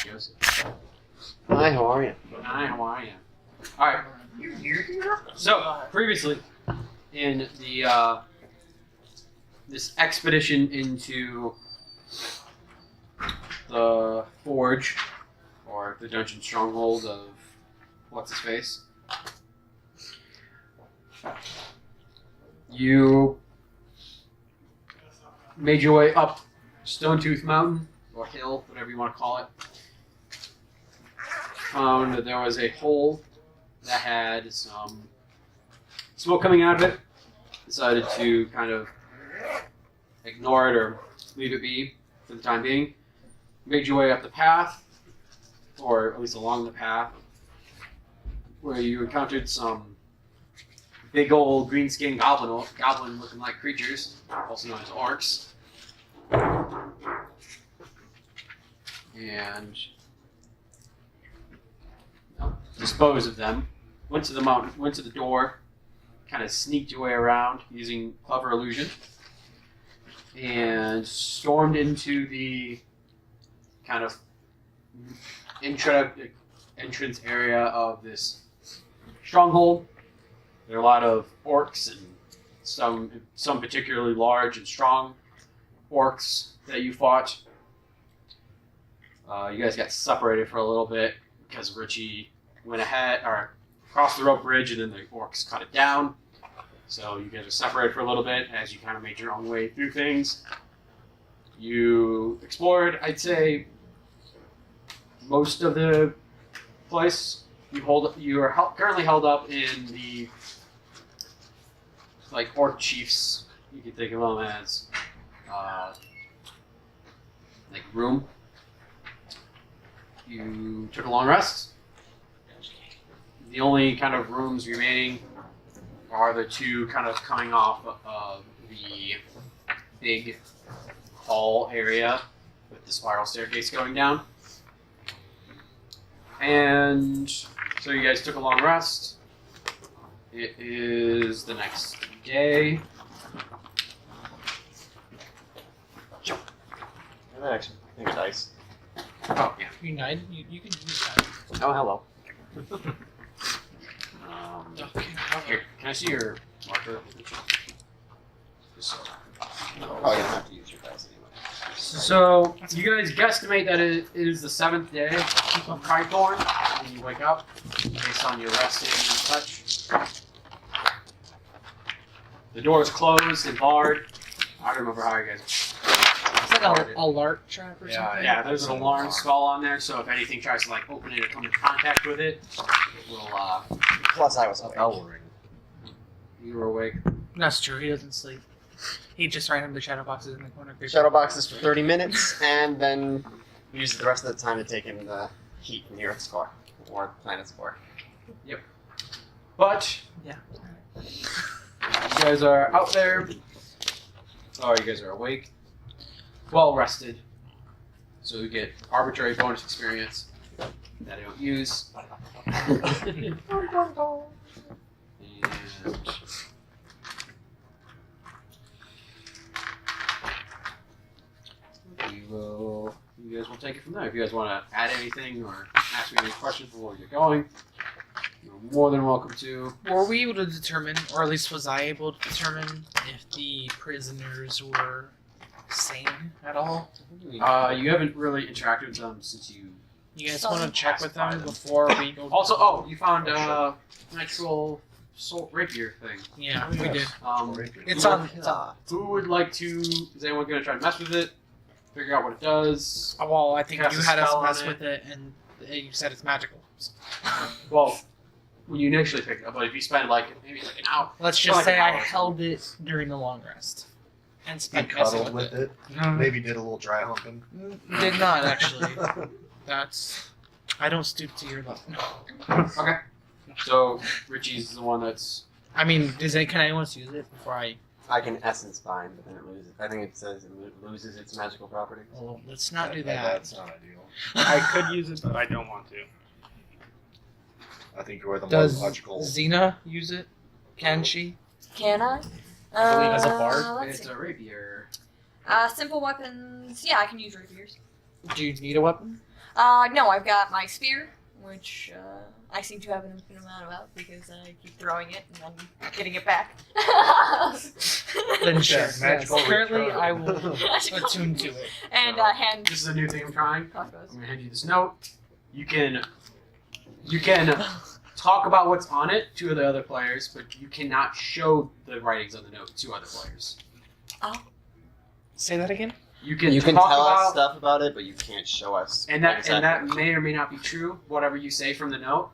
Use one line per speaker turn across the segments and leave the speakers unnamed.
Joseph.
Hi, how are you?
Hi, how are you? Alright. So, previously, in the, this expedition into the Forge, or the dungeon stronghold of what's-his-face, you made your way up Stonetooth Mountain, or hill, whatever you want to call it. Found that there was a hole that had some smoke coming out of it. Decided to kind of ignore it or leave it be for the time being. Made your way up the path, or at least along the path, where you encountered some big old green-skinned goblin-looking like creatures, also known as orcs. And dispose of them. Went to the mountain, went to the door, kind of sneaked your way around using clever illusion, and stormed into the kind of entrance area of this stronghold. There are a lot of orcs and some particularly large and strong orcs that you fought. You guys got separated for a little bit because Richie went ahead or crossed the rope bridge and then the orcs cut it down. So you guys are separated for a little bit as you kind of made your own way through things. You explored, I'd say, most of the place. You are currently held up in the like orc chiefs. You can think of them as like room. You took a long rest. The only kind of rooms remaining are the two kind of coming off of the big hall area with the spiral staircase going down. And so you guys took a long rest. It is the next day.
Actually, I think it's ice.
Oh, yeah.
United, you can use that.
Oh, hello.
Here, can I see your marker?
Oh, you don't have to use your dice anyway.
So, you guys guesstimate that it is the 7th day of Kythorn when you wake up, based on your resting and such. The door is closed and barred. I don't remember how you guys...
It's like an alert trap or something?
Yeah, there's an alarm spell on there, so if anything tries to like open it or come in contact with it, it will,
Plus, I was awake.
you were awake.
That's true, he doesn't sleep. He just randomly shadow boxes in the corner.
Shadow boxes for 30 minutes, and then uses the rest of the time to take in the heat from the Earth's core, or planet's core.
But,
Yeah.
you guys are out there. Oh, you guys are awake. Well rested. So you get arbitrary bonus experience that I don't use. And you guys will take it from there. If you guys want to add anything or ask me any questions before we get going, you're more than welcome to.
Were we able to determine, or at least was I able to determine, if the prisoners were sane at all?
You haven't really interacted with them since you...
You guys want to check with them before we go?
Also, you found an actual rapier thing.
Yeah, we did. It's
who-
on.
Who would like to... Is anyone going to try to mess with it? Figure out what it does?
Well, I think
Cast
you
a
had us
spell on
mess
it.
with it, and you said it's magical.
Well, when you initially picked it up, but if you spend like maybe like an hour...
Let's
Like
just
an
say I
hour.
held it during the long rest. And
He
spent messing
cuddled with it.
No,
Maybe did a little dry humping.
did not actually. That's. I don't stoop to your level.
Okay. So, Richie's the one that's...
I mean, can anyone use it before I?
I can essence bind, but then it loses. I think it says it loses its magical properties.
Well, let's not do that.
That's not ideal.
I could use it, but I don't want to.
I think you're the more
Does
logical.
Xena use it? Can she?
Can I?
believe as a bard,
Let's
It's
see.
a rapier.
Simple weapons. Yeah, I can use rapiers.
Do you need a weapon?
No, I've got my spear, which I seem to have an infinite amount of because I keep throwing it and then getting it back.
Then sure.
Yeah, magical
Yes. Apparently,
return.
I will attune to it.
And hand.
This is a new thing I'm trying.
crossbows.
I'm gonna hand you this note. You can talk about what's on it to the other players, but you cannot show the writings on the note to other players.
Say that again?
You can
talk
tell us
about,
stuff about it, but you can't show us.
and that
exactly.
may or may not be true, whatever you say from the note,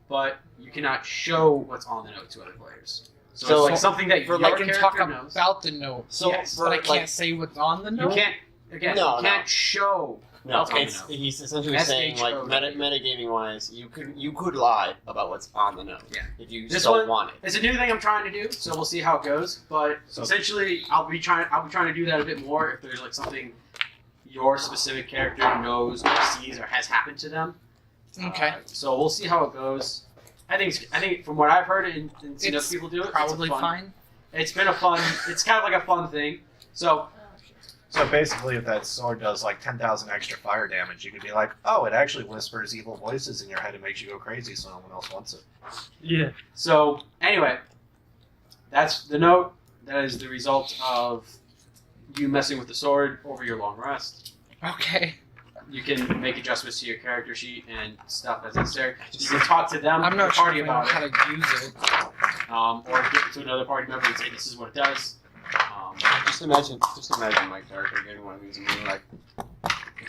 but you cannot show what's on the note to other players. So it's like something that your
I can talk
character knows.
about the note,
So
Yes,
for,
but I can't
like,
say what's on the
You
note.
can't. Again,
No,
you can't show.
No,
what's on the
it's,
note.
he's essentially saying like
SHO.
metagaming wise, you could lie about what's on the note.
Yeah.
If you
This
don't
one-
want it.
It's a new thing I'm trying to do, so we'll see how it goes. But essentially, I'll be trying to do that a bit more if there's like something your specific character knows or sees or has happened to them.
Okay.
So we'll see how it goes. I think from what I've heard and seen other
It's
people do it,
Probably
it's
fine.
It's been a fun. It's kind of like a fun thing. So
So basically, if that sword does like 10,000 extra fire damage, you could be like, oh, it actually whispers evil voices in your head and makes you go crazy so no one else wants it.
Yeah.
So anyway, that's the note. That is the result of you messing with the sword over your long rest.
Okay.
You can make adjustments to your character sheet and stuff as necessary. You can talk to them,
I'm
the
not sure
party
if I know
about
how
it,
to use it.
or give it to another party member and say this is what it does.
Just imagine my character getting one of these and being like,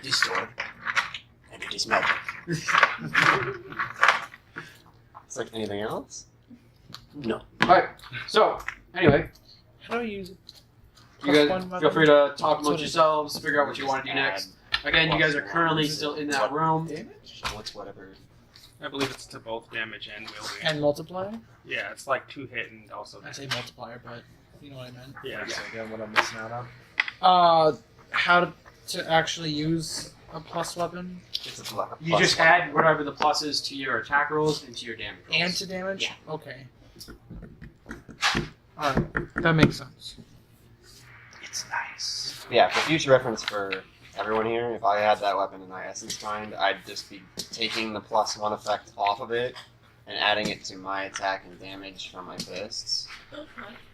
this sword, and it is melted. It's like anything else? No.
Alright, so anyway,
How do I use it?
you
Plus
guys
one
feel
weapon?
free to talk
That's what
amongst
it-
yourselves, figure out what you want to do next. Again, you guys are currently still in that room.
Damage? What's whatever.
I believe it's to both damage and wielding.
And multiplier?
Yeah, it's like 2 hit and also.
I say multiplier, but you know what I meant.
Yeah.
So again, what I'm missing out on?
How to actually use a plus weapon
It's a plus.
You just add whatever the plus is to your attack rolls and to your damage rolls.
and to damage?
Yeah.
Okay. Alright, that makes sense.
It's nice.
Yeah, for future reference for everyone here, if I had that weapon in my essence mind, I'd just be taking the +1 effect off of it and adding it to my attack and damage from my fists.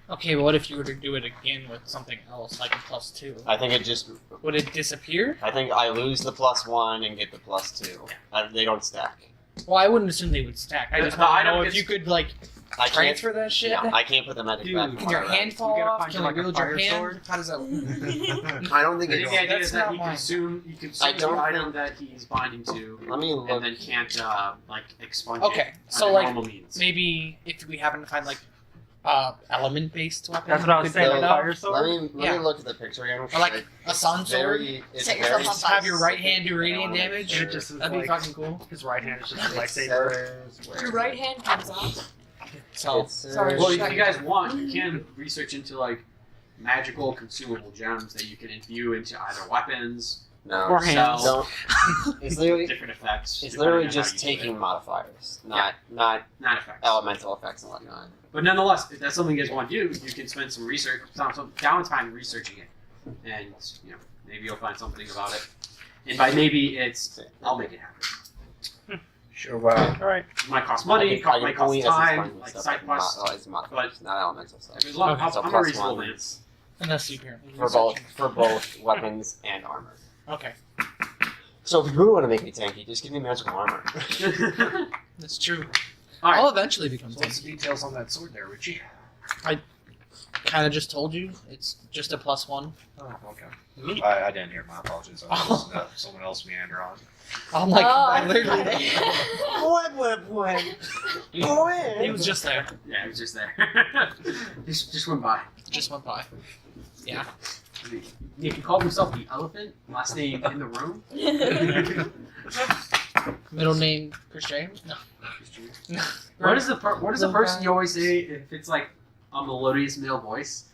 Okay, but what if you were to do it again with something else, like a +2?
I think it just.
Would it disappear?
I think I lose the +1 and get the +2. They don't stack.
Well, I wouldn't assume they would stack. I just
The
want to
item
know if
gets-
you could, like,
I can't.
transfer that shit.
No, I can't put the magic back.
Can
in
your
my
hand
round.
fall
gotta
off?
find
Can
like
you
a
wield your
fire
hand?
sword.
How does that work?
I don't think
I
it
think
goes.
the idea
That's
is that
not
you
mine.
consume
I
the
don't
item that he's binding to,
Let me look.
and then can't like expunge
Okay,
it
so,
under
like,
normal means.
Maybe if we happen to find, like, element-based weapon.
That's what I was
could
saying.
do
A
that.
fire
Let
sword.
me
Yeah.
look at the picture again.
Or like a sun sword.
It's
Set yourself
very
on fire.
Have your right hand do radiant
I wanna make
damage.
sure.
It just is
That'd be
like
fucking cool.
his right hand is just a
It
lightsaber.
says where-
Your right hand comes off.
So
It says-
Sorry.
Well, if you guys want, you can research into like magical consumable gems that you can imbue into either weapons,
No.
Or hands.
cells,
Don't. It's literally.
different effects.
It's
depending
literally
on how
just
you do it.
taking modifiers, not
not effects.
elemental effects and whatnot.
But nonetheless, if that's something you guys want to do, you can spend some research, some downtime researching it, and maybe you'll find something about it. And by maybe it's, I'll make it happen.
Sure, well,
All right.
It might cost money,
I
might
only
cost
essence
time,
bind
like
stuff
side
like
quests.
it's modifiers, not elemental stuff.
As long
Okay,
as
so
I'm a
plus
reasonable
one.
man.
unless you apparently
For both weapons and armor.
Okay,
So if you really want to make me tanky, just give me magical armor.
that's true.
Alright.
I'll eventually become
so what's
tanky.
the details on that sword there, Richie?
Kind of just told you, it's just a +1.
Oh, okay. I didn't hear. My apologies. I was listening to someone else meander on.
I'm like,
Oh,
I literally.
What?
He was just there.
Yeah, it was just there. just went by.
Just went by. Yeah.
He called himself the elephant, last name in the room.
Middle name Chris James? No.
What is the person you always say if it's like a melodious male voice?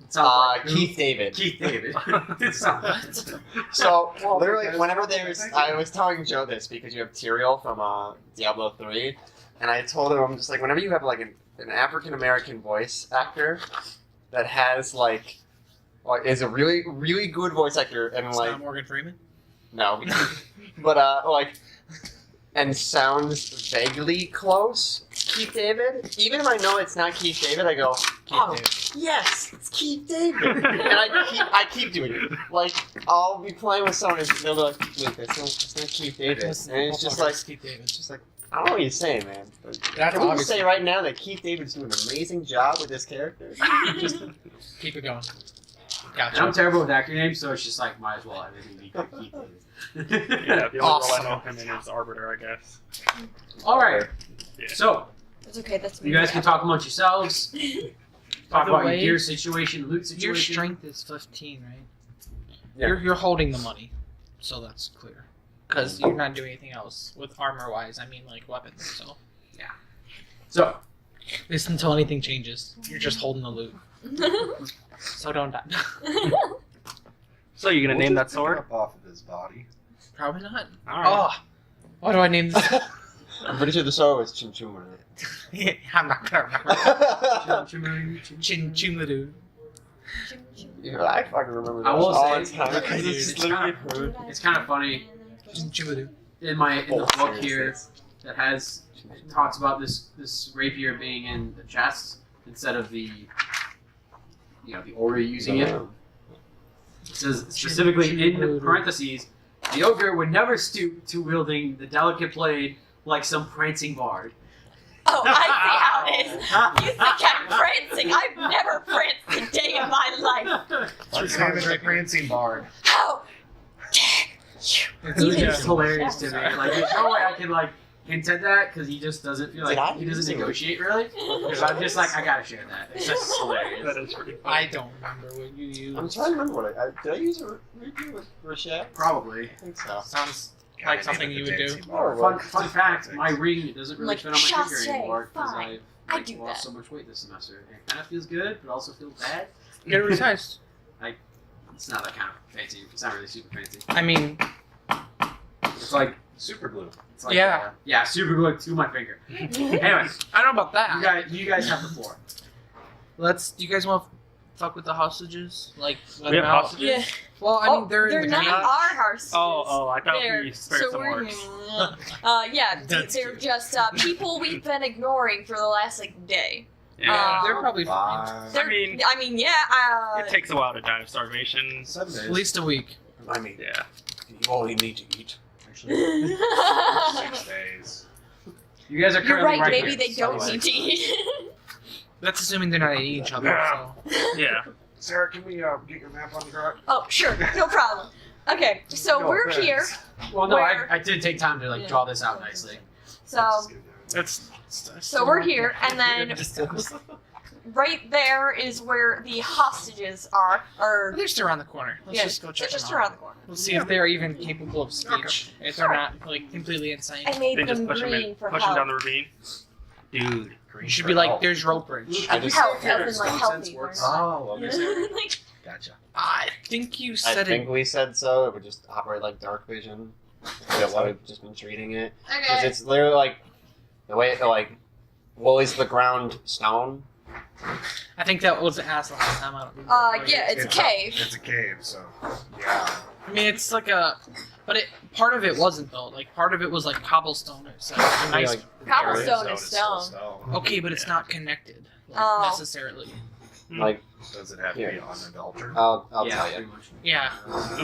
It sounds like who?
Keith David.
Keith David. It sounds-
So literally,
because-
whenever there's, I was telling Joe this because you have Tyrael from Diablo 3, and I told him, I'm just like, whenever you have like an African American voice actor that has like is a really really good voice actor, and
It's
like
not Morgan Freeman?
No. But, like, and sounds vaguely close, Keith David. Even if I know it's not Keith David, I go, oh, yes, it's Keith David. And I keep doing it. Like, I'll be playing with someone and they'll be like, wait, that's not Keith David. And it's just like,
Keith David.
it's just like, I don't know what you're saying, man. But
That's
can we just
obviously-
say right now that Keith David's doing an amazing job with this character?
Just keep it going.
And I'm
Gotcha.
terrible with actor names, so it's just like might as well everything be Keith David.
Yeah, the only
Awesome.
role I know him in is Arbiter, I guess.
All right.
Yeah.
So
It's okay. That's me.
you guys can talk amongst yourselves. Talk
the
about
way,
your gear situation, loot
Your
situation.
strength is 15, right?
Yeah.
You're holding the money, so that's clear. Because you're not doing anything else with armor-wise. I mean, like weapons. So
So
at least until anything changes, you're just holding the loot. So don't die.
So you gonna
We'll
name that
just pick it
sword?
up off of his body.
Probably not.
All right.
Oh, what do I name this?
I'm pretty sure the sword was Chim Chum on it.
I'm not gonna remember. Chin Chumadu.
Yeah, I fucking remember that
I will
all
say-
the time because
Dude,
it's just
it's
literally
kinda-
heard.
It's kind of funny
Chin Chumadu.
in the
Oh,
book here
seriously.
that has talks about this rapier being in the chest instead of the the ogre using it. It says specifically in parentheses, the ogre would never stoop to wielding the delicate blade like some prancing bard.
Oh, I see how it is. You think I'm prancing? I've never pranced a day in my life.
Let's name it the Prancing Bard.
How
It's just hilarious to me. Like, there's no way I can hint at that because he just doesn't feel
Did I
like he
use
doesn't
it?
negotiate really. Because I'm just like, I gotta share that. It's just hilarious.
That is pretty
I
funny.
don't remember what you used.
I'm trying to remember what did I use a review with Rochelle?
Probably.
I think so.
Sounds
Gotta
like something
name it
you
the
would do.
Dancing Bard.
Fun fact: my ring doesn't really
Like,
fit on my finger
chasse,
anymore because
fine.
I
I do
lost
that.
so much weight this semester. It kind of feels good, but also feels bad.
Get it resized.
It's not that kind of fancy. It's not really super fancy.
I mean,
It's like
Super glue.
it's like
Yeah.
super glue to my finger. Anyway,
I don't know about that.
you guys have the floor.
Do you guys want to fuck with the hostages? Like, let
We
them
have
out?
hostages?
Yeah.
Well, I mean, they're in the
not
cage.
our hostages.
Oh, I thought
They're-
we spared
so
some
we're
orcs.
yeah,
That's
they're
cute.
just people we've been ignoring for the last day.
Yeah.
They're probably fine.
They're,
mean-
I mean, yeah.
It takes a while to die of starvation.
7 days.
At least a week.
I mean,
Yeah.
you only need to eat.
Actually, 6 days.
You guys are
You're
currently
right,
here.
maybe they don't
Anyway.
need to eat.
That's assuming they're not eating each other. So.
Yeah.
Sarah, can we get your map on the ground?
Oh, sure, no problem. Okay, so
No
we're
offense.
here.
Well, no,
Where-
I did take time to
Yeah.
draw this out nicely.
So
It's
so we're here, and then right there is where the hostages are. Or
They're just around the corner. Let's
yeah,
just go
they're
check
just
them out.
around the corner.
Let's see if they're even capable of speech. If they're not like completely insane.
I made
they just
them
push him
green
in,
for
push him down
help.
the ravine. Dude.
You should be like, there's rope bridge.
I just-
Health,
Yeah,
as in like
nonsense
healthy.
works.
Oh, okay.
Like,
Gotcha.
I think you
I
said
think
it.
we said so. It would just operate like dark vision. That's how we've just been treating it. Because
okay.
it's literally like the way is the ground stone?
I think that was asked last time. I don't remember.
Yeah, it's a cave.
It's a cave, so yeah.
I mean, it's like a, but part of it wasn't though. Like part of it was like cobblestone. It's like a nice.
Like,
Cobblestone
Area
is
still
stone.
Okay, but it's not connected like,
Oh.
necessarily.
like
Does it have to be unadulterated?
I'll
yeah,
tell you.
pretty much.
Yeah.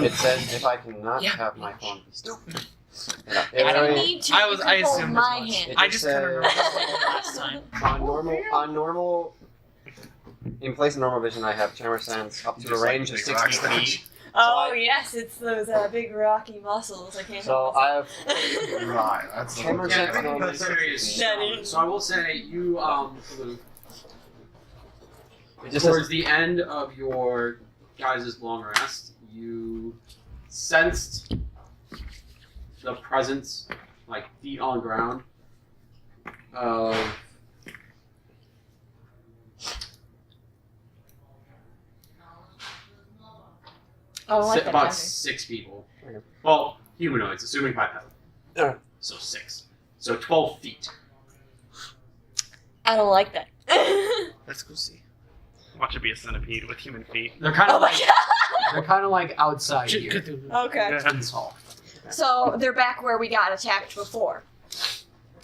It says if I cannot
Yeah.
have my phone be still.
I don't need to.
I
you
was-
can
I
hold
assumed
my
as much.
hand.
I just kind of
says-
remember last time.
On normal, in place of normal vision, I have camera sense up to a
Just like
range of
big
60
rocks.
feet.
Oh
I-
yes, it's those big rocky muscles. I can't.
So
help
I have
myself.
Right, that's the
Camera
Yeah,
sense
everything
normally
that's serious.
60 feet.
That is-
So I will say you, Luke,
It just
towards
says,
the end of your guys' long rest, you sensed the presence, like feet on ground, of
Oh, I like that
about
counter.
6 people.
Okay.
Well, humanoids, assuming bipedal.
Yeah.
So 6. So 12 feet.
I don't like that.
Let's go see.
Watch it be a centipede with human feet.
They're kind
Oh
of
my
like
god.
they're kind of like outside here.
Cthulhu.
Okay.
Yeah.
in this hall.
So they're back where we got attacked before.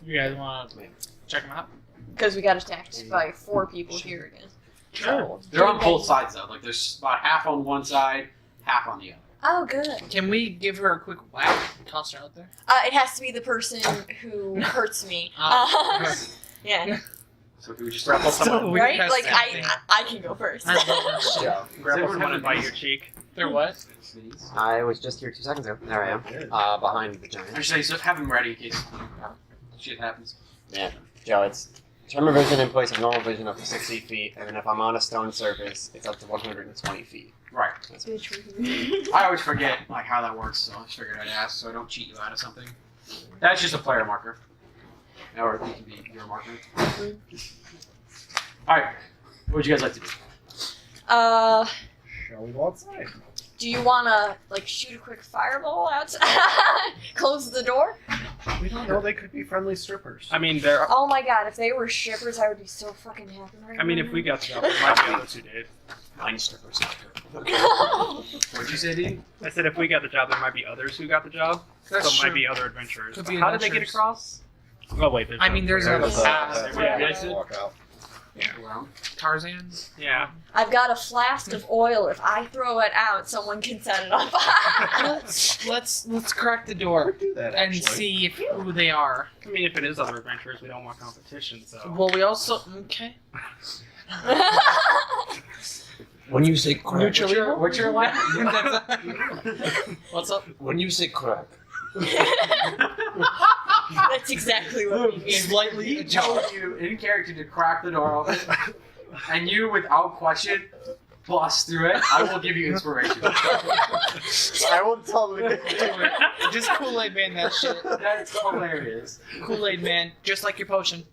You guys want to check them out?
Because we got attacked by 4 people here again.
Sure.
They're on both sides though. Like there's about half on one side, half on the other.
Oh, good.
Can we give her a quick whack? Toss her out there.
It has to be the person who hurts me. Yeah.
So can we just
Grapple someone.
We
Right?
have
Like,
something.
I can go first.
I love that shit.
Yeah.
Grapple
everyone
someone
have
and bite
these?
your cheek.
They're what?
I was just here 2 seconds ago. There I am. Behind the giant.
Actually, so have them ready in case shit happens.
Joe, it's terminal vision in place of normal vision up to 60 feet, and then if I'm on a stone surface, it's up to 120 feet.
Right.
That's
I always forget like how that works, so I just figured I'd ask so I don't cheat you out of something. That's just a player marker. Or it can be your marker. Alright. What would you guys like to do?
Shall we go outside?
Do you want to, like, shoot a quick fireball outside? Close the door?
We don't know. They could be friendly strippers.
I mean, there.
Oh my god, if they were shippers, I would be so fucking happy right
I mean,
now.
if we got the job, there might be others who did.
Mine strippers.
What'd you say, Dean?
I said if we got the job, there might be others who got the job.
That's
So it might
true.
be other adventurers.
Could be
How did they get
adventurers.
across? Oh wait,
I mean, there's another path.
Walk out.
Well,
Tarzan.
Yeah.
I've got a flask of oil. If I throw it out, someone can set it on fire.
Let's crack the door
Do that,
and
actually.
see who they are.
I mean, if it is other adventurers, we don't want competition, so.
Well, we also okay.
When you say crack,
Neutral.
what's your line?
What's up?
when you say crack,
That's exactly what we mean.
Slightly
He told you in character to crack the door open, and you, without question, bust through it. I will give you inspiration.
I will totally do it.
Just Kool-Aid man that shit.
That's hilarious.
Kool-Aid man, just like your potion.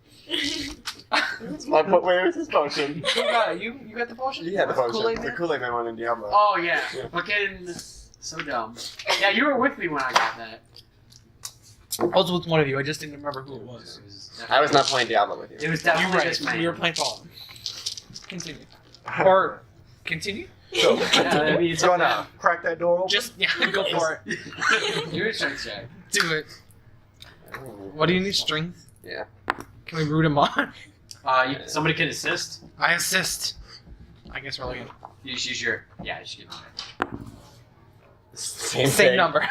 Where is his potion?
Who got it? You got the potion?
You had the potion.
Kool-Aid
The
man?
Kool-Aid man one in Diablo.
Oh yeah, fucking so dumb. Yeah, you were with me when I got that.
I was with one of you. I just didn't remember who it was.
I was not playing Diablo with you.
It was
You're
definitely
right.
just me.
We were playing Fallout. Continue. Or continue?
So,
Yeah, I mean, it's
you
up
wanna crack that door open?
Just go for it.
Do a strength check.
Do it. What do you need? Strength?
Yeah.
Can we root him on?
Somebody can assist.
I assist. I guess we're looking.
You just use your you should get
Same
Same
thing.
number.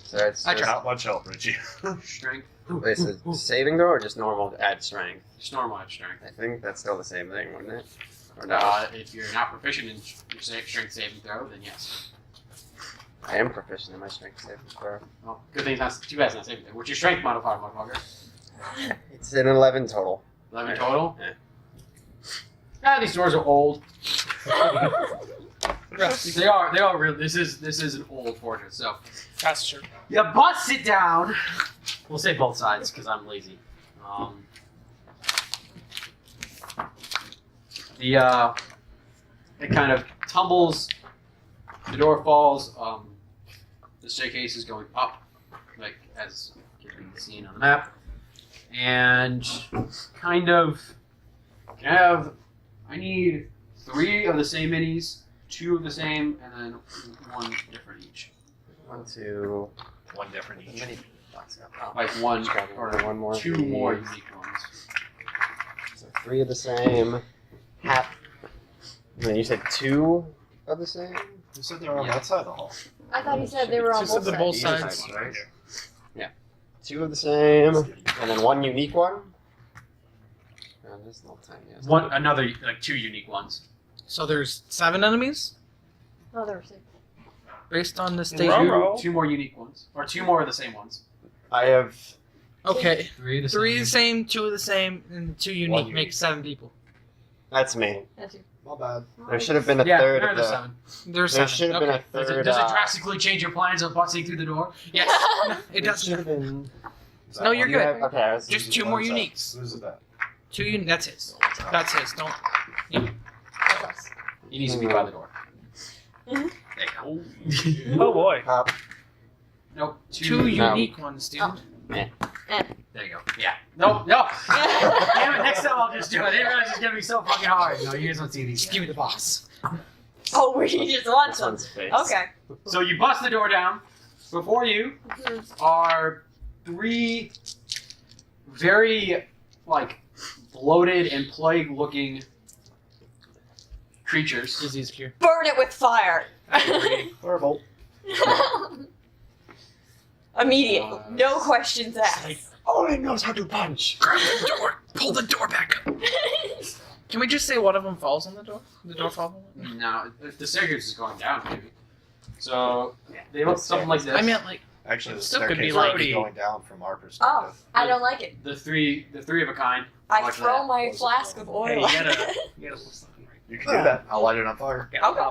So it's
I
just,
Not much help, Richie.
strength.
is it saving throw or just normal add strength?
Just normal at strength.
I think that's still the same thing, wouldn't it? Or no?
If you're not proficient in your strength saving throw, then yes.
I am proficient in my strength saving throw.
Well, good thing it's not too bad it's not saving throw. What's your strength modifier, motherfucker?
It's an 11 total.
11 total?
Yeah.
These doors are old. They are real. This is an old fortress. So
That's true.
you bust it down. We'll say both sides because I'm lazy. It kind of tumbles. The door falls. The staircase is going up, like as can be seen on the map, and kind of I need 3 of the same minis, 2 of the same, and then 1 different each.
1, 2.
One different each.
Many boxes up.
Like 1 or
One more.
2 more unique ones.
So 3 of the same. Half. And then you said 2 of the same?
Who said they were on
Yeah.
that side of the hall?
I thought he said they were on
Just said
both
the
sides.
both sides.
Right here.
2 of the same. And then 1 unique one? Oh, there's no time yet.
Another like 2 unique ones.
So there's 7 enemies
Oh, there were 6.
based on the state.
Row.
2 more unique ones, or 2 more of the same ones.
I have.
Okay.
3 of the
3 the same, 2 of the same, and 2 unique
unique.
makes 7 people.
That's me.
That's you.
My bad.
There should have been a
Yeah,
third
there
of
are
the.
7.
There's
There
7.
should have
okay.
been a third.
Does it drastically change your plans of busting through the door?
Yes. It
There
does.
should have been.
Is that
No,
one?
you're
You
good.
have- okay, I was-
Just
Who's
2
it
more
on top?
uniques.
Who's that?
2 That's his. That's his. Don't.
That's us.
He needs to be by the door.
Oh boy.
Up.
Nope.
2
No.
unique ones, dude.
Oh.
There you go. Yeah. Nope. No. Damn it. Next time I'll just do it. I didn't realize it's gonna be so fucking hard. No, you guys don't see these.
Just give me the boss.
Oh, we just want
This
some.
one's face.
Okay.
So you bust the door down. before you are 3 very bloated and plague-looking creatures.
Disease cure.
Burn it with fire.
Horrible.
Immediate. No questions asked.
Only knows how to punch.
Grab the door. Pull the door back up. Can we just say one of them falls on the door? The door falls on it?
Now, if the staircase is going down, maybe. So they look something like this.
I meant like
Actually, the
Still could
staircase
be
might
like-
be going down from our perspective.
Oh, I don't like it.
the three of a kind.
I
Like
throw
that.
my flask of oil.
Hey, you gotta put something right.
You can do that. I'll light it on fire.
Yeah.
Okay.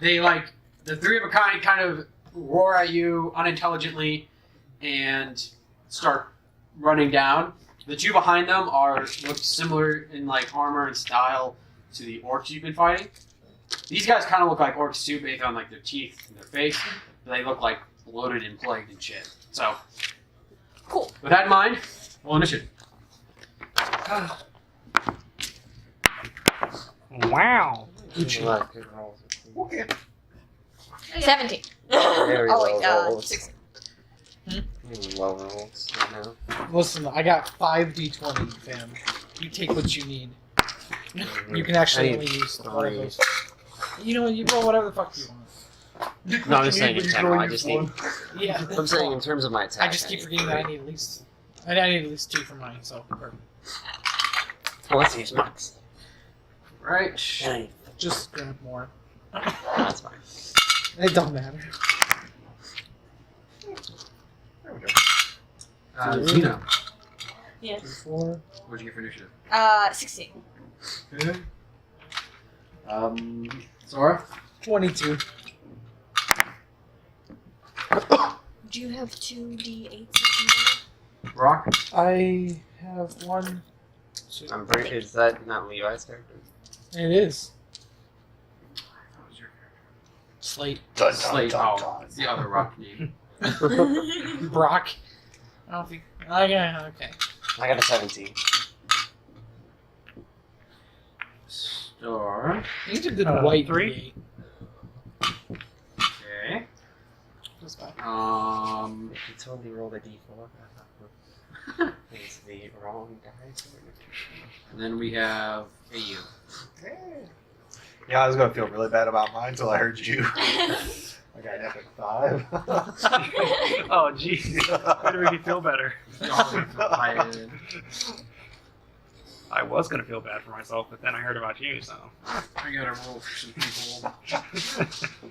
They the 3 of a kind kind of roar at you unintelligently and start running down. The 2 behind them look similar in armor and style to the orcs you've been fighting. These guys kind of look like orcs too, based on their teeth and their face. But they look like bloated and plagued and shit. So,
Cool.
with that in mind, roll initiative.
Wow.
Okay.
17.
Very
Oh wait,
low rolls.
16.
Low rolls right now.
Listen, I got 5 D20, fam. You take what you need. You can actually
I
only
need
use
3.
one of those. You know what? You roll whatever the fuck you want.
No, I'm just saying in general. I just need.
Yeah.
I'm saying in terms of my attack.
I just keep
need
forgetting that I need at least. I need at least 2 for mine. So perfect.
Oh, let's use max.
Right.
Just grab more.
That's fine.
It don't matter.
There we go.
Zena,
Yes.
4.
what'd you get for initiative?
16.
Okay. Sora?
22.
Do you have 2 D8s?
Brock?
I have 1.
I'm pretty. Is that not Levi's character?
It is.
That was your
Slate.
Dun, dun,
Slate.
dun,
Oh,
dun.
it's the other rock name.
Brock. I don't think. Okay.
I got a 17.
Star.
He's a good
3.
Okay.
That's fine.
You totally rolled a d4. It's the wrong dice.
And then we have AU.
Yeah, I was gonna feel really bad about mine until I heard you. I got an epic 5.
Oh, jeez. How do make you feel better? I was gonna feel bad for myself, but then I heard about you, so.
I gotta roll for some people.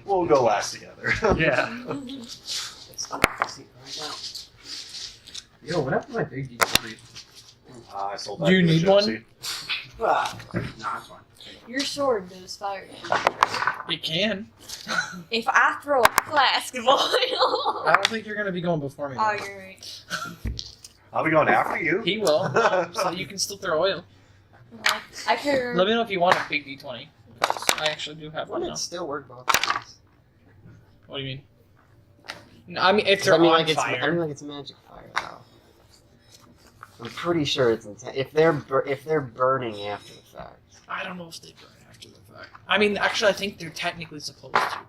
We'll go last together.
Yeah.
Yo, what happened to my big D3?
I sold that
Do you
to a
need one?
gypsy.
Nah, that's fine.
Your sword does fire damage.
It can.
If I throw a flask of oil.
I don't think you're gonna be going before me.
Oh,
though.
you're right.
I'll be going after you.
He will. So you can still throw oil.
I could.
Let me know if you want a big D20. Because I actually do have one
Wouldn't
now.
it still work both ways?
What do you mean? No, I mean, if they're
I mean,
on
like it's,
fire.
I mean, like it's magic fire, though. I'm pretty sure it's if they're burning after the fact.
I don't know if they burn after the fact. I mean, actually, I think they're technically supposed to.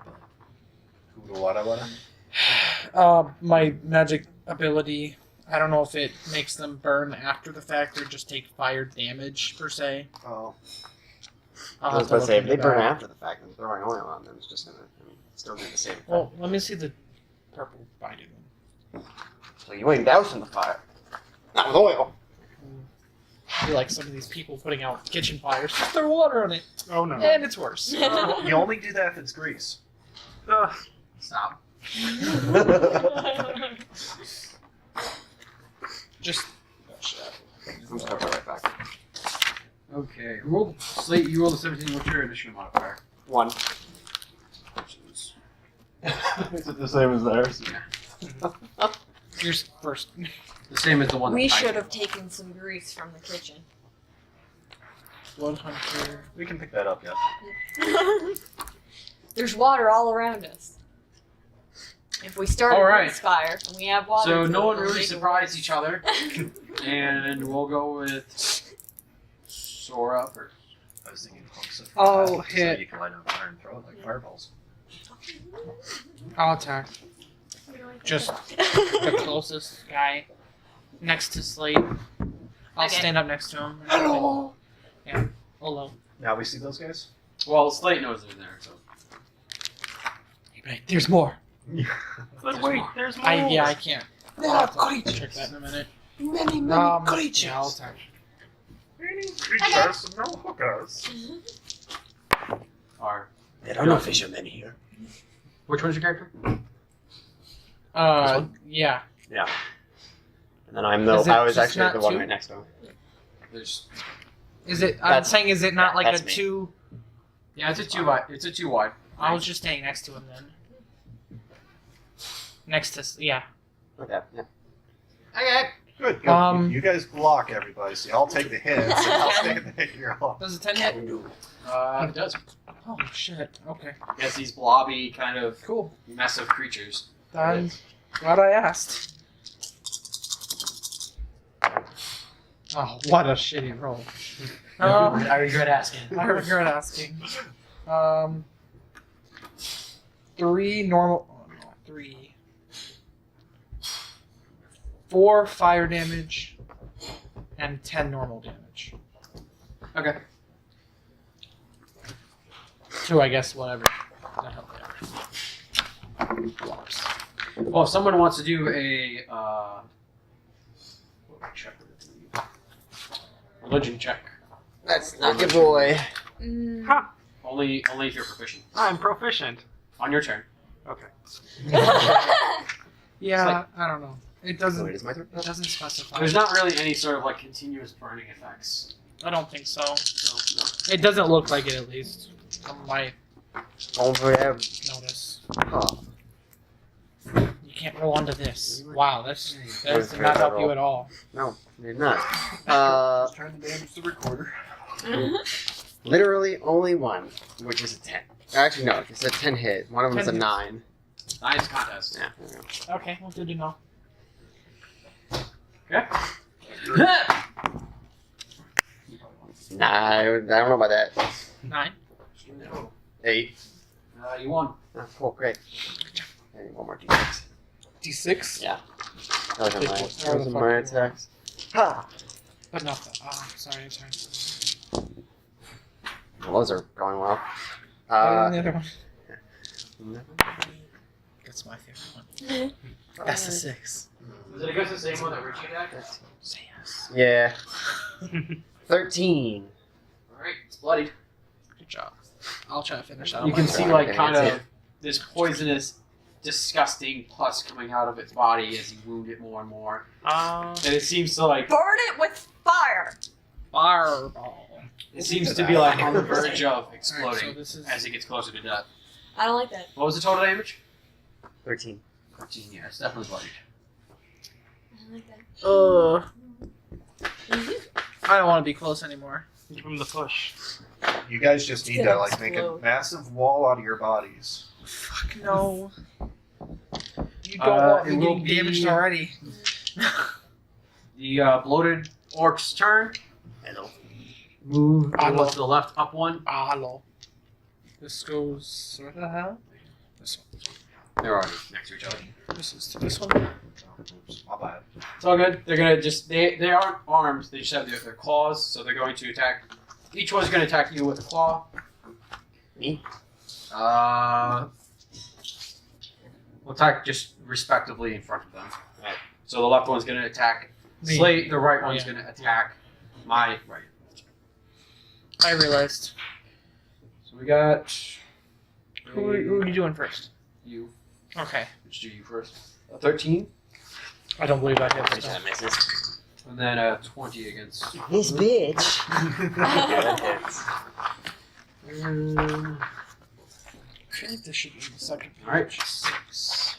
But my magic ability, I don't know if it makes them burn after the fact or just take fire damage per se.
Oh.
I was about to say, if they burn after the fact and throwing oil on them, it's just gonna still do the same thing.
Well, let me see the purple binding one.
So you ain't dousing the fire. Not with oil.
I feel like some of these people putting out kitchen fires, just throw water on it,
Oh, no.
and it's worse.
You only do that if it's grease.
Ugh.
Stop.
Just. Oh, shit.
I'm just gonna go right back.
Okay. Who rolled Slate? You rolled a 17. What's your initiative modifier?
1.
Is it the same as theirs?
Yours first.
The same as the one.
We
that I
should
did.
have taken some grease from the kitchen.
Blood Hunter.
We can pick that up yet.
There's water all around us. If we start
All
a
right.
grease fire and we have water,
So no one
we'll
really
make it
surprised
worse.
each other, and we'll go with Sora first.
I was thinking close to
Oh,
so
hit.
you can light on fire and throw it like fireballs.
I'll attack.
We don't
just the closest guy next to Slate. I'll
Okay.
stand up next to him.
Hello.
Yeah. Hello.
Now we see those guys?
Well, Slate knows they're there, so.
There's more.
But wait, there's more.
I can't.
There
I'll
are
have to check
creatures.
that in a minute.
Many creatures.
Yeah, I'll check.
Creatures, no hookers.
Are.
There are no fishermen here.
Which one's your character?
Yeah.
And then I'm
Is it
I was
just
actually
not
the one
two?
right next to him.
There's.
Is it? I'm
That's-
saying, is it not like
that's
a
me.
2?
Yeah, it's a 2 wide. It's a 2 wide.
I was just standing next to him then. Next to, yeah.
Okay. Yeah.
Okay.
Good, good. You guys block everybody, so y'all take the hits, and I'll stand there here.
Does a 10 hit?
It does.
Oh shit. Okay.
Yes, these blobby kind of
Cool.
mess of creatures.
I'm glad I asked. Oh, what a shitty roll.
I regret asking.
I regret asking. 3 normal. Oh no, 3. 4 fire damage and 10 normal damage.
Okay.
2, I guess, whatever. The hell they are. Blobs.
Well, if someone wants to do a what would I check with it? Religion check.
That's not your boy.
Mm.
Only if you're proficient.
I'm proficient.
On your turn.
Okay.
Yeah, I don't know. It doesn't.
Wait, is my turn?
It doesn't specify.
There's not really any sort of like continuous burning effects.
I don't think so.
So
It doesn't look like it, at least, from my
Home forever.
notice.
Oh.
You can't roll onto this. Wow, that does
Where's
not
that
help you
roll?
at all.
No, did not.
Just trying to damage the recorder.
Literally only one, which is a 10. Actually, no, it's a 10 hit. One of them is a
10 hits.
9.
nice contest.
Yeah, there we go.
Okay, well, good to know.
Okay.
Nah, I don't know about that.
9.
8.
You won.
Oh, great. I need one more D6.
D6?
Yeah. Those are
Big
my,
boy.
those are my attacks. Ha!
But not the. Oh, sorry.
Well, those are going well.
Better than the other one.
No.
That's my favorite one. That's the 6.
Is it against the same one that Richie attacked?
Say yes.
Yeah. 13.
Alright, it's bloodied.
Good job. I'll try to finish that.
You
on
can
my
see
turn.
like
Okay,
kind
that's
of this poisonous, disgusting pus coming out of its body as you wound it more and more. And it seems to like
Burn it with fire.
Fireball.
it seems to be like on the verge of
Alright, so
exploding
this is.
as it gets closer to death.
I don't like that.
What was the total damage?
13.
13, yeah, it's definitely bloodied.
I don't like that.
I don't want to be close anymore.
Give him the push.
You guys just need
Gonna
to like make a
explode.
massive wall out of your bodies.
Fuck no. You don't
Uh,
want me
it will
getting
be-
damaged already.
The bloated orc's turn.
Hello.
Move
I
to
will.
the left up one.
Ah, lol. This goes. What the hell? This one.
They're already next to each other.
This is to this one.
Oops, my bad.
It's all good. They're gonna just they aren't armed. They just have their claws, so they're going to attack. Each one's gonna attack you with a claw.
Me?
We'll attack just respectively in front of them.
Right.
So the left one's gonna attack
Me.
Slate. The right one's
yeah.
gonna attack my right.
I realized.
So we got
Who are you doing first?
you.
Okay.
Let's do you first. A 13,
I don't believe I hit
Pretty
this.
sure that misses.
and then a 20 against.
This bitch. Yeah, that hits.
I feel like this should be the second page.
All right.
6.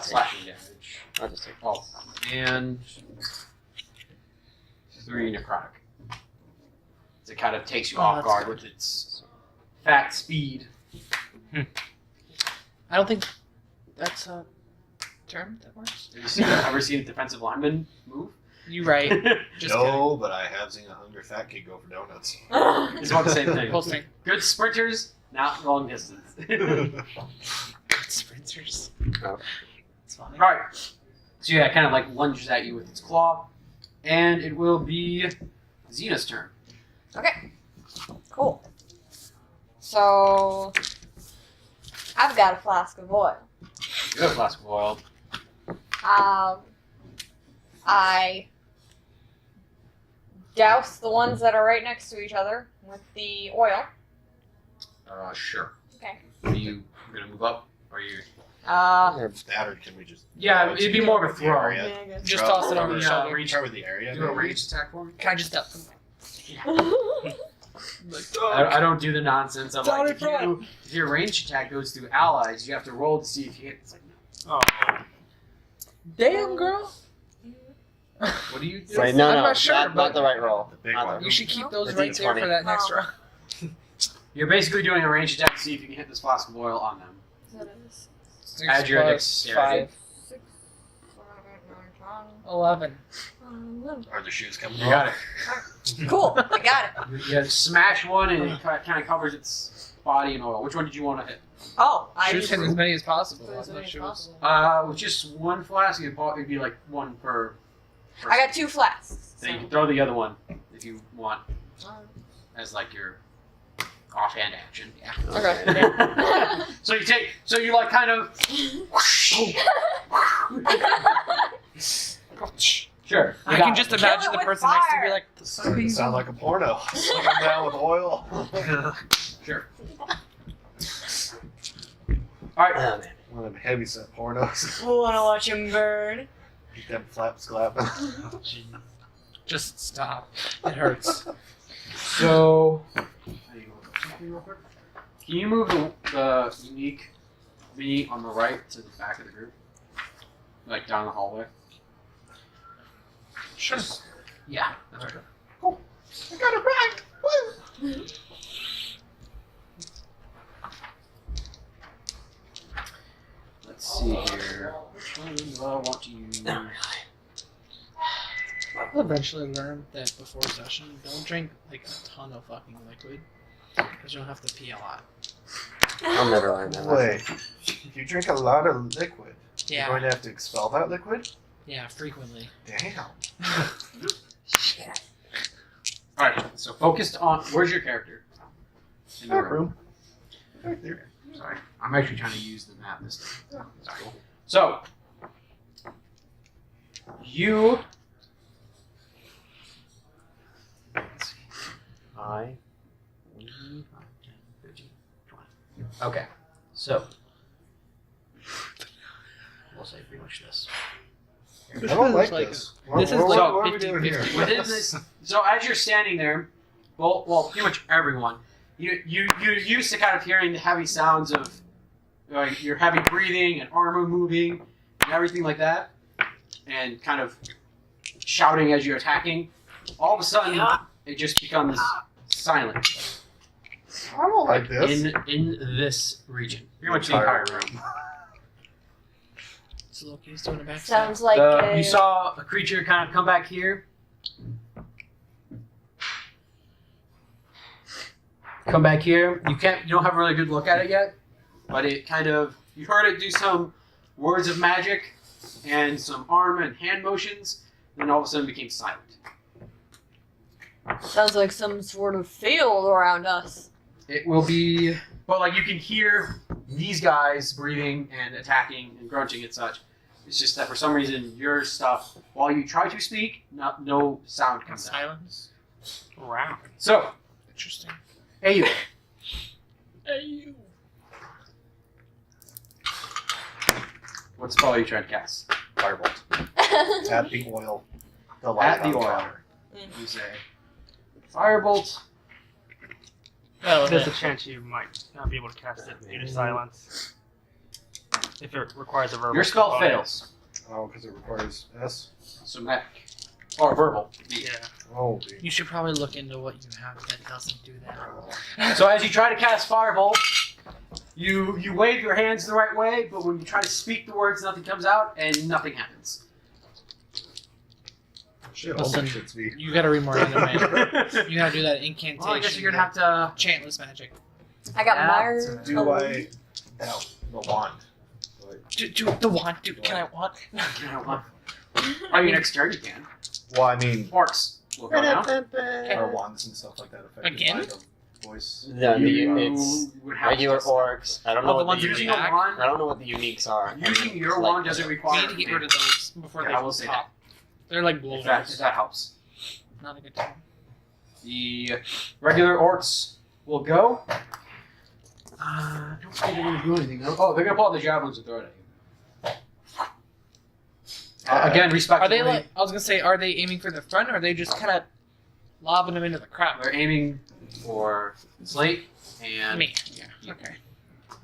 Slashing damage.
I'll just take
Oh, and 3 necrotic. It kind of takes you
Oh,
off
that's
guard
good.
with its fat speed.
I don't think that's a term that works.
Have you ever seen a defensive lineman move?
You right. Just
no, but I have seen a hungry fat kid go for donuts.
It's about the same
kidding.
thing.
Posting.
Good sprinters, not long distance.
Good sprinters.
Oh.
It's funny.
All right. So yeah, it kind of like lunges at you with its claw, and it will be Xena's turn.
Okay. Cool. So I've got a flask of oil.
You have a flask of oil.
I douse the ones that are right next to each other with the oil.
Sure.
Okay.
Are you gonna move up? Or are you?
That or can we just?
Yeah, it'd be more of a
The
throw.
area.
Yeah, I guess.
Just toss it over the
Yeah,
shoulder.
reach.
Cover the area.
Do a ranged attack for me.
Can I just dump?
I don't do the nonsense of
Sorry,
like if your ranged attack goes through allies, you have to roll to see if you hit. It's like, no.
Oh.
Damn, girl.
What do you do?
Wait, no,
I'm
no,
not sure,
not
but-
the right roll.
The big
Not
one.
the-
You should keep those
The
right there
D20.
for that next
Oh.
round.
You're basically doing a ranged attack to see if you can hit this flask of oil on them. Add your dexterity.
5,
6,
11.
11.
Are the shoes coming
You got it.
Cool, I got it.
You smash one and it kind of covers its body in oil. Which one did you want to hit?
Oh, I
Shoot
just
him as many as possible.
put as
on
many
those
as
shoes.
possible.
With just one flask, it'd be like one per.
I got 2 flasks.
So you can throw the other one if you want
Um,
as like your offhand action. Yeah.
Okay.
So you like kind of. Sure.
I can just
Kill
imagine
it
the
with
person next to
fire.
me like,
Doesn't sound like a porno. Slinging down with oil.
Sure. All right.
Oh, man.
One of them heavy set pornos.
Wanna watch him burn?
Keep them flaps clapping.
just stop. It hurts.
So. Can you move the unique me on the right to the back of the group, like down the hallway?
Sure.
Yeah. That's right.
I got it back! Woo!
Let's see here. Which one do I want to use?
I'll eventually learn that before session, don't drink like a ton of fucking liquid, because you'll have to pee a lot.
I'll never learn that.
Wait, if you drink a lot of liquid, you're
Yeah,
going to have to expel that liquid?
yeah, frequently.
Damn.
Shit.
All right. So focused on where's your character? In the
Back room. Right there.
Sorry, I'm actually trying to use the map this time. Sorry. So you. Let's see. 5, 10, 15, 20. Okay. So we'll say pretty much this.
I don't like
Like
this.
this is
what,
like
what are we doing
50-50.
here?
Within this, so as you're standing there, well, pretty much everyone, you're used to kind of hearing the heavy sounds of your heavy breathing and armor moving and everything like that, and kind of shouting as you're attacking. All of a sudden, it just becomes silent
I don't like this.
in this region. Pretty much the entire room.
So Loki's doing a backstab.
Sounds like
You saw a creature kind of come back here. Come back here. You don't have a really good look at it yet, but it kind of, you heard it do some words of magic and some arm and hand motions, and then all of a sudden it became silent.
sounds like some sort of field around us.
It will be, but like you can hear these guys breathing and attacking and grunting and such. It's just that for some reason your stuff, while you try to speak, no sound comes out.
Silence.
Wow.
So,
Interesting.
hey you.
Hey, you.
What spell are you trying to cast?
Firebolt. At the oil. The light
At the
on
oil.
fire.
You say Firebolt.
Oh,
There's a chance you might not be able to cast it due to silence. If it requires a verbal.
Your spell
component.
fails.
Oh, because it requires S?
Somatic. Or verbal.
Yeah.
Oh, dude.
You should probably look into what you have that doesn't do that.
So as you try to cast Firebolt, you wave your hands the right way, but when you try to speak the words, nothing comes out and nothing happens.
Shit,
Listen,
all my shit's me.
You gotta read more anime. You gotta do that incantation.
Well, I guess you're gonna have to.
Chantless magic.
I got
Yeah,
Myers.
Do I doubt the wand? Do I
Do the one. Can I want?
I mean, next turn you can.
Well, I mean,
Orcs will go now.
our wands and stuff like that affected
Again?
by the voice.
No,
You
it's
would have
regular
to-
orcs. I don't know
Oh, the
what
ones
the
that
Using
you
a
back?
wand,
I don't know what the uniques are.
using your
Like,
wand doesn't
We
require.
need to get rid of those before
Yeah,
they
I will say
pop. They're like
If
blowers.
that helps.
Not a good time.
The regular orcs will go. I don't think they're going to do anything. though. Oh, they're going to pull out the javelins and throw it at you. Again,
Are
respectively.
they like? I was gonna say, are they aiming for the front, or are they just kind of lobbing them into the crowd?
They're aiming for Slate and
Me. Yeah. Okay.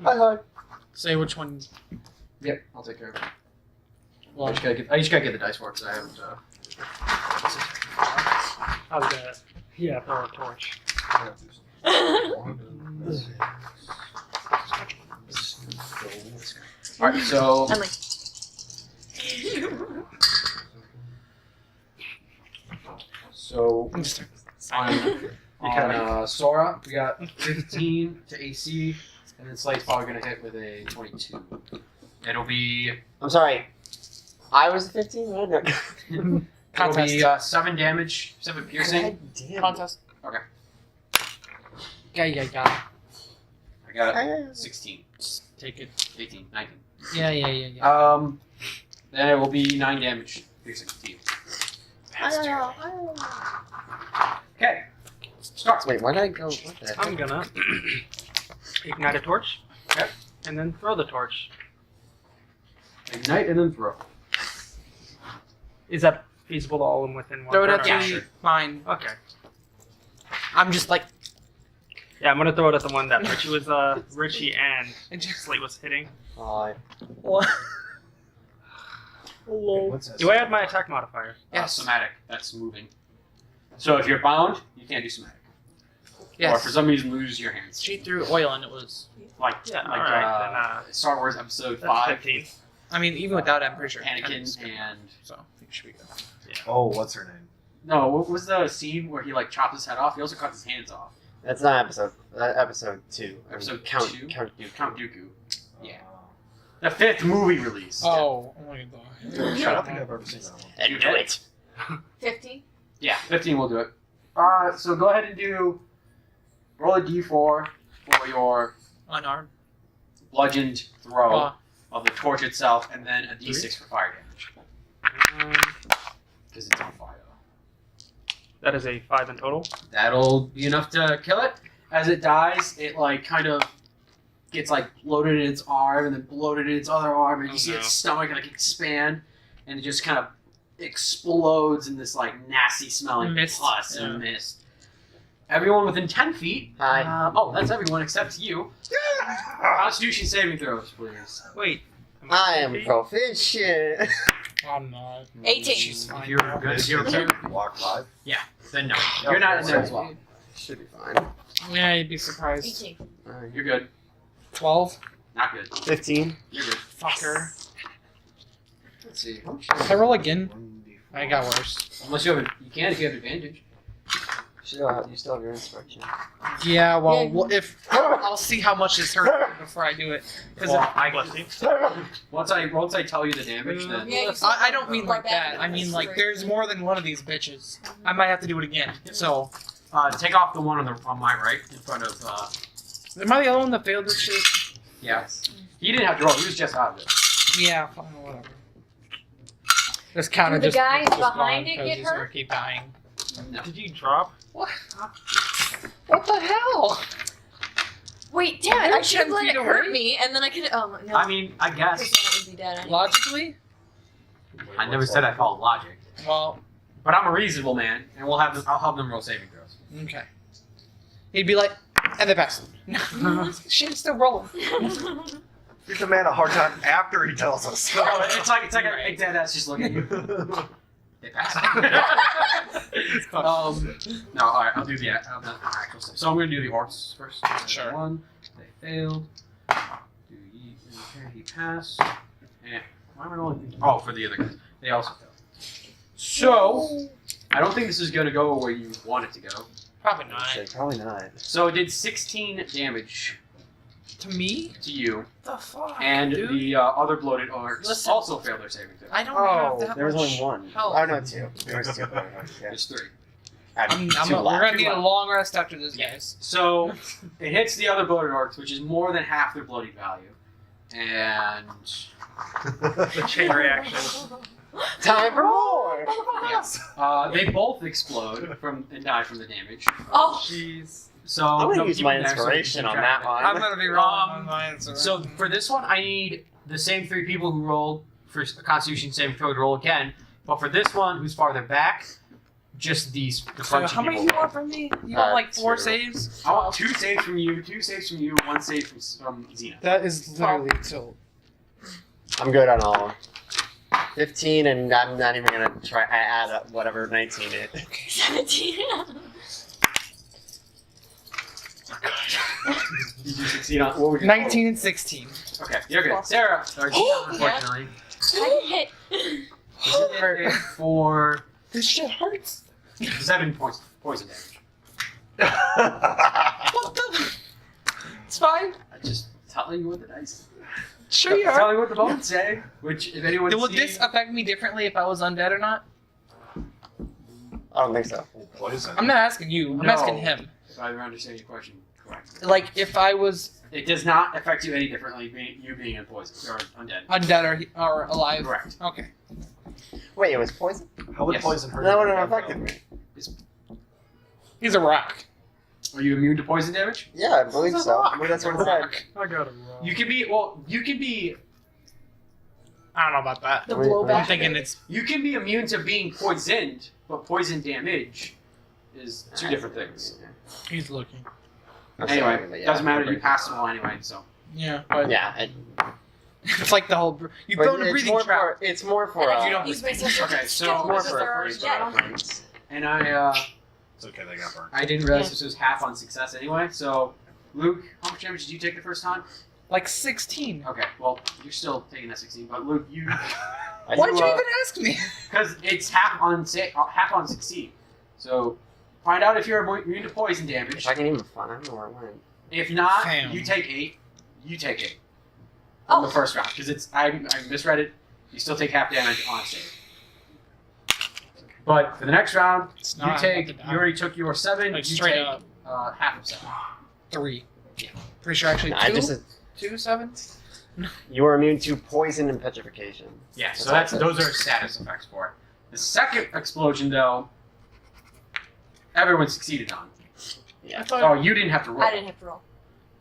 Hi.
Say which one.
Yep, I'll take care of it.
Well,
I just gotta get the dice for it because I haven't.
I was gonna. Yeah, throw a torch.
All right, so
I'm like.
I'm just
on Sora, we got 15 to AC, and then Slate's probably gonna hit with a 22. It'll be
I'm sorry. I was 15. Right? No.
it'll
Contest.
be 7 damage, 7 piercing.
God damn.
contest.
Okay.
Yeah.
I got 16,
Just take it.
18, 19.
Yeah.
Then it will be 9 damage piercing to you. Okay. Start.
Wait, why did I go? What the heck?
I'm gonna ignite a torch.
Okay.
And then throw the torch.
Ignite and then throw.
Is that feasible all in within one
Throw it
turn?
at
Yeah,
the
sure.
mine.
Okay.
I'm just like.
Yeah, I'm gonna throw it at the one that Richie and
And just,
Slate was hitting.
Oh,
what?
What's that?
Do I add my attack modifier?
Yes.
Somatic. That's moving. So if you're bound, you can't do somatic. Or
Yes.
for some reason lose your hands.
She threw oil and it was.
Like,
Yeah,
like
alright, then,
Star Wars Episode
That's
5.
15.
I mean, even without it, I'm pretty sure.
Anakin and
So I think it should be good.
Oh, what's her name?
no, what was the scene where he like chopped his head off? He also cut his hands off.
that's not episode 2.
Episode
Count
2?
Count Dooku.
Count Dooku. Yeah. The 5th movie release.
Oh my god.
I don't think I've ever seen that one.
And
You
do
did.
it.
50.
Yeah, 15 will do it. So go ahead and roll a d4 for your
Unarmed.
bludgeoned throw
Oh.
of the torch itself, and then a d6 for fire damage. Because it's on fire.
That is a 5 in total.
That'll be enough to kill it. As it dies, it like kind of gets like bloated in its arm and then bloated in its other arm, and you
Oh,
see
no.
its stomach like expand, and it just kind of explodes in this like nasty smelling
Mist,
pus
yeah.
and mist. Everyone within 10 feet.
Hi.
Oh, that's everyone except you. Constitution saving throws, please.
Wait.
I am proficient.
I'm not.
18.
She's fine.
If you're good, if you're good,
Block 5.
then no. You're not in there as well.
Should be fine.
Yeah, you'd be surprised.
18.
You're good.
12.
Not good.
15.
You're good.
Fucker.
Let's see.
Can I roll again? I got worse.
Unless you if you have advantage.
You still have your inspection.
Yeah, well,
Yeah.
well, if I'll see how much is hurt before I do it. Because
Well,
Bless you.
once I tell you the damage, then
Yeah, you
I don't mean like
Right
that.
back.
I mean like there's more than one of these bitches. I might have to do it again. So,
take off the one on my right in front of.
am I the only one that failed this shit?
Yeah. He didn't have to roll. He was just out of it.
Yeah, fine, whatever. This counter
Do the
just
guys
just
behind
gone
it
'cause
get
he's gonna
hurt?
keep dying.
No.
Did you drop?
What? What the hell?
Wait, damn it!
They're
I should have
10
let
feet
it hurt
away.
me, and then I could. Oh no.
I mean, I guess.
Because then it would be dead anyway.
Logically?
I never said I followed logic,
Well,
but I'm a reasonable man, and I'll have them roll saving throws.
okay. He'd be like, and they pass. Shit's still rolling.
Give the man a hard time after he tells us.
It's like a big dead ass just looking at you. They pass. No, all right. I'll do the actual stuff. So I'm going to do the orcs first.
Sure.
1. They failed. He passed. And why am I rolling? Oh, for the other guys. They also failed. So I don't think this is going to go where you want it to go.
Probably not.
Probably not.
So it did 16 damage
To me?
to you,
The fuck,
and
dude?
the other bloated orcs
Listen.
also failed their saving throw.
I don't
Oh,
have that
there was
much
only one.
health.
Oh no, two. There was two. Yeah.
There's 3.
We're gonna need a long rest after this,
Yeah.
guys.
So it hits the other bloated orcs, which is more than half their bloody value, and
The chain reaction.
Time for more.
yes, they both explode and die from the damage.
Oh,
Jeez.
So
I'm gonna
no,
use
keep
my
them there so we can
inspiration
keep
on
track
that
of it.
one.
I'm gonna be wrong
Um,
on my answer.
So for this one, I need the same 3 people who rolled for a Constitution saving throw to roll again. But for this one, who's farther back, just these the
So
front
how
two
many
people
you want
roll.
from me? You want like 4
2.
saves?
I want 2 saves from you, 2 saves from you, 1 save from Xena.
That is literally till.
I'm good on all of them. 15, and I'm not even gonna try. I add up whatever 19 is.
17.
Did you succeed on what would you
19 and 16.
Okay, you're good. Sarah, or
Oh,
unfortunately,
I hit.
for
This shit hurts.
7 points poison damage.
What the? It's fine.
I'm just telling you what the dice.
Sure you are.
Telling you what the bones say. Which, if anyone
Would
sees,
this affect me differently if I was undead or not?
I don't think so.
Poison.
I'm not asking you. I'm
No.
asking him.
if I understand your question correctly,
Like if I was
it does not affect you any differently. You being in poison or undead.
undead or alive.
Correct.
Okay.
Wait, it was poison?
How would
Yes.
poison hurt?
That
you?
wouldn't have affected me.
He's a rock.
Are you immune to poison damage?
Yeah, I believe
He's a
so.
rock.
Well, that's what it said.
Rock.
I got it wrong.
You can be. Well, you can be.
I don't know about that.
The
Wait,
blowback.
I'm thinking it's
You can be immune to being poisoned, but poison damage is 2 different things.
he's looking.
Anyway, doesn't matter. You passed them all anyway, so.
Yeah, but
Yeah, it,
it's like the whole. You
but
go in a
it's
breathing
more
trap.
for. It's more for.
And if you
don't
use my sister
Okay,
to
so-
kill
more
my
for
sister
a
or
first
dead.
reference.
And I
It's okay, they got burned.
I didn't realize this was half on success anyway. So, Luke, how much damage did you take the first time?
Like 16.
Okay, well you're still taking that 16, but Luke, you
I
Why
do,
did you even ask me?
because it's half on succeed. So find out if you're immune to poison damage.
If I can even find, I don't know where it went.
If not,
Damn.
you take 8. You take 8 on the
Oh,
first round because it's I misread it. You still take half damage on a save. But for the next round,
It's
you
not
take.
about to
You already took your 7.
Like
you
straight
take
up.
half of 7.
3. Yeah. Pretty sure actually
No, I
2.
just
2 sevens.
you are immune to poison and petrification.
Yeah, so
That's
that's
all.
those are status effects for it. The second explosion, though, everyone succeeded on.
Yeah.
I thought
Oh, you didn't have to roll.
I didn't have to roll.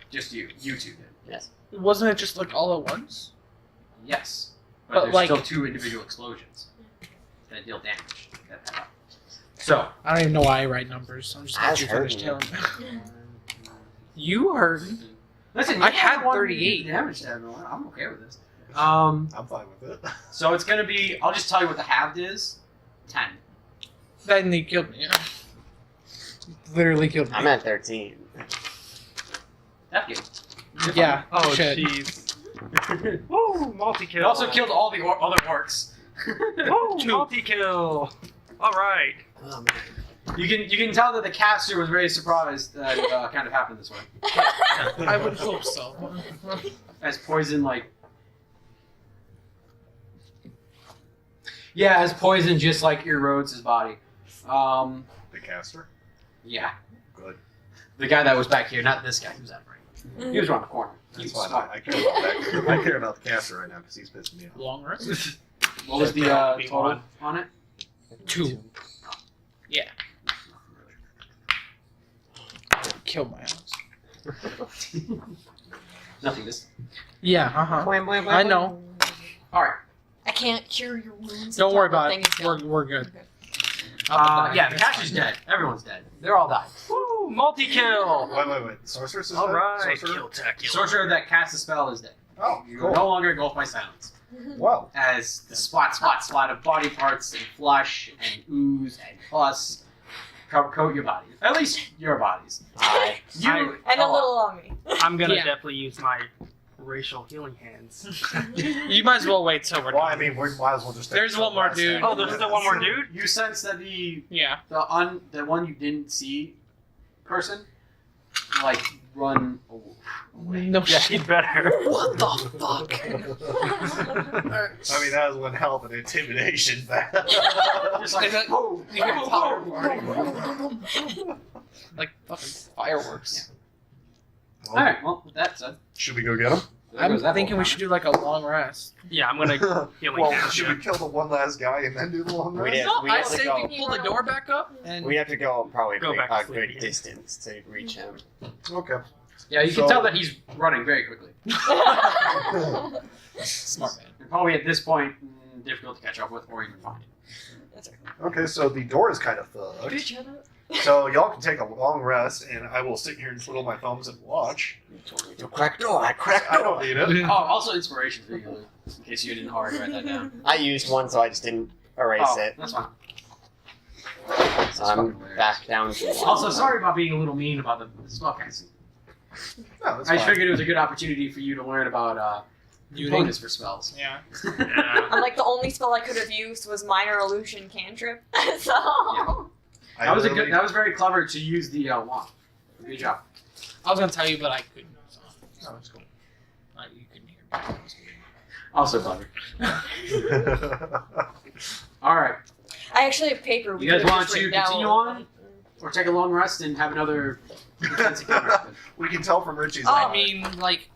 Just you. You 2 did.
Yes.
wasn't it just like all at once?
Yes, but,
But,
there's
like-
still 2 individual explosions that deal damage. That add up. So
I don't even know why I write numbers. I'm just
That's
let you finish
hurting.
telling me. You heard.
listen,
I
you
had
one
38.
damage to everyone. I'm okay with this.
I'm fine with it.
So it's gonna be. I'll just tell you what the halved is. 10.
Then they killed me. Yeah. Literally killed me.
I'm at 13.
That game.
Yeah.
Oh,
shit.
jeez. Woo! Multi-kill.
It also killed all the other orcs.
Woo! Multi-kill. All right.
Oh man.
You can tell that the caster was very surprised that it kind of happened this way.
I would hope so.
As poison as poison just like erodes his body.
The caster?
Yeah.
Good.
The guy that was back here, not this guy. He was out right. He was around the corner. He
That's
was
fine.
smart.
I care about that. I care about the caster right now because he's pissing me off.
Long rest.
What was the
That'd be
total
one.
on it?
2. Kill my ass.
Nothing. This.
Yeah. I know.
All right.
I can't cure your wounds.
Don't
until
worry
the
about
thing
it.
is done.
We're good.
Okay.
Yeah, the caster's dead. Everyone's dead. They're all died.
Woo! Multi-kill.
Wait. Sorceress is
All
dead?
right.
Sorcerer?
Sorcerer that casts a spell is dead.
Oh,
You
cool.
are no longer engulfed by silence.
Wow.
As the splat of body parts and flesh and ooze and pus coat your body. At least your bodies. You
And a little on me.
I'm gonna
Yeah.
definitely use my racial healing hands.
You might as well wait till we're
Well, I
done.
mean, we might as well just.
There's one more dude.
Oh, there's still one more dude?
You sense that the
Yeah.
one you didn't see person, like run away.
No
Yeah,
shit.
you better.
What the fuck?
I mean, that was one hell of an intimidation.
Just like,
Is it-
whoa,
you hear
whoa,
fire
whoa.
Like fucking fireworks.
Well,
Alright, well, with that said,
should we go get him?
there
I'm
goes that
thinking
whole
we should do like a long rest.
Yeah, I'm gonna healing
Well,
hand
should
you.
we kill the one last guy and then do the long
We
rest?
did.
No,
we
I
have to
say
go.
we pull the door back up and
We have to go probably
Go back to
a
sleep.
good distance to reach him.
Okay.
Yeah, you
So-
can tell that he's running very quickly.
smart man.
And probably at this point, difficult to catch up with or even find.
Okay, so the door is kind of fucked.
Bitch, shut up.
So y'all can take a long rest, and I will sit here and twiddle my thumbs and watch.
You told me to crack door. I cracked
I
door.
don't need it.
Oh, also inspiration for you, in case you didn't already write that down.
I used one, so I just didn't erase
Oh,
it.
that's fine.
So I'm back down to one.
Also, sorry about being a little mean about the spellcasting.
No, that's
I
fine.
figured it was a good opportunity for you to learn about
Muting.
bonus for spells.
Yeah.
Yeah.
I'm like the only spell I could have used was minor illusion cantrip. So
That was that was very clever to use the wand. Good job.
I was gonna tell you, but I couldn't. So.
Oh, that's cool.
You couldn't hear me.
Also clever. All right,
I actually have paper. We
You guys
could've
want
just
to
written down
continue
what-
on? or take a long rest and have another intense encounter.
We can tell from Richie's
Oh.
I
eye.
mean, like,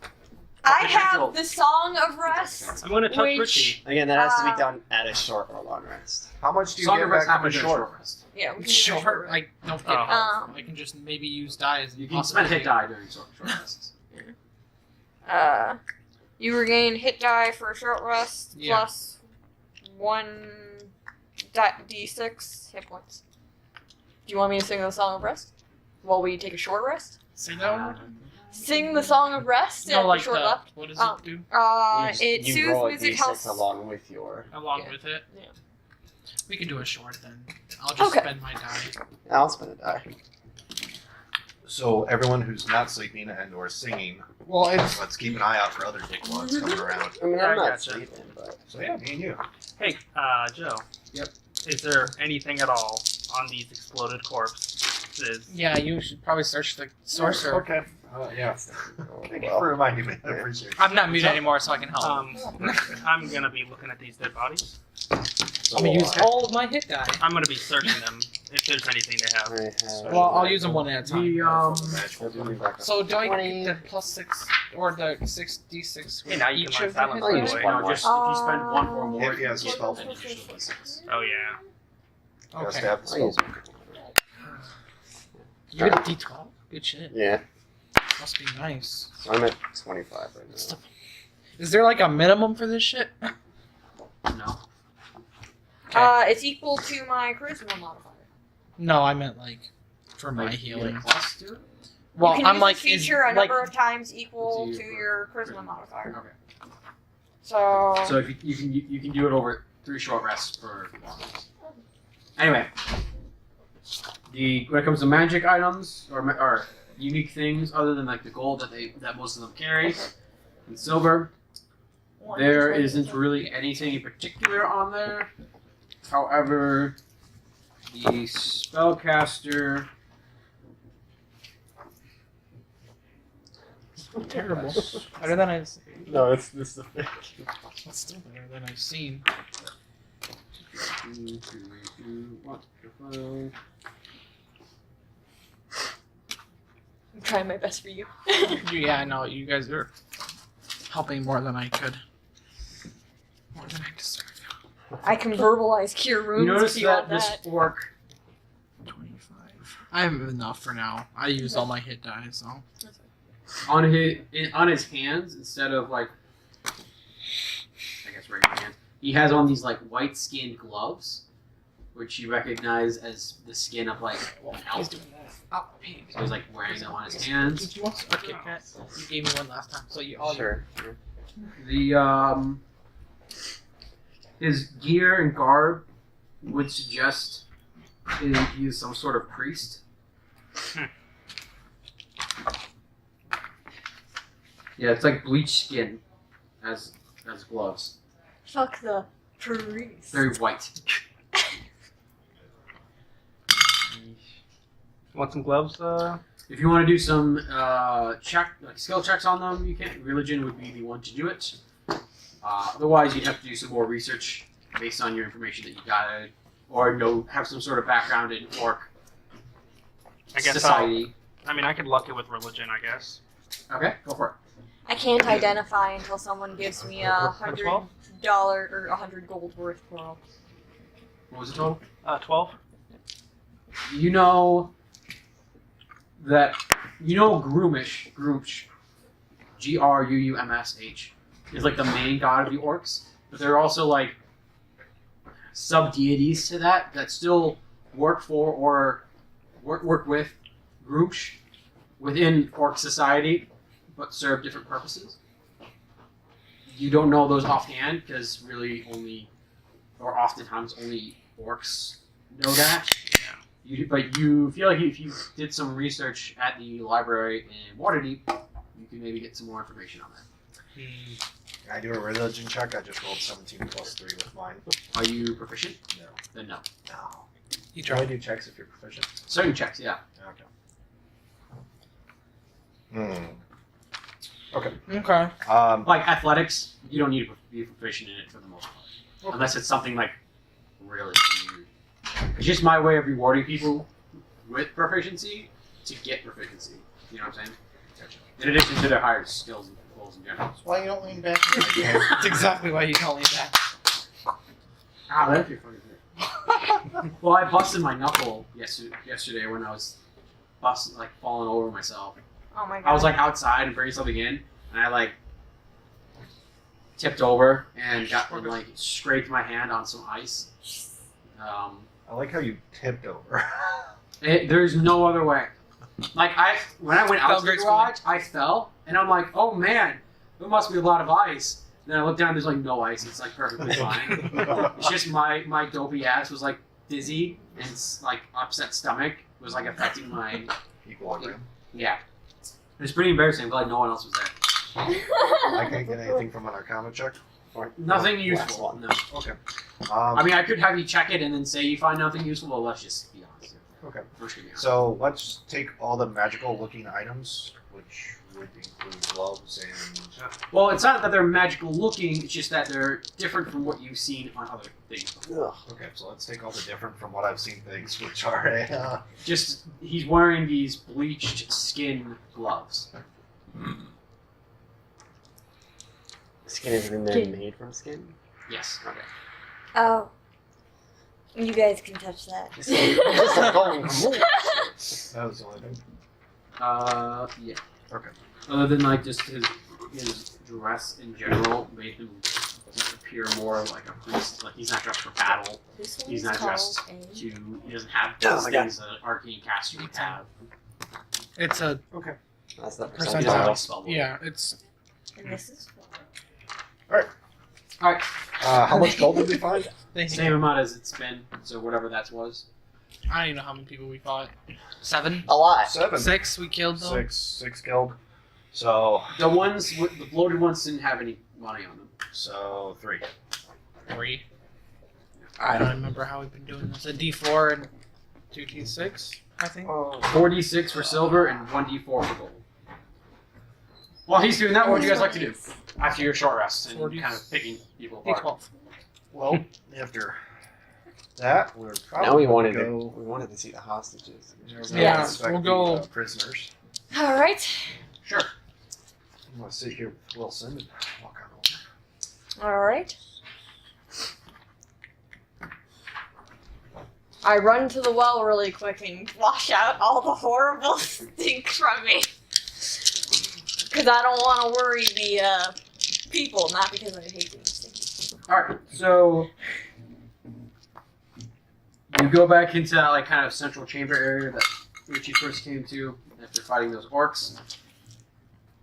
I
Potential.
have the Song of Rest.
I'm gonna touch
Which-
Richie.
Again, that has to be done at a short or long rest.
How much do you
Song
get
of Rest
back from a
happens at a
short?
short rest.
Yeah, we can do
short.
short.
I don't get
Oh.
health. I can just maybe use die as
You can spend hit die during short rests.
You regain hit die for a short rest
Yeah.
plus 1d6 hit points. Do you want me to sing the Song of Rest while we take a short rest?
Say that one.
Sing the Song of Rest
No,
and
like
short
the,
left.
what does
Oh.
it do?
It
you
soothes
roll a
music
d6
house.
along with your.
Along
Yeah.
with it.
Yeah.
We can do a short then. I'll just
Okay.
spend my die.
I'll spend a die.
So everyone who's not sleeping and or singing,
Well, it's
let's keep an eye out for other dickwads coming around.
I mean,
Yeah,
I'm
I
not
gotcha.
sleeping, but
So yeah, me and you.
Hey, Joe.
Yep.
Is there anything at all on these exploded corpses?
yeah. You should probably search the sorcerer.
Okay. Yeah.
oh,
Thank you
well.
for reminding me. I appreciate it.
I'm not muted anymore, so I can help.
I'm gonna be looking at these dead bodies.
So,
I'm gonna use all of my hit die.
I'm gonna be searching them if there's anything they have.
I have-
Well, I'll use them one at a time. So do I
20.
get the +6 or the 6d6 with
Hey, now you
each
can
of
learn
the hit
silence,
I'll
by
use
the way.
one
No,
more.
just if you spend one or more,
If he has
you
a
get
spell.
an additional d6.
Oh yeah.
Yes,
Okay.
to have the
I'll
spell.
use one.
You get a d12. Good shit.
Yeah,
Must be nice.
so I'm at 25 right now.
Stuff. Is there like a minimum for this shit?
No.
It's equal to my charisma modifier.
No, I meant like for my
Like, you get a
healing.
plus to it?
Well,
you can
I'm
use
like,
this feature a
like,
number of times equal
What's
to
your-
your charisma modifier.
Okay.
So,
So if you can do it over 3 short rests per long rest. Anyway, when it comes to magic items or unique things other than like the gold that most of them carry and silver, there isn't really anything in particular on there. However, the spellcaster
terrible. Better than I've.
No, it's this the fake.
It's still better than I've seen.
I'm trying my best for you.
Yeah, I know you guys are helping more than I could. More than I deserve.
I can verbalize cure wounds
You notice
if you
that
want
this
that.
orc
25. I have enough for now. I used all my hit die, so.
on his hands, instead of like I guess regular hands, he has on these like white skinned gloves, which you recognize as the skin of like an
He's
elf.
doing that. Oh, hey.
So he's like wearing them on his hands.
Did you want a Kit Kat? You gave me one last time, so you all.
Sure.
The his gear and garb would suggest he is some sort of priest. Yeah, it's like bleached skin as gloves.
Fuck the priest.
Very white.
Want some gloves?
If you want to do some skill checks on them, you can. Religion would be the one to do it. Otherwise, you'd have to do some more research based on your information that you gathered, or have some sort of background in orc
I guess
society.
I could luck it with religion, I guess.
Okay, go for it.
I can't identify until someone gives me $100 or 100 gold worth for.
What was the total?
12.
You know Grumsh, Gruumsh, is like the main god of the orcs, but there are also like sub deities to that still work for or work with Grumsh within orc society, but serve different purposes. You don't know those offhand because really oftentimes only orcs know that. But you feel like if you did some research at the library in Waterdeep, you can maybe get some more information on that.
Can I do a religion check? I just rolled 17 plus 3 with mine.
Are you proficient?
No.
Then no.
No.
You
Can I
try.
do checks if you're proficient?
Certain checks, yeah.
Okay.
Okay.
Like athletics, you don't need to be proficient in it for the most part. Unless it's something like really weird. It's just my way of rewarding people with proficiency to get proficiency. You know what I'm saying? In addition to their higher skills and goals in general.
That's why you don't lean back.
That's exactly why you don't lean back.
Ah, that'd be funny. Well, I busted my knuckle yesterday when I was falling over myself.
Oh my god.
I was like outside and bringing something in, and I like tipped over and scraped my hand on some ice.
I like how you tipped over.
There's no other way. Like when I went out
Felt
to the
gracefully.
garage, I fell, and I'm like, oh man, there must be a lot of ice. And then I look down, there's like no ice. It's like perfectly fine. It's just my dopey ass was like dizzy and like upset stomach was like affecting my
Equilibrium.
yeah. It was pretty embarrassing. I'm glad no one else was there.
I can't get anything from an Arcana check.
Nothing
Last
useful.
one.
No.
Okay.
I mean, I could have you check it and then say you find nothing useful, but let's just be honest.
Okay.
First, be honest.
So let's take all the magical-looking items, which would include gloves and.
Well, it's not that they're magical looking, it's just that they're different from what you've seen on other things before.
Okay, so let's take all the different from what I've seen things, which are
Just, he's wearing these bleached skin gloves.
Skin is in there made from skin.
Yes. Okay.
Oh. You guys can touch that.
Just like going
that was the only thing.
Yeah.
Okay.
Other than like just his dress in general made him appear more like a priest. Like he's not dressed for battle.
This
He's
one's
not dressed
called a-
He doesn't have
Does
like
that-
he's an arcane caster would have.
It's a
That's the
Percentile.
percentile.
Spell.
yeah. It's
And this is
How much gold did we find?
Same amount as it's been. So whatever that was.
I don't even know how many people we fought. 7,
A lot.
7.
6. We killed them.
Six guild. So
The ones with the bloated ones didn't have any money on them.
3.
3. I don't remember how we've been doing this. A D4 and 2d6, I think.
4d6 for silver and 1d4 for gold. While he's doing that, what would you guys like to do after your short rest and
40.
kind of picking people apart?
D12.
Well, after that, we're probably
Now we
gonna
wanted
go.
we wanted to see the hostages.
Yeah,
inspect
we'll
the,
go-
prisoners.
Alright.
Sure.
I'm gonna sit here with Wilson and walk on over.
Alright. I run to the well really quick and wash out all the horrible stink from me. Because I don't want to worry the people, not because I hate being stinky.
Alright, so you go back into that like kind of central chamber area that Richie first came to after fighting those orcs.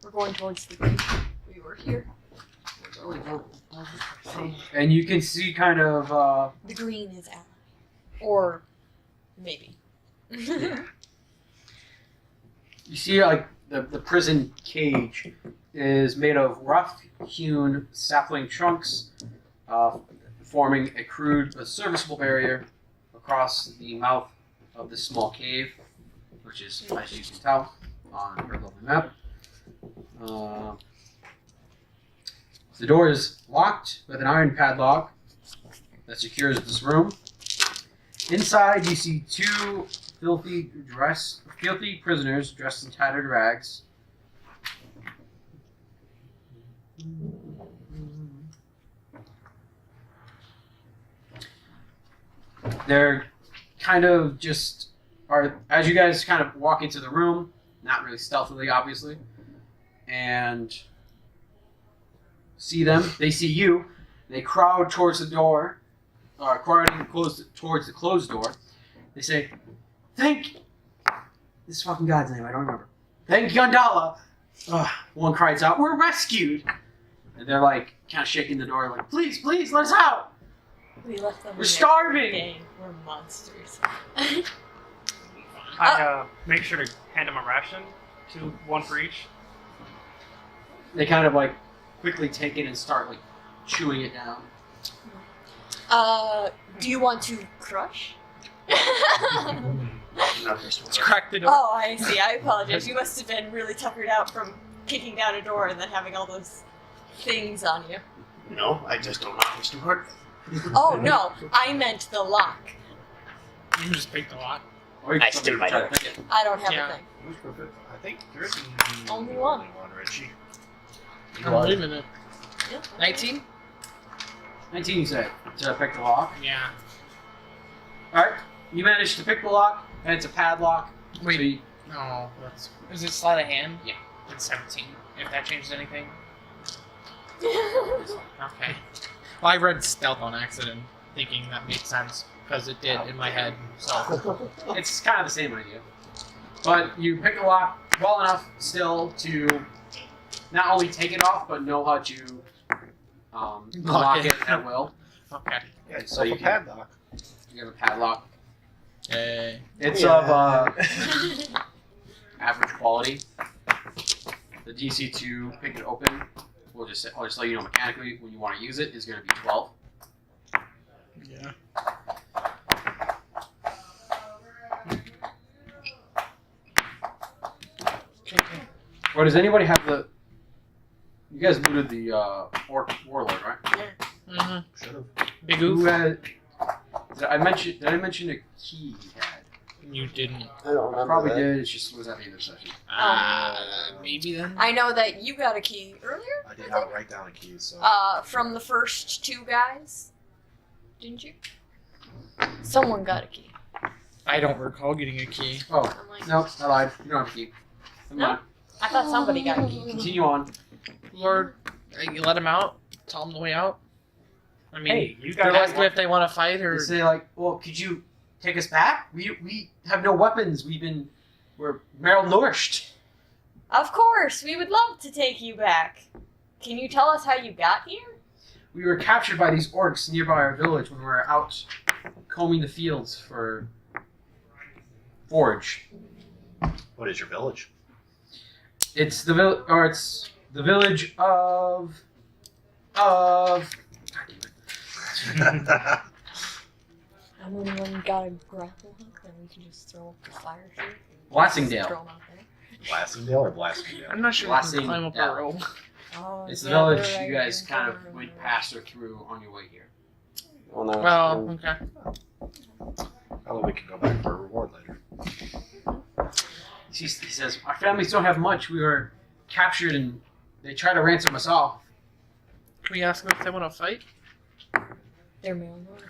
We're going towards the green. We were here.
And you can see kind of
The green is ally. Or maybe.
you see like the prison cage is made of rough hewn sapling trunks, forming a crude but serviceable barrier across the mouth of this small cave. which is, as you can tell, on her lovely map. The door is locked with an iron padlock that secures this room. Inside, you see two filthy prisoners dressed in tattered rags. They're kind of just as you guys kind of walk into the room, not really stealthily, obviously, and see them. They see you. They crowd towards the door, crowding towards the closed door. They say, "Thank this fucking god's name. I don't remember. Thank Yandala." One cries out, "We're rescued!" And they're like, kind of shaking the door, like, "Please, please, let us out!
We left them.
We're starving!"
Gang. We're monsters.
I make sure to hand them a ration, one for each.
They kind of like quickly take it and start like chewing it down.
Do you want to crush?
Let's crack the door.
Oh, I see. I apologize. You must have been really tuckered out from kicking down a door and then having all those things on you.
No, I just don't know how to work.
Oh, no. I meant the lock.
You can just pick the lock.
Or you can
I still might
try to
have.
pick it.
I don't have
Yeah.
a thing.
I think there's
Only one.
Richie.
Oh, wait a minute.
Yeah.
19?
19, you say, to pick the lock.
Yeah.
Alright, you managed to pick the lock, and it's a padlock.
Wait.
So you,
No, that's. Is it sleight of hand?
Yeah.
It's 17. If that changes anything. Okay. Well, I read stealth on accident, thinking that made sense because it did in my head. So
it's kind of the same idea. But you pick the lock well enough still to not only take it off, but know how to lock it at will.
okay.
Yeah,
So
so
you
you
can-
padlock.
You have a padlock.
Yay.
It's
Yeah.
of average quality. The DC to pick it open, I'll just let you know mechanically when you want to use it, is going to be 12.
Yeah. Okay.
Or does anybody have the? You guys looted the orc warlord, right?
Mm-hmm.
Should have.
Big
Who
oof.
had? Did I mention a key he had?
You didn't.
I don't
I
remember
probably
that.
did. It's just was at the end of the session.
Maybe then.
I know that you got a key earlier.
I did not write down a key, so.
From the first two guys, didn't you? Someone got a key.
I don't recall getting a key.
Oh
I'm like,
no, I lied. You don't have a key. Never
No.
mind.
I thought somebody got a key.
Continue on.
Lord, you let him out. Tell him the way out. I mean,
Hey, you
they're
guys.
asking if they want to fight
They
or.
say like, well, could you take us back? We have no weapons. We're malnourished.
Of course, we would love to take you back. Can you tell us how you got here?
We were captured by these orcs nearby our village when we were out combing the fields for forage.
What is your village?
It's the village of. God damn it.
And when one got a grapple hook, then we can just throw up the fire shoot.
Blassingdale.
Throw 'em out there.
Blastingdale or Blastingdale?
I'm not sure if you can climb up
Yeah.
a rope.
Oh,
It's the
yeah,
village
they're
you
right
guys
here.
kind of went past or through on your way here.
Well, no.
Well, okay.
Probably we can go back for a reward later.
He says, our families don't have much. We were captured and they tried to ransom us off.
Can we ask them if they want to fight?
They're malnourished.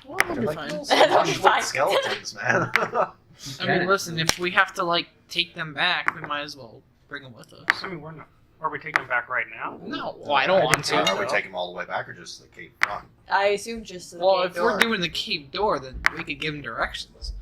Well, that'll be
Like,
fine.
That'll be
Bushwood
fine.
skeletons, man.
I mean, listen, if we have to, like, take them back, we might as well bring them with us.
I mean, we're not. Are we taking them back right now?
No, well, I don't want
Are
to.
we taking them all the way back or just the Cape Front?
I assume just the
Well,
gate
if we're
door.
doing the cave door, then we could give them directions.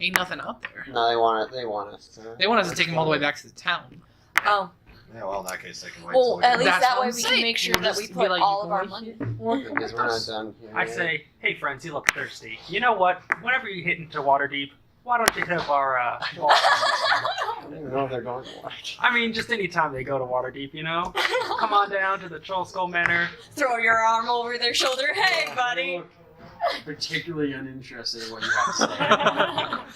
Ain't nothing out there.
No, they want it. They want us to.
They want us to take them all the way back to the town.
Oh,
Yeah, well, in that case, they can wait.
well,
till
at
we
least
That's
that
what
way
I'm
we
saying.
can make sure
We'll
that we
just be
put
like,
all
you
of
can
our
wait
money.
Because we're not done. Here
I
yet.
say, hey friends, you look thirsty. You know what? Whenever you hit into Waterdeep, why don't you hit up our bar?
I don't even know if they're going to watch.
I mean, just any time they go to Waterdeep, you know? Come on down to the Troll Skull Manor.
Throw your arm over their shoulder. Hey, buddy.
Look particularly uninterested in what you have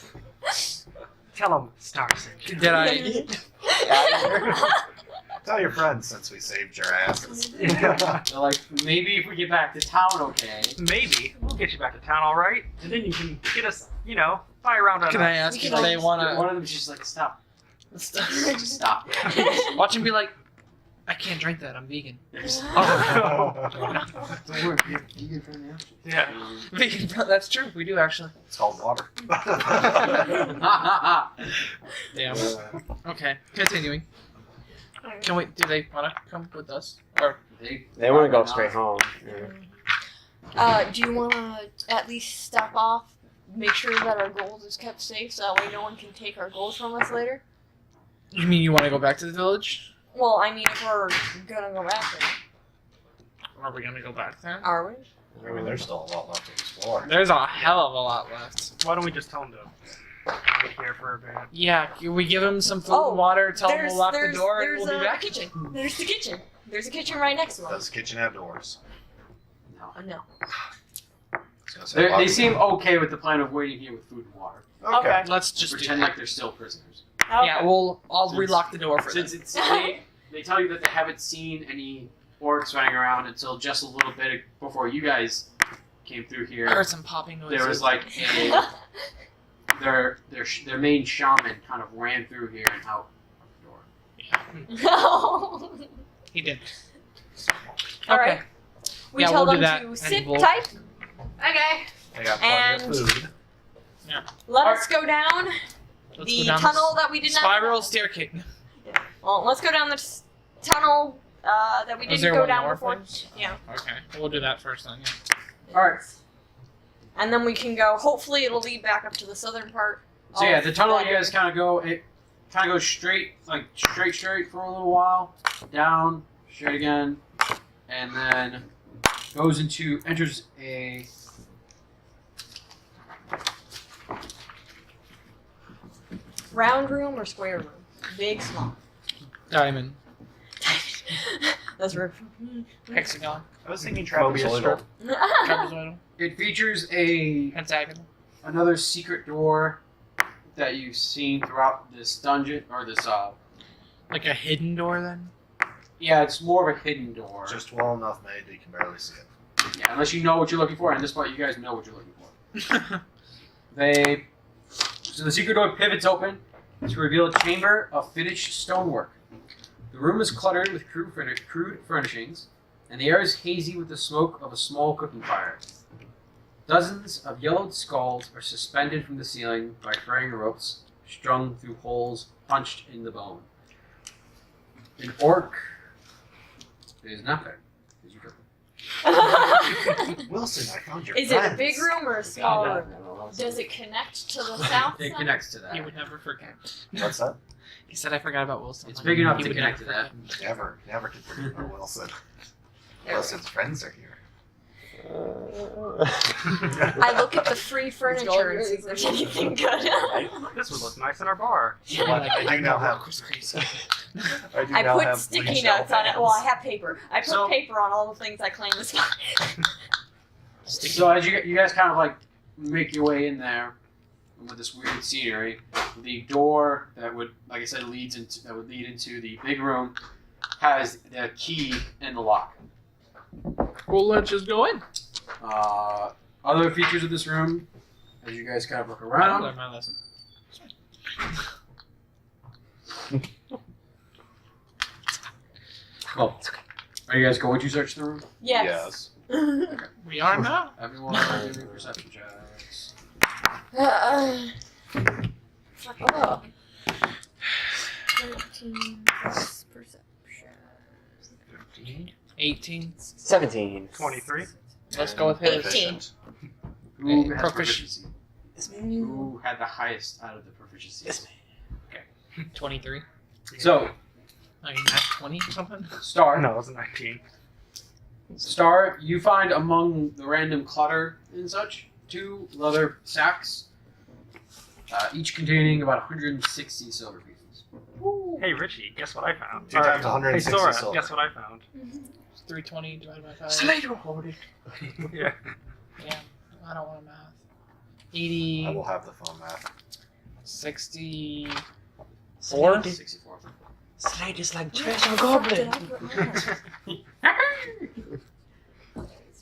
to say.
Tell them Starson.
Did I?
Tell your friends since we saved your asses.
They're like, maybe if we get back to town, okay.
Maybe we'll get you back to town, all right, and then you can get us, fly around on.
Can I ask if they want
One
to
of them's just like, stop. Just stop.
watch and be like, I can't drink that. I'm vegan.
Don't worry, you're vegan friendly.
Yeah.
Vegan. That's true. We do actually.
It's called water.
Damn. Okay. Continuing. Can we? Do they want to come with us? Or
They want to go straight home.
Do you want to at least step off, make sure that our gold is kept safe, so that way no one can take our gold from us later?
you mean you want to go back to the village?
Well, I mean, if we're gonna go back there,
Are we gonna go back there?
are we?
I mean, there's still a lot left to explore.
There's a hell of a lot left.
Why don't we just tell them to wait here for a bit?
Yeah, can we give them some food
Oh,
and water, tell them we'll lock the door, and we'll be back?
kitchen. There's the kitchen. There's a kitchen right next to us.
Does the kitchen have doors?
No.
I was gonna say,
They seem okay with the plan of waiting here with food and water.
Okay.
Let's
Just
just
pretend like they're still prisoners.
Yeah, I'll
Since-
relock the door for them.
Since it's they tell you that they haven't seen any orcs running around until just a little bit before you guys came through
I
here.
heard some popping noises.
There was like their main shaman kind of ran through here and out the door.
No.
He did.
All
Okay.
right. We
Yeah,
tell
we'll do
them
that,
to
and
sit
we'll-
tight. Okay.
They got plenty
And-
of food.
Let us go down
Let's
the
go down
tunnel
the
that we did not.
spiral staircase.
Well, let's go down the tunnel that we
Is
didn't
there
go
one
down
more
before.
place?
Yeah.
Okay, we'll do that first then. Yeah.
All right.
And then we can go. Hopefully, it'll lead back up to the southern part.
So yeah,
of
the tunnel
that
you guys kind of go. It kind of goes straight, like straight for a little while, down, straight again, and then enters a.
round room or square room. Big, small.
Diamond,
That's rude.
hexagon,
I was thinking
Mobius
trapezoidal.
trapezoidal,
It features a
pentagonal.
another secret door that you've seen throughout this dungeon or this.
Like a hidden door then?
Yeah, it's more of a hidden door.
Just well enough made that you can barely see it.
Yeah, unless you know what you're looking for, and at this point you guys know what you're looking for. So the secret door pivots open to reveal a chamber of finished stonework. The room is cluttered with crude furnishings, and the air is hazy with the smoke of a small cooking fire. Dozens of yellowed skulls are suspended from the ceiling by fraying ropes strung through holes punched in the bone. An orc is not there. Is you
Wilson, I found your
Is it a
friends.
big room or a small room? Does it connect to the south
It
side?
connects to that.
He would never forget.
What's that?
He said I forgot about Wilson.
It's big enough
He
to
would
connect
never
to that.
Never can forget about Wilson. Wilson's friends are here.
I look at the free furniture and see if there's anything good.
This would look nice in our bar.
I do now have.
I
now
put
have
sticky
bleached
notes on it.
elf
Well, I
hands.
have paper. I put
So-
paper on all the things I claim to spot.
So as you guys kind of like make your way in there with this weird scenery, the door that would, like I said, lead into the big room has the key in the lock.
Well, let's just go in.
Other features of this room, as you guys kind of look
I
around,
learned my lesson.
well, are you guys going to search the room?
Yes.
We are now.
Everyone, give me perception checks.
Oh. 13 plus perception.
18.
17.
23.
Let's go with his.
18.
Who has
Proficiency.
proficiency? Who had the highest out of the proficiencies?
23.
So,
I mean, that's 20 something.
Star.
No, it was a 19.
Star, you find among the random clutter and such 2 leather sacks, each containing about 160 silver pieces.
Hey, Richie, guess what I found?
2 times
Hey,
160
Sora,
silver.
guess what I found?
It's 320 divided by 5.
Yeah.
Yeah, I don't want math.
I
80.
will have the phone math.
64.
Slide is,
64.
slide is like
Where
treasure
the fuck did
goblin.
I put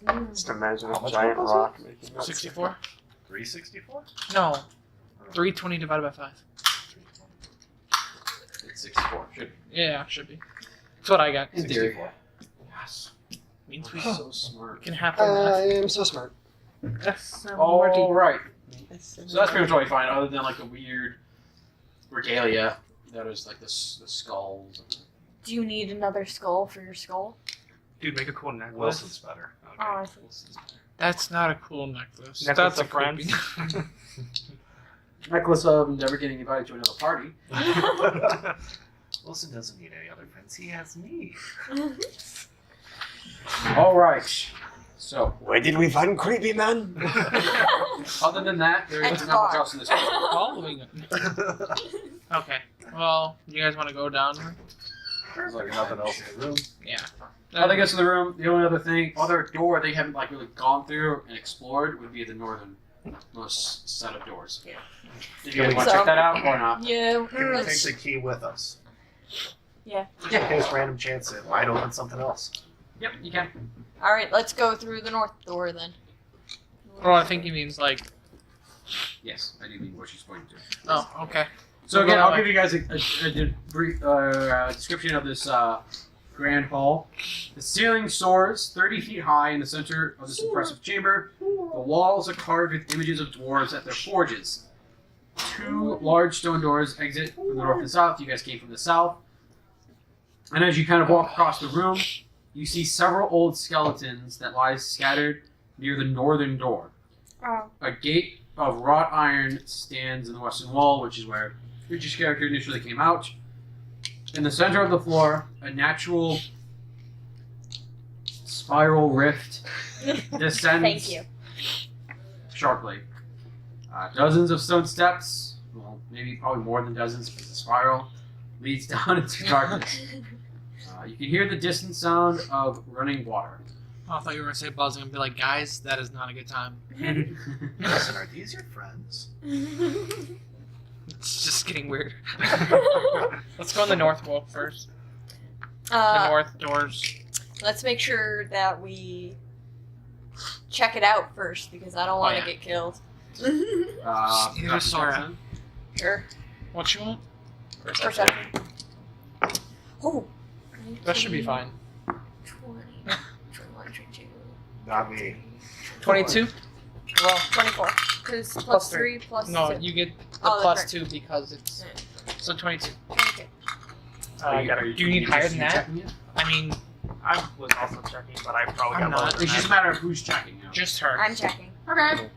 mine?
Just imagine
How
a
much
giant
was it?
rock making that
64?
364?
No. 320 divided by 5.
It's 64. Should
Yeah, should be. That's what I got.
in theory.
64.
Yes.
Means
We're
we
so smart.
can have our
I
math.
am so smart.
All right.
So
So that's pretty much all you find, other than like the weird regalia that is like the skulls.
Do you need another skull for your skull?
Dude, make a cool necklace.
Wilson's better. Okay.
Oh, I see.
That's not a cool necklace.
Necklace
That's a
of friends.
creepy.
Necklace of never getting invited to another party.
Wilson doesn't need any other friends. He has me.
All right. So,
Where did we find creepy man?
other than that, there
And
isn't that much
bar.
else in this game.
Following it. Okay. Well, you guys want to go down?
There's like nothing else in the room.
Yeah.
I guess in the room, the only other door they haven't like really gone through and explored would be the northernmost set of doors.
Yeah.
Did you guys want to
So-
check that out or not?
Yeah,
Can we take
let's.
the key with us?
Yeah.
Just in case random chance it might open something else.
Yep, you can.
All right, let's go through the north door then.
Well, I think he means like.
Yes, I do mean what she's pointing to.
Oh, okay.
So
We'll
again,
go
I'll
that
give you guys a brief description of this grand hall. The ceiling soars 30 feet high in the center of this impressive chamber. The walls are carved with images of dwarves at their forges. 2 large stone doors exit from the north and south. You guys came from the south. And as you kind of walk across the room, you see several old skeletons that lie scattered near the northern door.
Oh.
A gate of wrought iron stands in the western wall, which is where Richard's character initially came out. In the center of the floor, a natural spiral rift descends
Thank you.
sharply. Dozens of stone steps, well, maybe probably more than dozens, because the spiral leads down into darkness. You can hear the distant sound of running water.
Oh, I thought you were gonna say buzzing and be like, guys, that is not a good time.
Listen, are these your friends?
It's just getting weird. Let's go in the north wall first. The
Uh,
north doors.
let's make sure that we check it out first because I don't want to
yeah.
get killed.
Neither Sora.
Sure.
What you want?
Perception. Oh.
That should be fine.
20, 21, 22.
Not me.
22?
Well, 24. Because
Plus
plus
three.
3 plus
No,
2.
you get the
Oh,
plus
that's
2 because it's. So 22.
Okay.
Do you need higher than that?
Checking it?
I mean,
I was also checking, but I probably
I'm
got lower
not.
than
It's just a
that.
matter of who's checking. You know?
just her.
I'm checking.
Okay.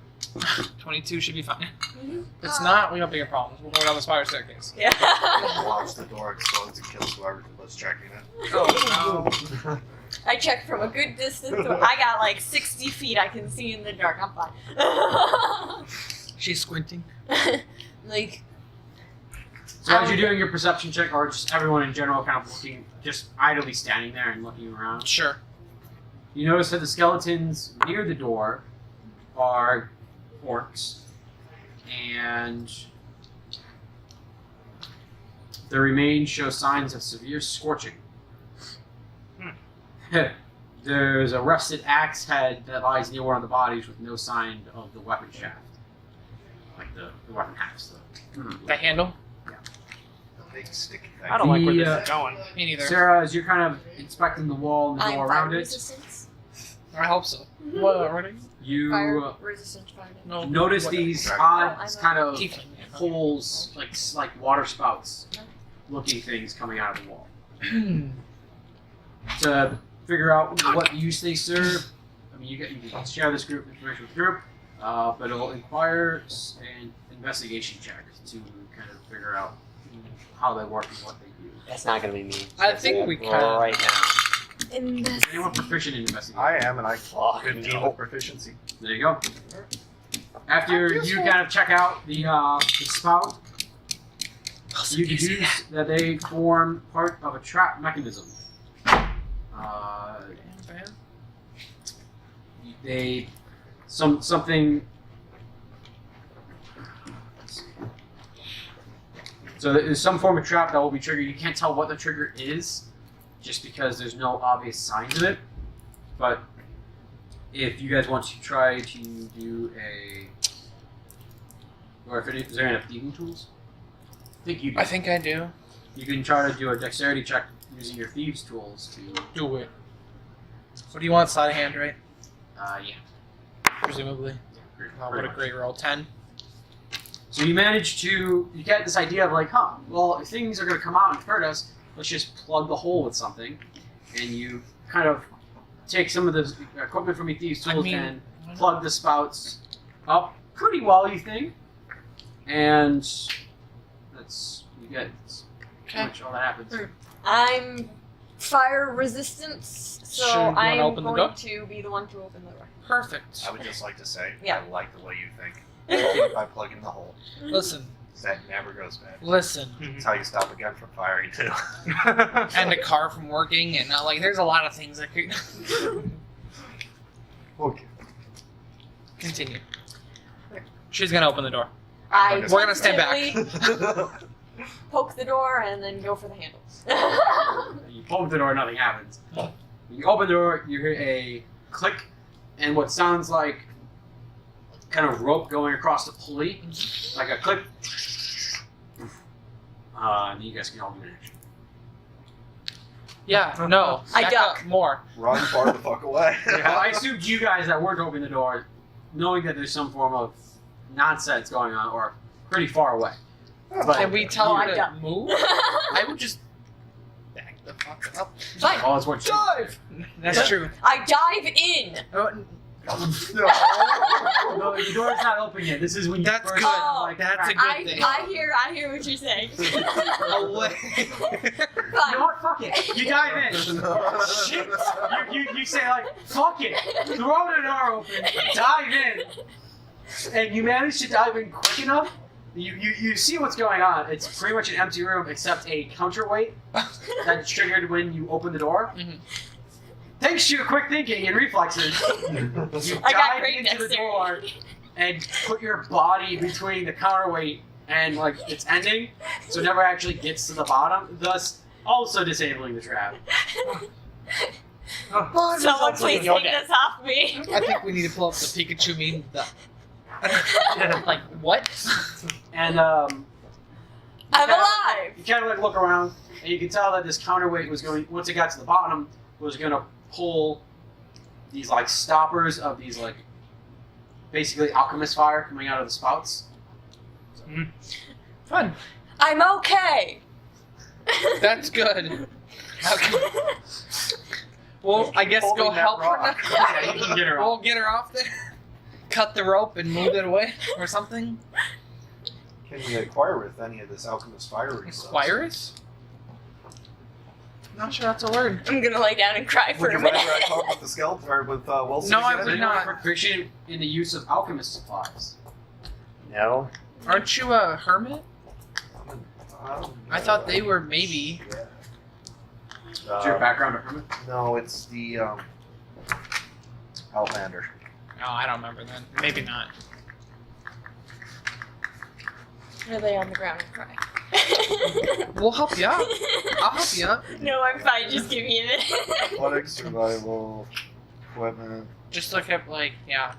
22 should be fine.
Mhm.
If it's not, we have bigger problems. We'll go down the spiral staircase.
Yeah.
Watch the door explodes and kills whoever was checking it.
Oh,
I checked from a good distance. I got like 60 feet I can see in the dark. I'm fine.
She's squinting.
Like,
So as you're doing your perception check, or just everyone in general kind of looking, just idly standing there and looking around,
Sure.
you notice that the skeletons near the door are orcs, and the remains show signs of severe scorching. There's a rusted axe head that lies near one of the bodies with no sign of the weapon shaft. Like the weapon halves.
The handle?
The big sticky thing.
I don't like where
The,
this is going.
Me neither.
Sarah, as you're kind of inspecting the wall and the
I'm
door
fire
around it,
resistance.
I hope so. What? Already?
you
Fire resistance fire damage.
No.
notice
what-
these
Dragon.
odd
Oh,
kind of
Tiefling, yeah.
holes, like water spouts looking things coming out of the wall. To figure out what use they serve, I mean, you can share this group information with the group, but it'll require an investigation check to kind of figure out how they work and what they do.
That's not gonna be me.
I think we can.
Right now.
Is anyone proficient in investigation?
I am, and I
Fuck
15
no.
with proficiency.
There you go. After you kind of check out the spout, you deduce that they form part of a trap mechanism. They something. So there's some form of trap that will be triggered. You can't tell what the trigger is, just because there's no obvious signs of it. But if you guys want to try to do is there enough thieving tools? I think you do.
I think I do.
You can try to do a dexterity check using your thieves tools to.
Do it. What do you want? Sleight of hand, right?
Yeah.
Presumably. Oh, what a great roll. 10.
So you get this idea of like, well, if things are going to come out and hurt us, let's just plug the hole with something. And you kind of take some of the equipment from your thieves' tools and plug the spouts up pretty well, you think. And you get pretty much all that happens.
I'm fire resistance, so
Sure, you wanna
I'm
open the door?
going to be the one to open the door.
Perfect.
I would just like to say,
Yeah.
I like the way you think. Keep by plugging the hole.
Listen.
That never goes bad.
Listen.
That's how you stop a gun from firing too.
And a car from working, and there's a lot of things that could.
Okay.
Continue. She's gonna open the door.
I
We're gonna stand back.
tentatively poke the door and then go for the handle.
You open the door, nothing happens. When you open the door, you hear a click and what sounds like kind of rope going across the pulley, like a click. And you guys can all do an action.
Yeah, no.
I
back
duck.
up more.
Run far the fuck away.
Well, I assumed you guys that weren't opening the door, knowing that there's some form of nonsense going on, or pretty far away. But
Can we tell
I
her to
duck.
move? I would just back the fuck up.
Fine.
all it's what you
Dive! That's true.
I dive in.
No, the door's not open yet. This is when you
That's
first
good.
like
That's a
crack-
good thing.
I hear what you're saying.
Away.
You know
Fine.
what? Fuck it. You dive in. Shit. You say like, fuck it. Throw the door open. Dive in. And you manage to dive in quick enough. You see what's going on. It's pretty much an empty room except a counterweight that's triggered when you open the door.
Mhm.
Thanks to your quick thinking and reflexes, you
I got
dive
great
into the
dexterity.
door and put your body between the counterweight and like its ending, so it never actually gets to the bottom, thus also disabling the trap.
Someone please
You're
take
dead.
this off me.
I think we need to pull up the Pikachu meme. Like, what?
And
I'm
kinda
alive.
you kind of like look around, and you can tell that this counterweight was going, once it got to the bottom, was going to pull these like stoppers of these like basically alchemist fire coming out of the spouts.
Fun.
I'm okay.
That's good. Okay. Well, I guess
Holding
go
that
help her
rock.
now.
Yeah, you can get her
We'll
off.
get her off there. Cut the rope and move it away or something.
Can you acquire with any of this alchemist fiery stuff?
Aquarius? Not sure that's a word.
I'm gonna lay down and cry for
Would
a
you
minute.
rather I talk with the skeleton or with Wilson?
No, I
again?
would
Anyone
not.
proficient in the use of alchemist supplies?
No.
Aren't you a hermit? I thought they were maybe.
Is your background a hermit?
No, it's the Outlander.
Oh, I don't remember then. Maybe not.
I lay on the ground and cry.
We'll help you out. I'll help you out.
No, I'm fine. Just give me a minute.
Athletic survival equipment.
Just look up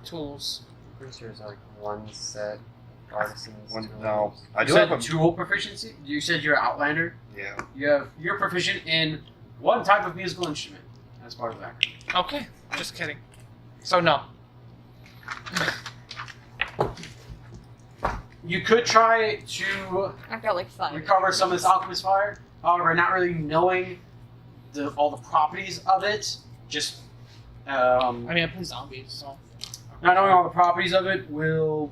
tools.
Pretty sure it's like one set. Artisans.
No, I
You
do
said
have a
tool proficiency? You said you're an outlander?
yeah.
You're proficient in one type of musical instrument as part of the background.
Okay, just kidding. So no.
You could try to
I've got like 5.
recover some of this alchemist fire. However, not really knowing all the properties of it, just
I mean, I play zombies, so.
not knowing all the properties of it will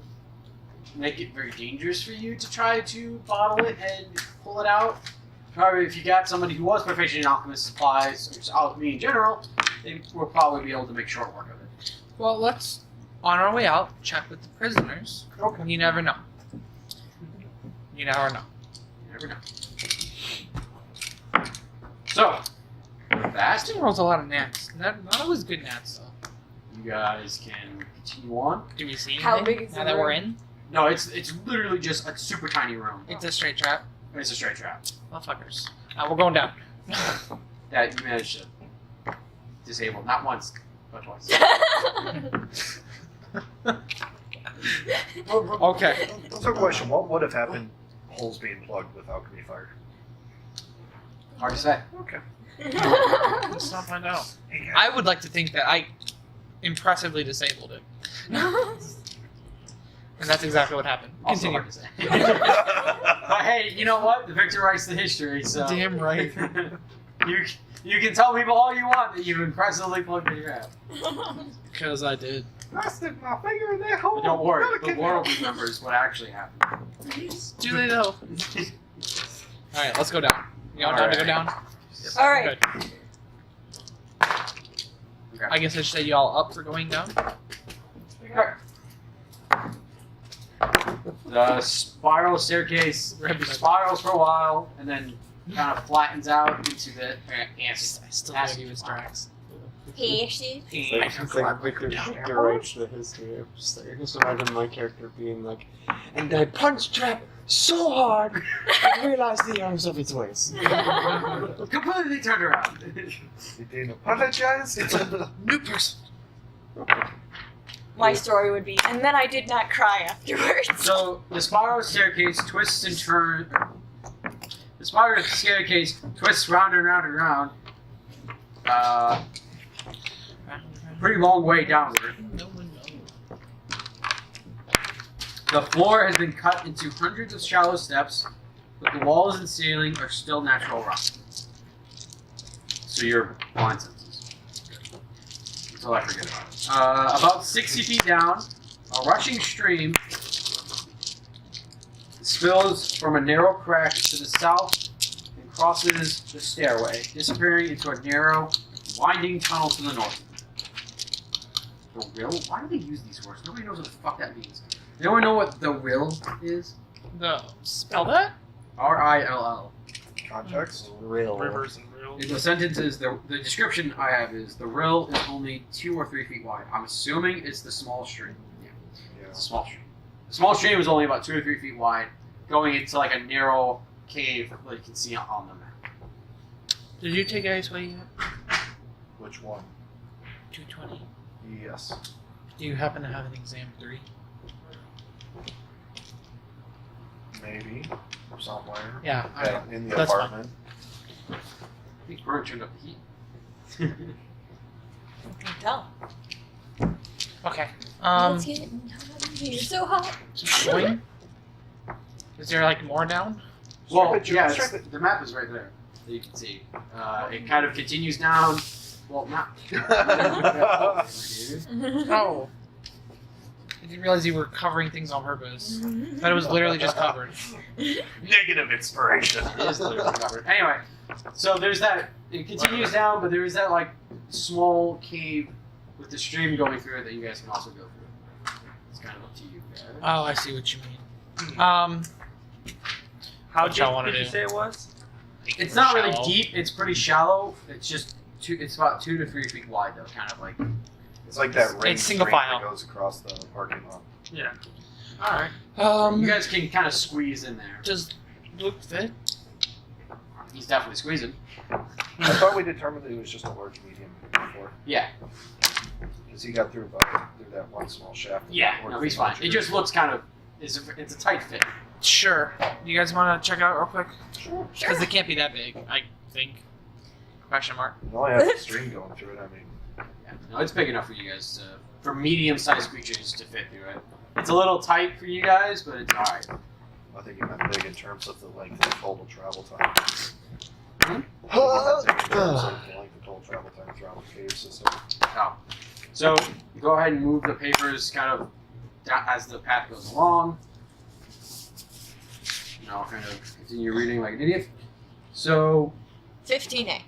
make it very dangerous for you to try to bottle it and pull it out. However, if you got somebody who was proficient in alchemist supplies, or just alchemy in general, they will probably be able to make short work of it.
Well, let's, on our way out, check with the prisoners.
Okay.
You never know. You never know.
You never know. So, with that,
Austin rolls a lot of nats. Not always good nats, though.
you guys can continue on.
Do we see anything
How big is
now
the
that we're
room?
in?
No, it's literally just a super tiny room.
It's a straight trap.
It's a straight trap
Motherfuckers. We're going down.
that you managed to disable not once, but twice.
Okay.
So, question: what would have happened? Holes being plugged with alchemy fire.
Hard to say.
Okay.
Let's not find out.
Hey, guys.
I would like to think that I impressively disabled it. And that's exactly what happened.
Also
Continue.
hard to say. But hey, you know what? The victor writes the history, so
Damn right.
you can tell people all you want that you've impressively plugged in your app.
Because I did.
I stick my finger in that hole.
But don't worry,
Gotta
the
get
world
out.
remembers what actually happened.
Do they though? Alright, let's go down. You want time to go down?
All right.
Good. I guess I should say y'all up for going down.
The spiral staircase spirals for a while and then kind of flattens out into the ants.
I still have you as Drax.
Pasty.
It's like we could narrate the history. I'm just like, I just imagine my character being like, and I punch trap so hard, I realized the errors of its ways.
Completely turned around.
You didn't apologize.
New person.
My story would be, and then I did not cry afterwards.
So the spiral staircase twists and turns. The spiral staircase twists round and round and round. Pretty long way downward. The floor has been cut into hundreds of shallow steps, but the walls and ceiling are still natural rock. So you're blind senses. Until I forget about it. About 60 feet down, a rushing stream spills from a narrow crack to the south and crosses the stairway, disappearing into a narrow, winding tunnel to the north. The rill? Why do they use these words? Nobody knows what the fuck that means. Anyone know what the rill is?
No. Spell that?
R-I-L-L.
Context.
Real.
Rivers and reels.
The sentence is, the description I have is, the rill is only 2 or 3 feet wide. I'm assuming it's the small stream. Yeah, it's a small stream. The small stream is only about 2 or 3 feet wide, going into like a narrow cave that you can see on the map.
Did you take Ice Way yet?
Which one?
220.
Yes.
Do you happen to have an exam 3?
Maybe. Somewhere.
Yeah.
In the
That's fine.
apartment.
I think Bert turned up the heat.
You can tell.
Okay.
It's getting hot in here, so hot.
Keep going. Is there like more down?
Well,
Strip it,
yeah,
strip it.
the map is right there that you can see. It kind of continues down. Well, not.
Oh. I didn't realize you were covering things on purpose. But it was literally just covered.
Negative inspiration.
It is literally covered. Anyway, so there's that. It continues down, but there is that like small cave with the stream going through it that you guys can also go through. It's kind of up to you guys.
Oh, I see what you mean.
How
What
deep
y'all wanna
did you
do?
say it was?
It's not really
Shallow.
deep. It's pretty shallow. It's just it's about 2 to 3 feet wide though, kind of like.
It's like that ring
It's single
stream
file.
that goes across the parking lot.
Yeah.
All right.
You
You guys can kind of squeeze in there.
does Luke fit?
He's definitely squeezing.
I thought we determined that it was just a large medium before.
Yeah.
Because he got through that one small shaft.
Yeah. No, he's fine. It just looks kind of. It's a tight fit.
Sure. You guys want to check out real quick?
Sure.
Because it can't be that big, I think. Question mark.
It only has a stream going through it. I mean,
Yeah. No, it's big enough for you guys for medium-sized creatures to fit through it. It's a little tight for you guys, but it's all right.
I think you meant big in terms of the length of total travel time.
Hmm?
I think you meant big in terms of the length of total travel time throughout the cave system.
Oh. So go ahead and move the papers kind of down as the path goes along. And I'll kind of continue reading like an idiot. So
15A.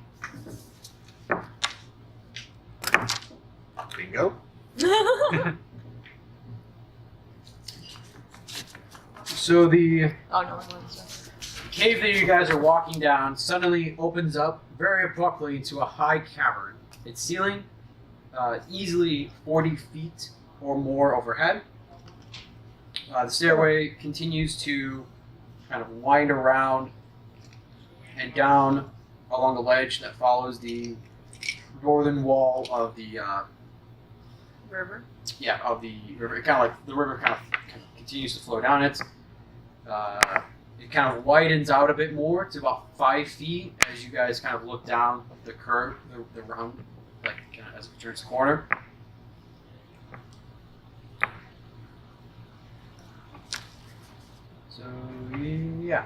Bingo.
the
Oh no, it was.
cave that you guys are walking down suddenly opens up very abruptly into a high cavern. Its ceiling easily 40 feet or more overhead. The stairway continues to kind of wind around and down along the ledge that follows the northern wall of the
River.
of the river. It kind of like the river kind of continues to flow down it. It kind of widens out a bit more to about 5 feet as you guys kind of look down the curve, the round, like kind of as it turns the corner. So yeah,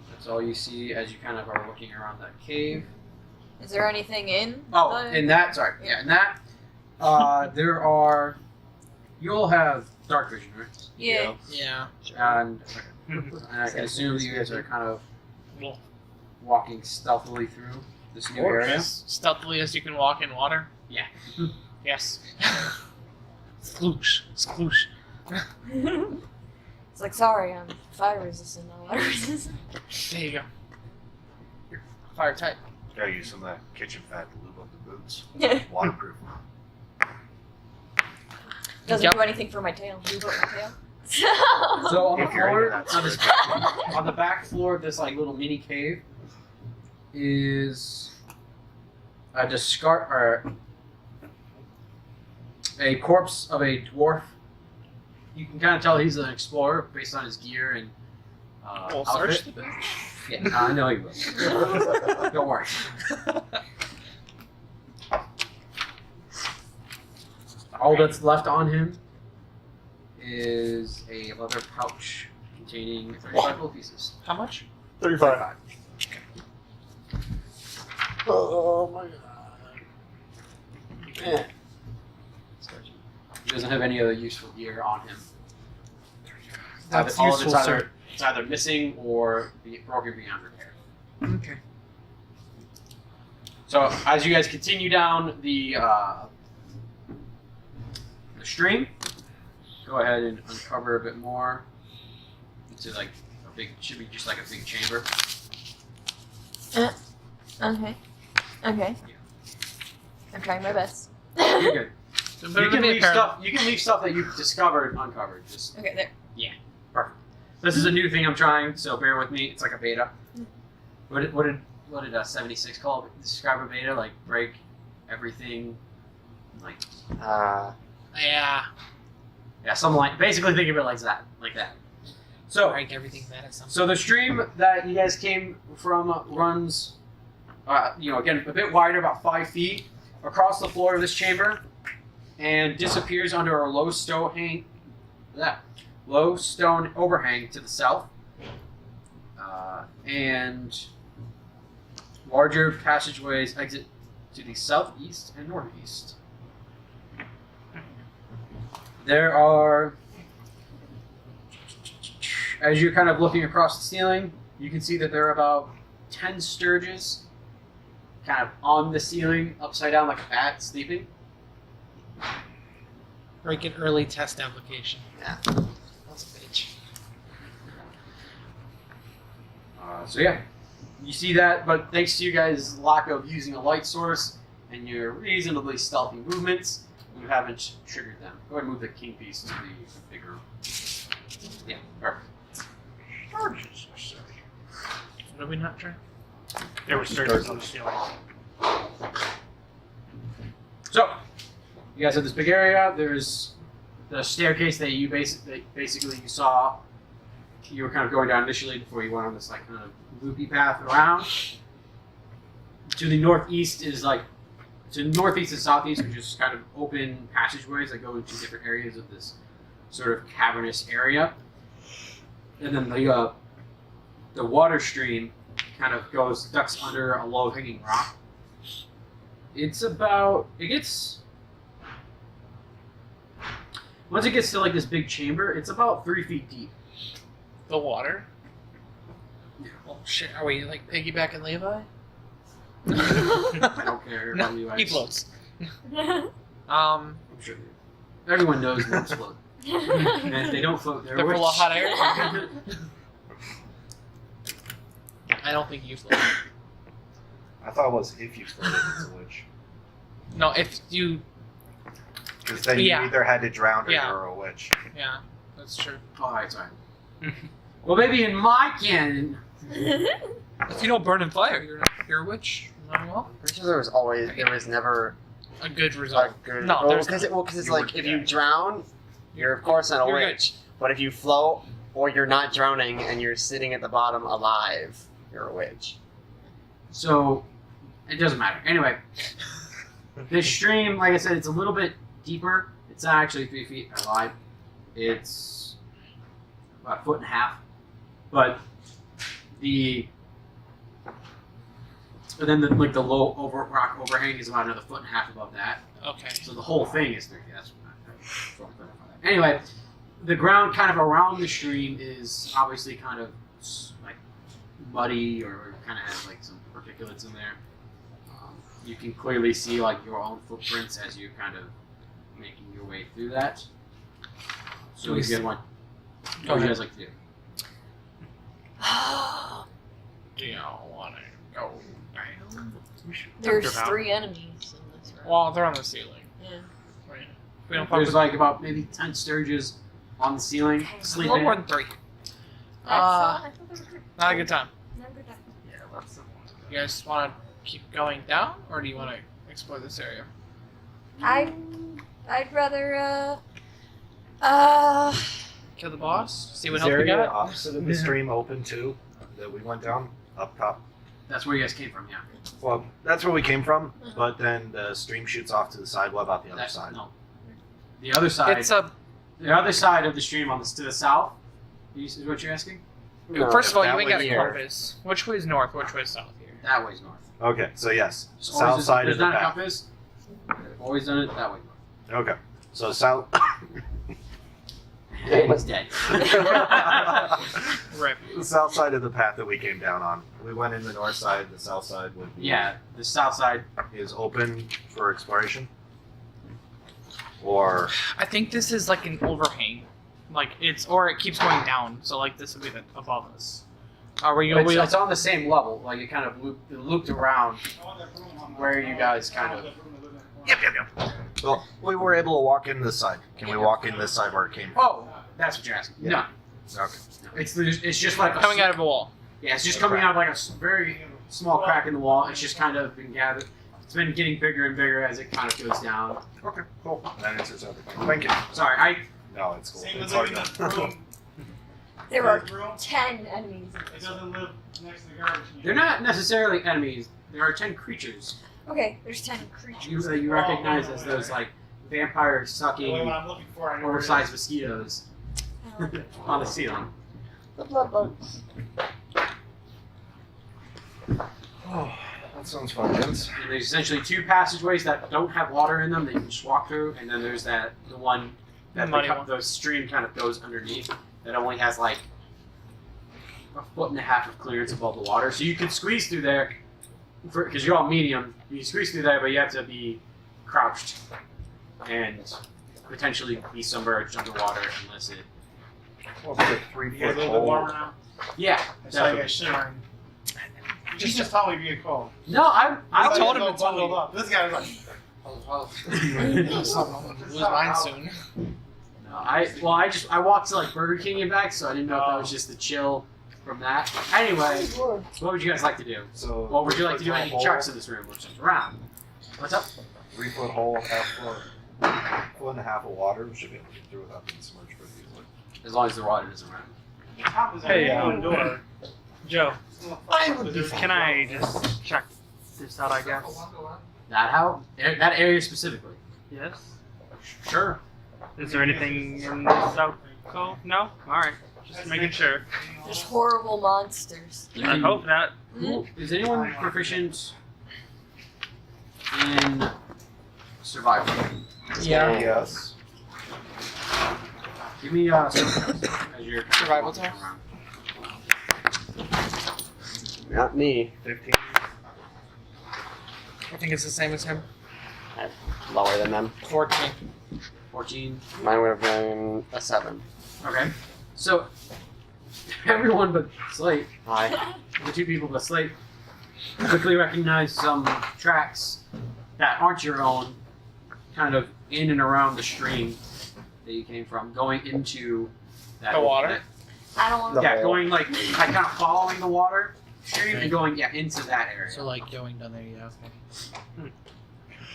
that's all you see as you kind of are looking around that cave.
Is there anything in?
Oh,
the...
in that, sorry, yeah, in that, there are. You all have dark vision, right?
Yeah.
Yeah.
And I can assume that you guys are kind of walking stealthily through this new area.
As stealthily as you can walk in water.
Yeah.
Yes. Sploosh. Sploosh.
It's like, sorry, I'm fire resistant, not water resistant.
There you go. You're fire type.
Gotta use some of that kitchen fat to lube up the boots.
Yeah.
Waterproof.
Doesn't
Yep.
do anything for my tail. Lube up my tail.
So on the
If you're
floor,
into that
on, this, on the back floor of this like little mini cave, is a corpse of a dwarf. You can kind of tell he's an explorer based on his gear and
We'll search
outfit.
the bitch.
Yeah, I know he will. Don't worry. All that's left on him is a leather pouch containing 35 gold pieces.
How much?
35. Oh my god.
He doesn't have any other useful gear on him.
That's
All of
useful,
it's either missing or broken beyond repair.
Okay.
So as you guys continue down the stream, go ahead and uncover a bit more into like a big, should be just like a big chamber.
Okay. Okay. I'm trying my best.
You're good.
So
You
better
can
than me,
leave stuff. You can leave stuff that you've discovered uncovered. Just
Okay, there.
perfect. This is a new thing I'm trying, so bear with me. It's like a beta. What did 76 call it? Describe a beta? Like break everything. Like
Yeah.
yeah, something like. Basically, think of it like that. So
Break everything that is something.
So the stream that you guys came from runs, again a bit wider, about 5 feet, across the floor of this chamber, and disappears under a low stone overhang to the south, and larger passageways exit to the southeast and northeast. There are. As you're kind of looking across the ceiling, you can see that there are about 10 sturges kind of on the ceiling, upside down like a bat, sleeping.
Break an early test application.
Yeah.
That's a bitch.
So yeah, you see that, but thanks to you guys' lack of using a light source and your reasonably stealthy movements, you haven't triggered them. Go ahead and move the king piece to the bigger. Yeah, perfect.
What did we not try?
There were sturges on the ceiling.
So, you guys have this big area. There's the staircase that you basically you saw. You were kind of going down initially before you went on this like kind of loopy path around. To the northeast is northeast and southeast, which is kind of open passageways that go into different areas of this sort of cavernous area. And then the water stream kind of ducks under a low hanging rock. Once it gets to like this big chamber, it's about 3 feet deep.
The water?
Yeah.
Oh shit, are we like piggybacking Levi?
I don't care about you guys.
He floats.
I'm sure everyone knows boats float. And if they don't float, they're
They're full of
witch.
hot air? I don't think you float.
I thought it was if you floated, it's a witch.
No, if you...
Because then
Yeah.
you either had to drown or
Yeah.
you were a witch.
Yeah, that's true.
Alright, sorry. Well, maybe in my canon,
If you don't burn in fire, you're a witch. Well,
Pretty sure there was never
a good result.
a good.
No, there's
because it's
You
like
were
if you
dead.
drown, you're of course not a
You're good.
witch. But if you float or you're not drowning and you're sitting at the bottom alive, you're a witch.
So it doesn't matter. Anyway, this stream, like I said, it's a little bit deeper. It's not actually 3 feet. I lied. It's about 1.5 feet. But then the low rock overhang is about another 1.5 feet above that.
Okay.
So the whole thing is 3 feet. That's anyway, the ground kind of around the stream is obviously kind of like muddy or kind of has like some particulates in there. You can clearly see like your own footprints as you're kind of making your way through that. So if you guys want, what do you guys like to do?
Do you want to go down?
There's
Jump around.
3 enemies in this room.
Well, they're on the ceiling.
Yeah.
Right. We don't
There's
focus.
like about maybe 10 sturges on the ceiling
A
sleeping.
little more than 3.
I thought there were 3.
Not a good time.
Never done.
Yeah, that's the one.
You guys want to keep going down, or do you want to explore this area?
I'd rather
Kill the boss. See what
Is
help
the
we
area
got.
opposite of the stream open too? That we went down up top.
That's where you guys came from, yeah.
Well, that's where we came from, but then the stream shoots off to the side. What about the other
That-
side?
No. The other side.
It's a.
The other side of the stream to the south is what you're asking?
First of all,
that
you ain't
way
got a
here.
compass. Which way is north? Which way is south here?
That way's north.
Okay, so yes,
There's
south
always-
side
there's
of the
not a
path.
compass. I've always done it that way.
Okay, so south.
He's dead.
Right.
The south side of the path that we came down on. We went in the north side. The south side would be
Yeah, the south side.
is open for exploration. Or
I think this is like an overhang. Like or it keeps going down. So like this would be above us. Are we?
It's on the same level. Like it kind of looped around where you guys kind of.
yep. Well, we were able to walk in this side. Can we walk in this side where it came from?
Oh, that's what you're asking.
Yeah.
No.
Okay.
It's just like
coming out of a wall.
Yeah, it's just coming out of like a very small crack in the wall. It's just kind of been gathered. It's been getting bigger and bigger as it kind of goes down.
Okay. Cool. That answers everything. Thank you.
Sorry,
No, it's cool.
Same
It's
as
hard
living in
to.
the room.
there are
room.
10 enemies.
It doesn't live next to the garbage. can.
they're not necessarily enemies. There are 10 creatures
Okay, there's 10 creatures.
you recognize as those like vampire
The way
sucking
what I'm looking for, I know where it is.
oversized mosquitoes on the ceiling.
The blood bugs.
Oh, that sounds fun, Vince.
And there's essentially 2 passageways that don't have water in them that you can just walk through, and then there's the one that
Muddy one.
the stream kind of goes underneath that only has like 1.5 feet of clearance above the water, so you can squeeze through there because you're all medium. You can squeeze through there, but you have to be crouched and potentially be submerged underwater unless it.
Well, it's a
You guys
3-foot
a little bit
hole.
warmer now?
Yeah,
I saw you
definitely.
guys shimmering. You just told me to get cold.
No, I
told him
to
it's
bundled
funny.
up. This guy was like,
Lose mine soon.
No, I walked to like Burger King and back, so I didn't know if that was just the chill from that. Anyway, what would you guys like to do?
So.
What would you like to do?
3-foot
Any
hole,
checks in this room, which is around? What's up?
3-foot hole, half foot, 1.5 of water. We should be able to get through without being submerged pretty easily.
As long as the water isn't around.
the top is
Hey,
an open door.
Joe,
I would be
can I just check this out, I guess?
That area specifically.
Yes?
Sure.
Is there anything in this alcove? No? Alright. Just making sure.
There's horrible monsters.
I hope not.
Is anyone proficient in survival?
Yeah.
Yes.
Give me survival as you're kind of
Survival
walking
test?
around.
Not me.
15.
I think it's the same as him.
Lower than them.
14.
14.
Mine would have been a 7.
Okay. So everyone but Slate,
Hi.
the 2 people but Slate, quickly recognize some tracks that aren't your own, kind of in and around the stream that you came from, going into that
The water?
I don't want
The
yeah,
hole.
going like kind of following the water stream and going into that area.
So like going down there, yeah. Okay.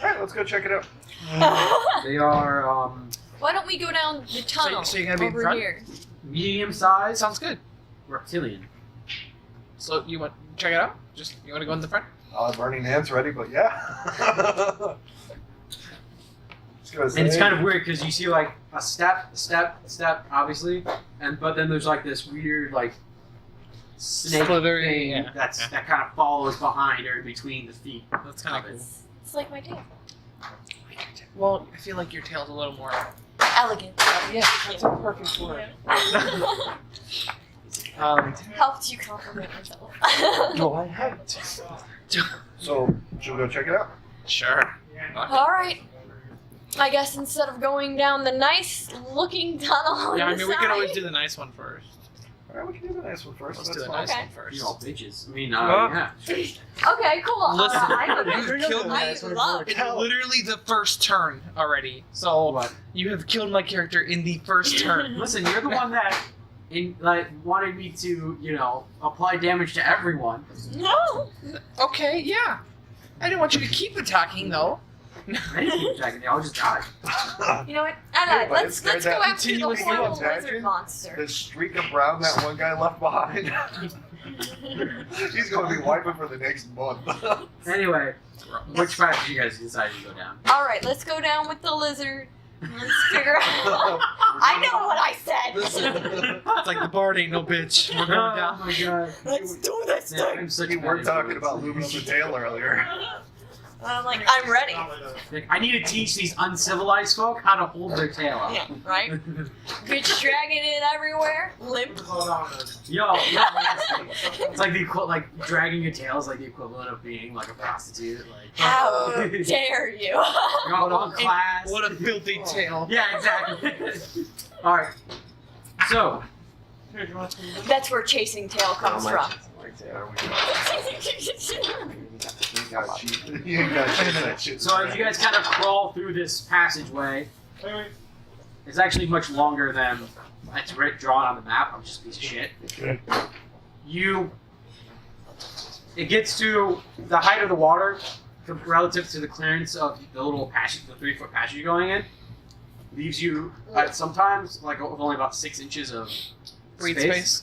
Alright, let's go check it out.
They are
Why don't we go down the tunnel
so you're gonna be in
over
front?
here?
medium size
Sounds good.
reptilian.
So you want to check it out? Just you want to go in the front?
Burning Hand's ready, but yeah.
And it's kind of weird because you see like a step, obviously, but then there's like this weird like snake
Slithery,
thing
yeah.
that kind of follows behind or in between the feet.
That's kind of
of it.
cool.
It's like my tail.
Well, I feel like your tail's a little more.
Elegant.
Yeah, that's a perfect word.
Helped you compliment yourself.
No, I haven't.
So, should we go check it out?
Sure.
Alright. I guess instead of going down the nice looking tunnel on
Yeah, I
the
mean we can always
side-
do the nice one first.
Alright, we can do the nice one first.
Let's
That's
do the
fine.
nice
Okay.
one first.
You all bitches. I mean,
Well,
yeah.
Okay, cool.
Listen,
I
you killed
I
me.
love.
It's literally the first turn already. So
What?
you have killed my character in the first turn.
Listen, you're the one that wanted me to, apply damage to everyone.
No.
Okay, yeah. I didn't want you to keep attacking though.
I didn't keep attacking you, I'll just die.
You know what?
Yeah, but
Let's
it's
go
that
after the
continuous
horrible
imagine
lizard monster.
The streak of brown that one guy left behind. He's going to be wiping for the next month.
Anyway, which path did you guys decide to go down?
All right, let's go down with the lizard. Let's figure out. I know what I said.
It's like the bard ain't no bitch. We're going down.
Oh my god.
Let's do this
Yeah,
thing.
I'm such
We
a
were
bad
talking
influence.
about lubing up the tail earlier.
I'm like, I'm ready.
Like, I need to teach these uncivilized folk how to hold their tail up.
Yeah, right? Bitch dragging it everywhere. Limp.
Yo, it's like like dragging your tail is like the equivalent of being like a prostitute. Like,
How dare you?
you're all on class.
What a filthy tail.
Yeah, exactly. All right. So,
That's where chasing tail comes from.
You ain't got shit that shit.
so as you guys kind of crawl through this passageway, it's actually much longer than it's drawn on the map. I'm just a piece of shit. It gets to the height of the water relative to the clearance of the little passage, the 3-foot passage you're going in. Leaves you at sometimes like only about 6 inches of
Breathe space.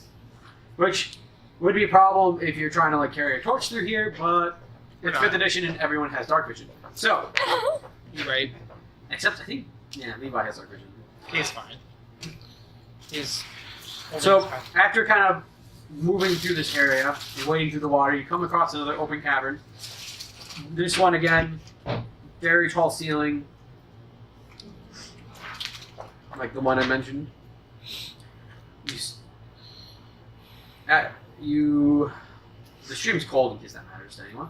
which would be a problem if you're trying to like carry a torch through here, but it's 5th edition and everyone has dark vision. So,
You're right.
except I think, Levi has dark vision.
He's fine. He's.
So, after kind of moving through this area and wading through the water, you come across another open cavern. This one again, very tall ceiling, like the one I mentioned. The stream's cold in case that matters to anyone.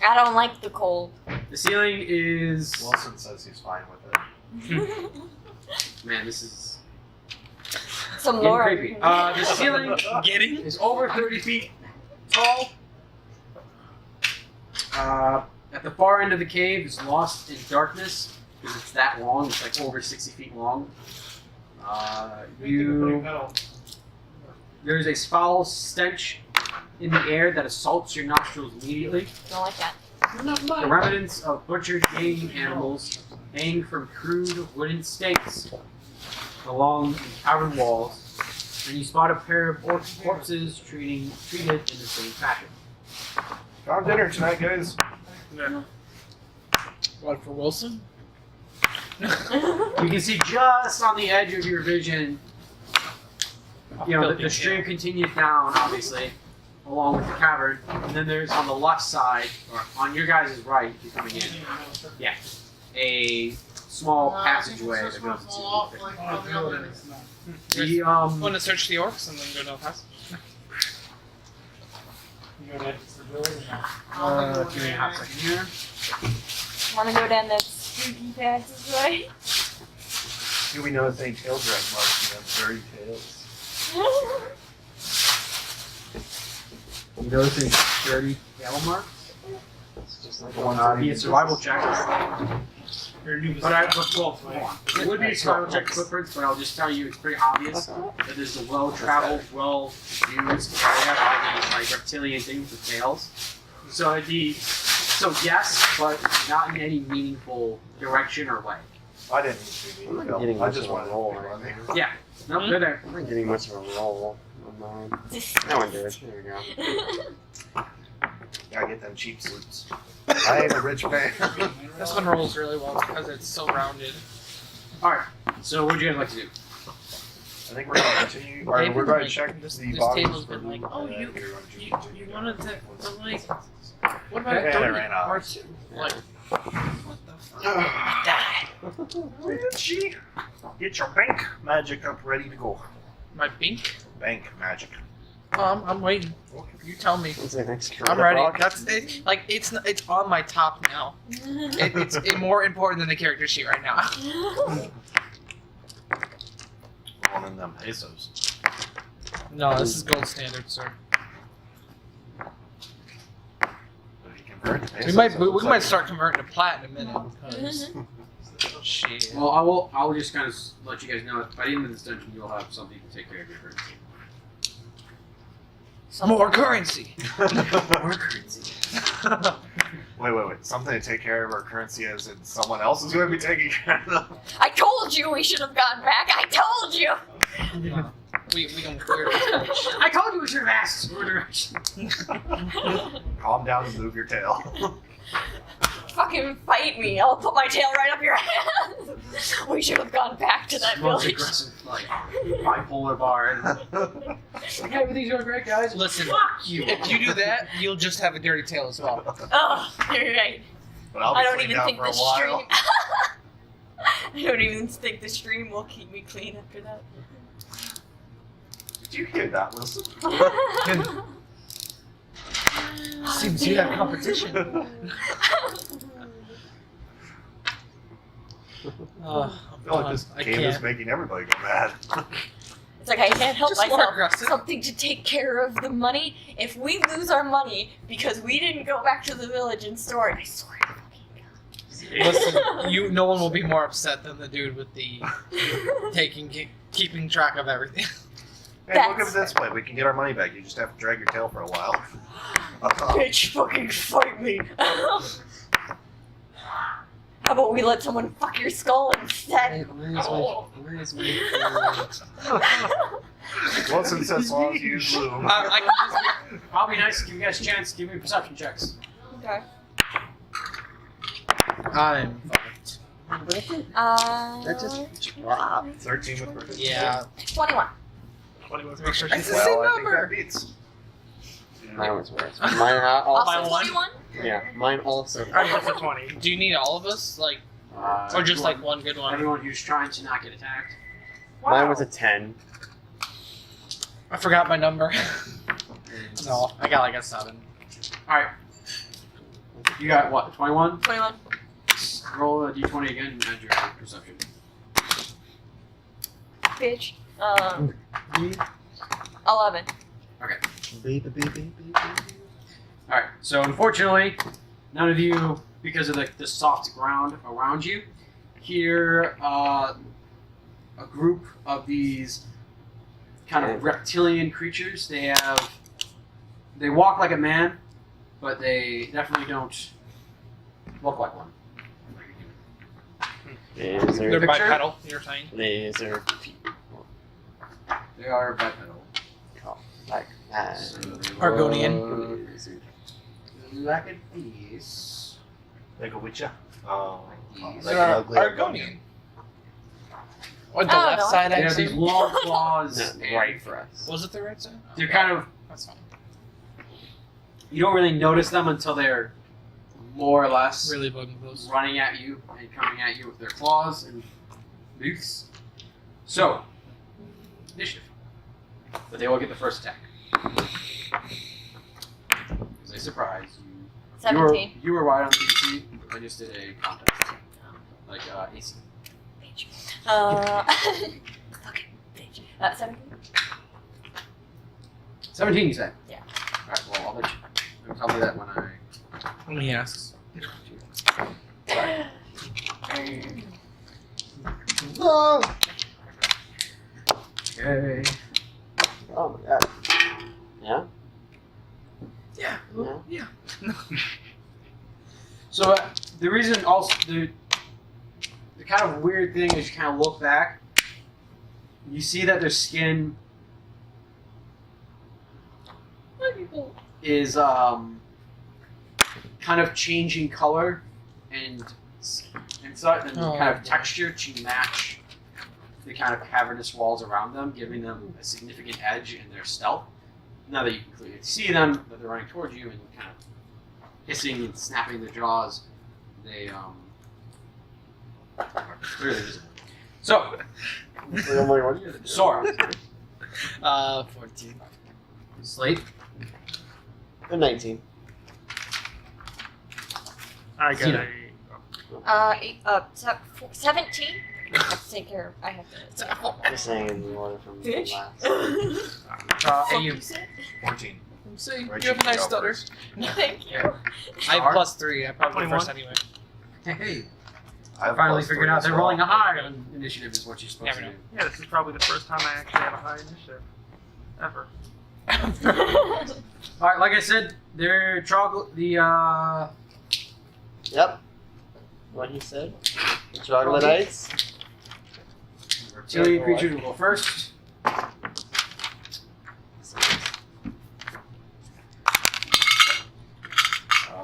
I don't like the cold.
The ceiling is,
Wilson says he's fine with it.
man, this is
Some
getting
lore.
creepy. The ceiling
Getting?
is over 30 feet tall. At the far end of the cave is lost in darkness because it's that long. It's like over 60 feet long. There's a foul stench in the air that assaults your nostrils immediately.
Don't like that.
The remnants of butchered game animals hang from crude wooden stakes along the cavern walls, and you spot a pair of corpses treated in the same fashion.
Found dinner tonight, guys.
What for Wilson?
You can see just on the edge of your vision, the stream continues down, obviously, along with the cavern, and then there's on the left side, or on your guys' right, if you're coming in, a small passageway that goes into the
Want to search the orcs and then go down past?
give me a half second here.
Want to go down that spooky passageway?
Do we know it's ain't tail drag marks and have dirty tails?
You notice any dirty tail marks?
It's just like
Be a survival check.
Your new
But hold on. It would be Skylogic footprints, but I'll just tell you it's pretty obvious that there's a well-traveled, well-used area by these like reptilian things with tails. So it'd be yes, but not in any meaningful direction or way.
I didn't see
I'm
the
not getting
film. I
much
just
of a
wanted
roll
to
right
run
now.
Yeah. Nope, they're there.
I'm not getting much of a roll on mine. That one did. There we go.
Gotta get them cheap suits. I ain't a rich man.
This one rolls really well because it's so rounded.
Alright, so what would you guys like to do?
I think we're gonna continue. Or
They've
we're
been,
going to
like,
check
this
the
table's
boxes for
been like,
loot,
oh,
and then
you
we're going to
you wanted to, but like, what about
Yeah, they
30
ran out.
or two? Like, what the fuck? Die.
Richie, get your bank magic up ready to go.
My bink?
Bank magic.
I'm waiting. You tell me.
What's the next
I'm ready. That's it. Like it's on my top now. It's more important than the character sheet right now.
One of them pesos.
No, this is gold standard, sir.
But if you convert to
We
pesos,
might
it
we
looks
might
like-
start converting to platinum in it because shit.
Well, I will just kind of let you guys know by the end of this dungeon you'll have something to take care of your currency.
More currency.
More currency.
Wait. Something to take care of our currency as in someone else is going to be taking care of them.
I told you we should have gone back. I told you.
We don't clear this.
I told you we should have asked for direction.
Calm down and move your tail.
Fucking fight me. I'll put my tail right up your ass. We should have gone back to that
Most
village.
aggressive, like bipolar bar. And everything's going great, guys.
Listen,
Fuck you.
if you do that, you'll just have a dirty tail as well.
Oh, you're right.
But I'll be
I don't
cleaned
even
out
think
for a
the
while.
stream. I don't even think the stream will keep me clean after that.
Did you hear that, Wilson?
Seems you have competition.
I feel like this
I
game is
can't.
making everybody go mad.
It's like I can't help
Just more
myself.
aggressive.
Something to take care of the money. If we lose our money because we didn't go back to the village and store it, I swear to fucking
Listen, no one will be more upset than the dude with the keeping track of everything.
Hey, look at it this way. We can get our money back. You just have to drag your tail for a while.
bitch, fucking fight me. How about we let someone fuck your skull instead?
Where is my
Wilson says, as long as you use lube.
I'll be nice. Give you guys a chance. Give me perception checks.
Okay.
I'm fucked.
That just dropped.
13 with proficiency.
Yeah.
21.
21
Make sure
first.
it's the same
Well, I think
number.
that beats.
Mine was worse. Mine
Also
By one?
21?
Yeah, mine also.
I guess a 20.
Do you need all of us, like, or just like one good one?
Everyone who's trying to not get attacked.
Mine was a 10.
I forgot my number. No, I got like a 7.
Alright. You got what? 21?
21.
Roll a d20 again and add your perception.
Bitch. 11.
Alright, so unfortunately, none of you, because of the soft ground around you, hear a group of these kind of reptilian creatures. They walk like a man, but they definitely don't look like one.
They're
Laser.
Picture?
bipedal, you're saying?
Laser.
They are bipedal.
Like that.
Argonian.
Like a piece.
They go with ya. Oh.
These.
Like an ugly
Argonian. On the
Oh,
left
no.
side,
They have these
actually.
long claws.
Not
and
right for us.
Was it the right side?
They're kind of,
That's fine.
you don't really notice them until they're more or less
Really bugging those.
running at you and coming at you with their claws and beaks. So, initiative. But they will get the first attack. As a surprise, you
17.
you were right on DC. I just did a contest. Like AC.
Bitch. Fucking bitch. 17?
17 you said?
Yeah.
Alright, well I'll let you. You'll tell me that when I...
When he asks.
No.
Okay.
Oh my god. Yeah.
Yeah.
Yeah.
Yeah.
So the reason also the kind of weird thing is you kind of look back, you see that their skin is kind of changing color and such, and
Oh,
kind of
boy.
texture to match the kind of cavernous walls around them, giving them a significant edge in their stealth. Now that you can clearly see them, that they're running towards you and kind of hissing and snapping their jaws, they clearly visible. So,
I'm like, what are you gonna do?
Sora,
14.
Slate,
I'm 19.
I got
Zeno.
a.
17? I have to take care of. I have to.
I'm saying in the order from the
Bitch.
last.
Hey, you.
14.
See,
Right,
you have a nice
go
stutter.
first.
Thank you.
I have
Star.
+3. I probably
21.
first anyway.
hey,
I have
finally
+3
figured out
as
that
well.
rolling a high on initiative is what you're supposed
Never
to do.
Yeah, this is probably the first time I actually have a high initiative. Ever.
All right, like I said, they're the
Yep. What he said. Troglodytes.
reptilian creatures will go first.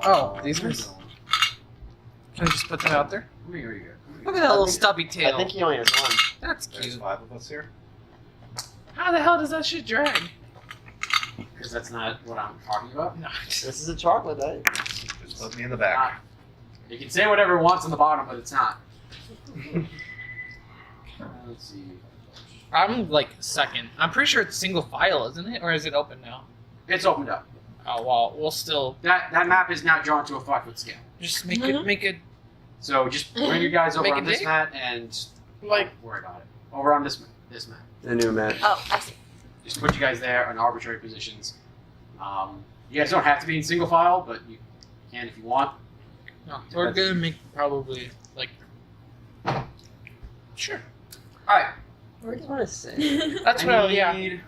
Oh, these ones? Can I just put that out there?
Here you go.
Look at that little stubby tail.
I think he only has one.
That's
There's
cute.
5 of us here.
How the hell does that shit drag?
Because that's not what I'm talking about.
No.
This is a troglodyte.
Just put me in the back.
You can say whatever it wants on the bottom, but it's not. Let's see.
I'm like second. I'm pretty sure it's single file, isn't it? Or is it open now?
It's opened up.
Oh well, we'll still
That map is now drawn to a 5-foot scale.
just make
Mhm.
it make it
So just bring your guys over
Make
on
it
this
big?
mat and
like
don't worry about it. Over on this map.
The new map.
Oh, I see.
Just put you guys there in arbitrary positions. You guys don't have to be in single file, but you can if you want.
no, we're gonna make probably like sure.
All right.
What do you want to say?
That's what I yeah.
need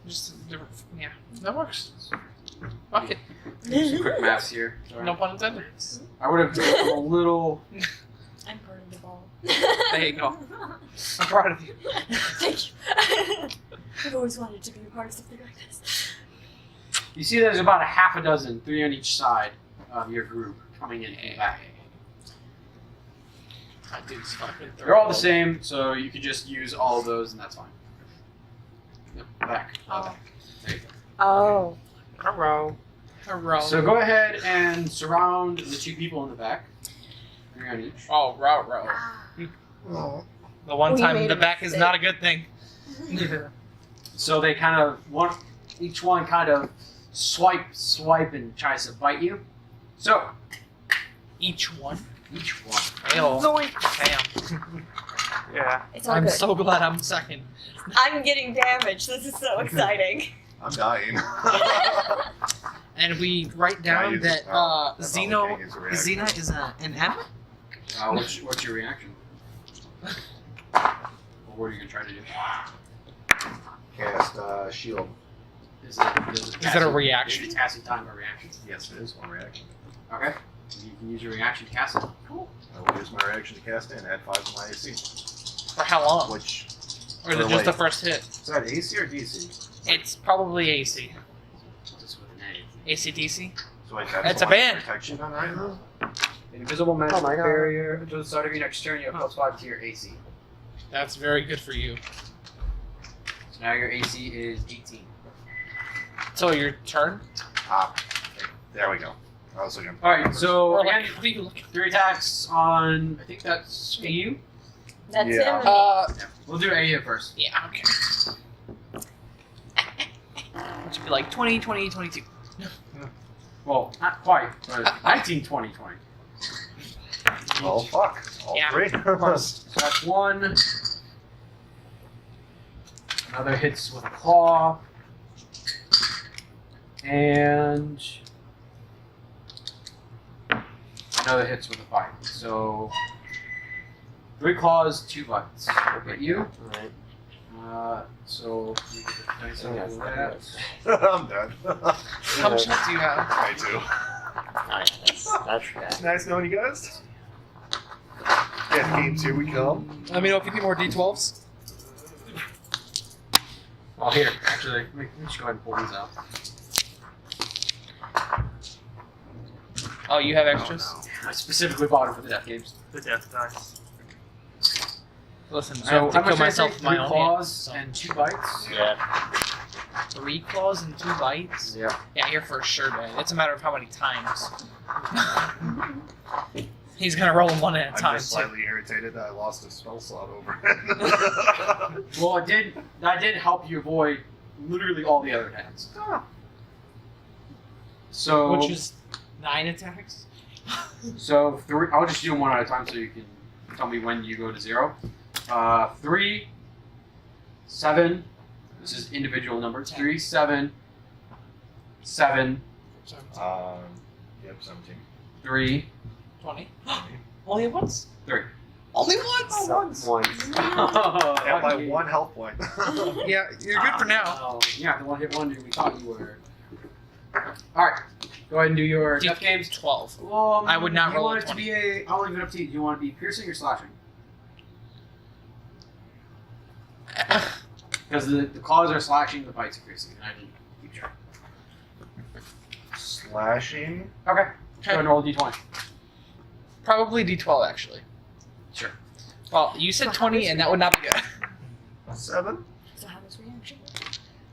Just different yeah. That works. Fuck it.
some quick maths here. Sorry.
No pun intended.
I would have done a little.
I'm part of the ball.
There you go. I'm proud of you.
Thank you. I've always wanted to be a part of something like this.
You see, there's about a half a dozen, 3 on each side of your group coming in from the back.
That dude's fucking
They're all the same, so you could just use all of those, and that's fine. Yep, back.
Oh.
There you go.
Oh.
Hello. Hello.
So go ahead and surround the 2 people in the back. 3 on each.
Oh, row. The one
Oh, you
time
made
the
a
back is
mistake.
not a good thing.
So they kind of each one kind of swipe, and tries to bite you. So
Each one.
each one.
Fail. Damn.
Yeah.
It's all
I'm
good.
so glad I'm second.
I'm getting damaged. This is so exciting.
I'm dying.
And we write
Yeah,
down
you-
that
that's
Xeno
all we can use a reaction.
Xena is an M.
What's your reaction? Or what are you gonna try to do?
Cast shield.
Is it
Is it a reaction?
Is it passing time or reaction?
Yes, it is one reaction.
Okay. You can use your reaction to cast it.
I will use my reaction to cast it and add 5 to my AC.
For how long?
Which,
Or is it just the first hit?
is that AC or DC?
It's probably AC.
Just with an
ACDC?
So wait, that's
It's a
one
band.
protection then, right?
A. Invisible magic
Oh my God.
barrier until the start of your next turn. You have +5 to your AC.
That's very good for you.
So now your AC is 18.
So your turn?
Ah, okay. There we go. I was looking.
All right. So
Or
again,
like, what are you looking
3 attacks on. I think that's AU.
That's
Yeah.
him.
Yeah. We'll do AU first.
Yeah, okay. Which would be like 20, 20, 22.
Well, not quite, but 19, 20, 20.
Oh fuck! All
Yeah.
3.
So that's 1. Another hits with a claw. And another hits with a bite. So 3 claws, 2 bites. Look at you.
Alright.
So you get the dice
Oh, yes,
for that.
I'm done.
How much health do you have?
I do.
Alright, that's
It's nice knowing you guys. Yeah, games, here we come.
Let me know if you need more D12s.
Oh, here. Actually, let me just go ahead and pull these out.
Oh, you have extras?
Oh,
I specifically bought them for the death games.
The death dice.
Listen, I
So
have
how
to
much
kill
did I
myself
say?
with my
3
own
claws
hand,
and 2 bites.
Yeah.
3 claws and 2 bites?
Yeah.
Yeah, you're for sure dead. It's a matter of how many times. He's gonna roll them one at a
I'm
time.
just
too.
slightly irritated that I lost a spell slot over it.
Well, that did help you avoid literally all the other attacks. So
Which is 9 attacks?
So 3. I'll just do them one at a time so you can tell me when you go to 0. 3, 7. This is individual numbers. 3, 7, 7,
Yep, 17.
3,
20. Only once?
3.
Only once?
Once.
At my 1 health point.
Yeah, you're good for now.
Oh, yeah, the one hit wonder we thought you were. Alright, go ahead and do your death games.
12.
Well,
I would not
you
roll
want
a
it to be a. I'll leave it up to you. Do you want it to be piercing or slashing? Because the claws are slashing, the bites are piercing, and I didn't keep track.
Slashing.
Okay. Go ahead and roll a d20.
Probably D12 actually.
Sure.
Well, you said 20 and that would not be good.
7.
So how was reaction?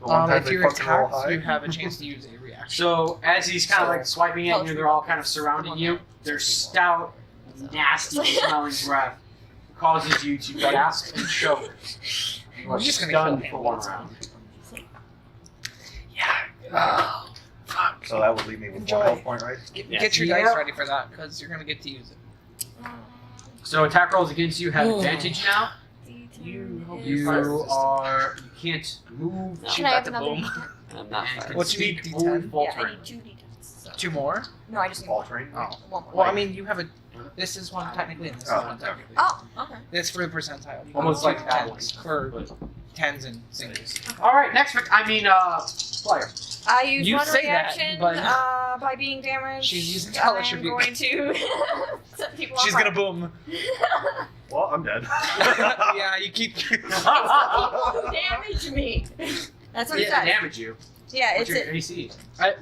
The one time
If
they
you're
fucking roll
attacked,
high.
you have a chance to use a reaction.
So as he's kind of like swiping at you, they're all kind of surrounding you. Their stout, nasty smelling breath causes you to gasp and choke. You are
I'm just gonna
stunned
kill
for
him.
1 round.
Oh, fuck.
So that would leave me with
Enjoy.
1 health point, right?
Get your
Yeah.
dice ready for that because you're gonna get to use it.
So attack rolls against you have advantage now.
You
You are. You can't move.
Can I have
about to
another?
boom.
I'm not
And
fine.
can
What you need,
speak
D10?
only
Yeah, I
faltering.
need 2 d10s. So.
2 more?
No, I just need 1.
Altering.
Oh.
One more.
Well, I mean, you have a. This is one technically, and this is
Oh,
one technically.
Oh, okay.
This for the percentile. You
Almost
can
like
do
that
tens
one.
for
But-
tens and singles.
All right, next player.
I use
You
1
say that,
reaction
but-
by being damaged.
She's using hellish
I'm
rebuke.
going to set people
She's
on
gonna boom.
Well, I'm dead.
Yeah, you keep.
People who damage me. That's what it
Yeah,
says.
damage you.
Yeah,
What's
it's
your AC?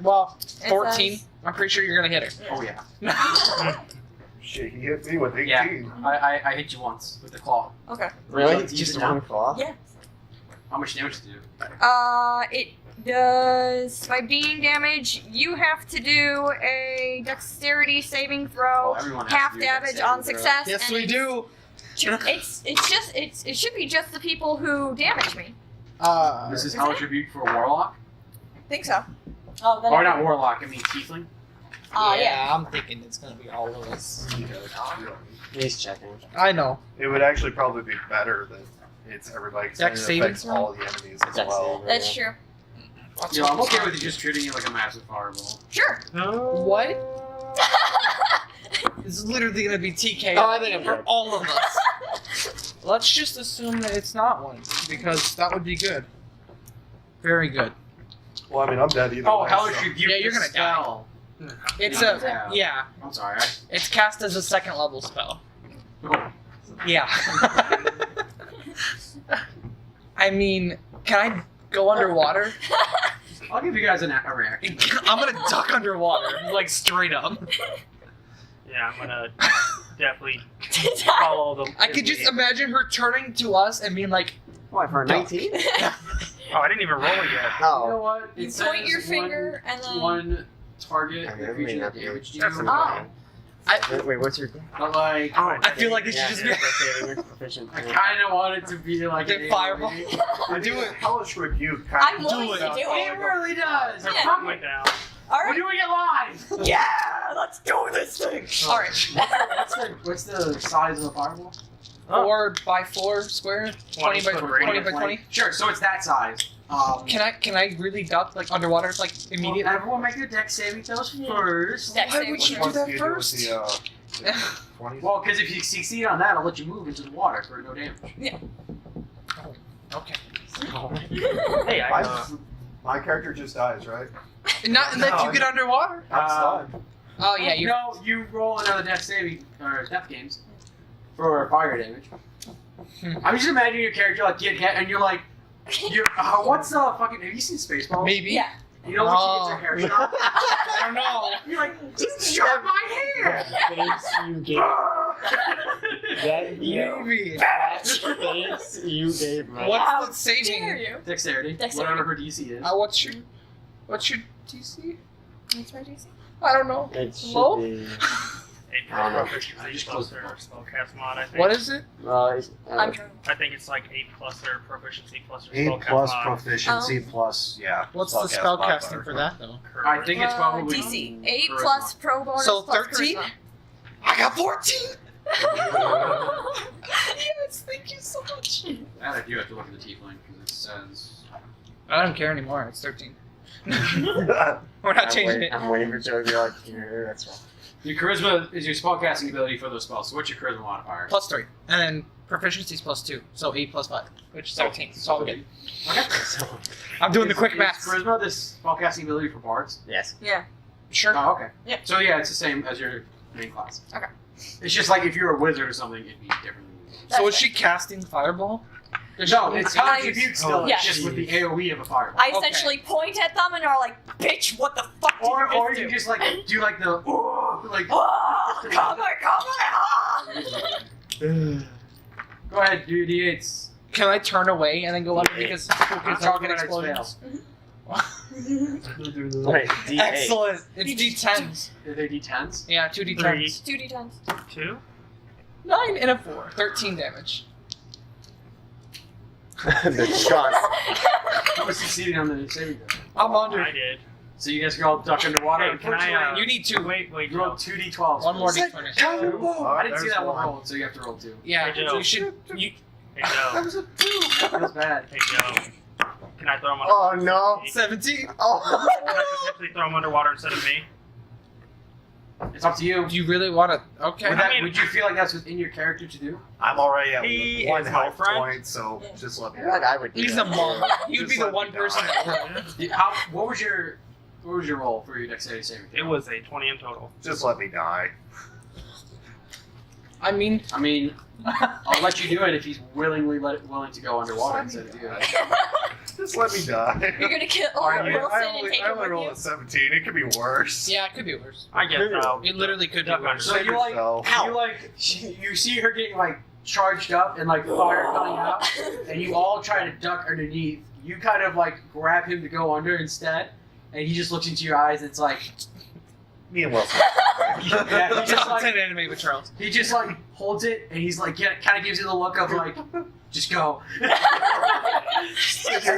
Well,
It
14.
says-
I'm pretty sure you're gonna hit her.
Oh yeah.
Shit, he hit me with 18.
Yeah. I hit you once with the claw.
Okay.
Really?
Would you like to use
Just
it now?
1 claw?
Yeah.
How much damage did you do?
It does by being damage. You have to do a dexterity saving throw.
Well, everyone has
Half
to do
damage
that
on
saving throw.
success.
Yes,
and
we do.
It should be just the people who damage me.
This is
Is
hellish rebuke for a warlock,
Think so. Oh, then
or not warlock. I mean tiefling.
Oh yeah.
I'm thinking it's gonna be all of us.
He's checking.
I know.
It would actually probably be better that it's everybody because
Dex
it
saving
affects
throw?
all the enemies as
Dex
well.
saving.
That's true.
You know, I'm okay with you just treating it like a massive fireball.
Sure.
What? It's literally gonna be TK
Oh, I think I'm
for
good.
all of us. Let's just assume that it's not one, because that would be good. Very good.
Well, I mean, I'm dead either
Oh,
way.
hellish
so.
rebuke.
Yeah, you're
the
gonna die.
spell.
It's
Yeah.
yeah.
I'm sorry.
It's cast as a 2nd level spell.
I,
Yeah. I mean, can I go underwater?
I'll give you guys a reaction.
I'm gonna duck underwater, like straight up.
Yeah, I'm gonna definitely follow them.
I could just imagine her turning to us and being like,
Why, for a 19?
Oh, I didn't even roll it yet.
You know
Oh.
what?
You
It
point
says
your finger and then.
one target
Okay,
the
that may
creature
not
that
be-
damaged you.
That's
Oh.
Wait, what's your...
But like,
Oh,
I feel like it should
yeah,
just be-
yeah, proficient.
I kind of want it to be like
Get
an
fireball.
AoE.
I do it. Hellish rebuke.
I'm
Kind
willing to do
It
it.
really does.
Her
Yeah.
foot went down.
All
We're
right.
doing it live.
Yeah, let's do this thing. All right.
What's the size of the fireball?
4 by 4 square, 20 by 20 by 20.
Sure. So it's that size.
Can I really duck like underwater like immediately?
Everyone make your deck saving throws first.
Dex
Why
saving
would you
throws.
do that
Once you
first?
Do with 20.
Well, because if you succeed on that, I'll let you move into the water for no damage.
Okay.
Hey,
My character just dies, right?
Not unless you get underwater.
I'm stunned.
Oh yeah, you.
No, you roll another death saving or death games for fire damage. I'm just imagining your character like get hit and you're like, what's the fucking? Have you seen Spaceballs?
Maybe.
Yeah.
You know when she gets her hair shot?
I don't know.
You're like, just shot my hair.
Face you gave. That
Maybe.
face you gave.
What's the
How dare
saving?
you?
Dexterity,
Dexterity.
whatever her DC is.
What's your DC?
What's my DC?
I don't know.
It should
Low?
be.
A
I don't know.
proficiency
I just
plus
closed
or
the box.
spellcast mod, I think.
What is it?
I'm trying.
I think it's like 8 plus or proficiency plus or
8
spellcast
plus
mod.
proficiency plus, yeah.
What's the
spellcast
spellcasting
mod.
for that though?
I think it's probably
DC. 8
charisma.
plus pro bonus
So
plus
13?
charisma.
I got 14.
Yes, thank you so much.
That I do have to look at the tiefling because it says.
I don't care anymore. It's 13.
I'm
We're not changing it.
I'm waiting for Joe to be like, here, that's wrong.
Your charisma is your spellcasting ability for those spells. So what's your charisma modifier?
+3, and then proficiency's +2, so 8 plus 5, which is 17. It's all good.
Okay.
I'm doing the
Is-
quick
is
math.
Charisma, this spellcasting ability for bards.
Yes.
Yeah.
Sure.
Oh, okay.
Yep.
So yeah, it's the same as your main class.
Okay.
It's just like if you're a wizard or something, it'd be different.
So is she casting fireball? Does
No,
she-
it's
I-
contribute still.
Yeah.
It's just with the AOE of a fireball.
I essentially point at them and are like, bitch, what the fuck did
Or
you
you
just
just like do like the like.
do? Oh, cover.
Go ahead, do your d8s.
Can I turn away and then go under because
I'm
target
talking about
explosions?
Wait, D8.
Excellent. It's D10s.
Are they d10s?
Yeah, 2 D10s.
2 d10s.
2?
9 and a 4. 13 damage.
They're gone.
Who was succeeding on the saving throw?
I'm under.
I did.
So you guys can all duck underwater.
Hey, can I,
You need 2.
Wait,
You roll
no.
2d12s.
One more
first.
D20.
I didn't see
There's
that one
one.
rolled, so you have to roll 2.
Yeah,
Hey, Joe.
you should. You,
Hey, Joe.
That feels bad.
Hey, Joe. Can I throw him
Oh
under?
no.
17.
Oh.
Can I potentially throw him underwater instead of me?
It's up to you.
Do you really want to? Okay.
Would, that,
I mean-
would you feel like that's within your character to do?
I'm already at
He
1
is my
health
friend.
point, so just let me
I feel like I would do
He's
that.
a monk. You'd
Just
be the
let
one
me
person
die.
that would.
What was your roll for your dexterity saving throw?
It was a 20 in total.
Just let me die.
I mean,
I mean, I'll let you do it if he's willing to go underwater instead of you.
Just let me die.
You're gonna kill
Are you?
Wilson and take
I
him
only
with
rolled
you?
a 17. It could be worse.
yeah, it could be worse.
I guess so.
It literally could be
Duck
worse.
So you like,
yourself.
you see her getting like charged up and like fire coming out, and you all try to duck underneath. You kind of like grab him to go under instead, and he just looks into your eyes. And it's like
Me and Wilson.
yeah, he just
It's
like
an anime with Charles.
he just like holds it, and he's like kind of gives you the look of like just go.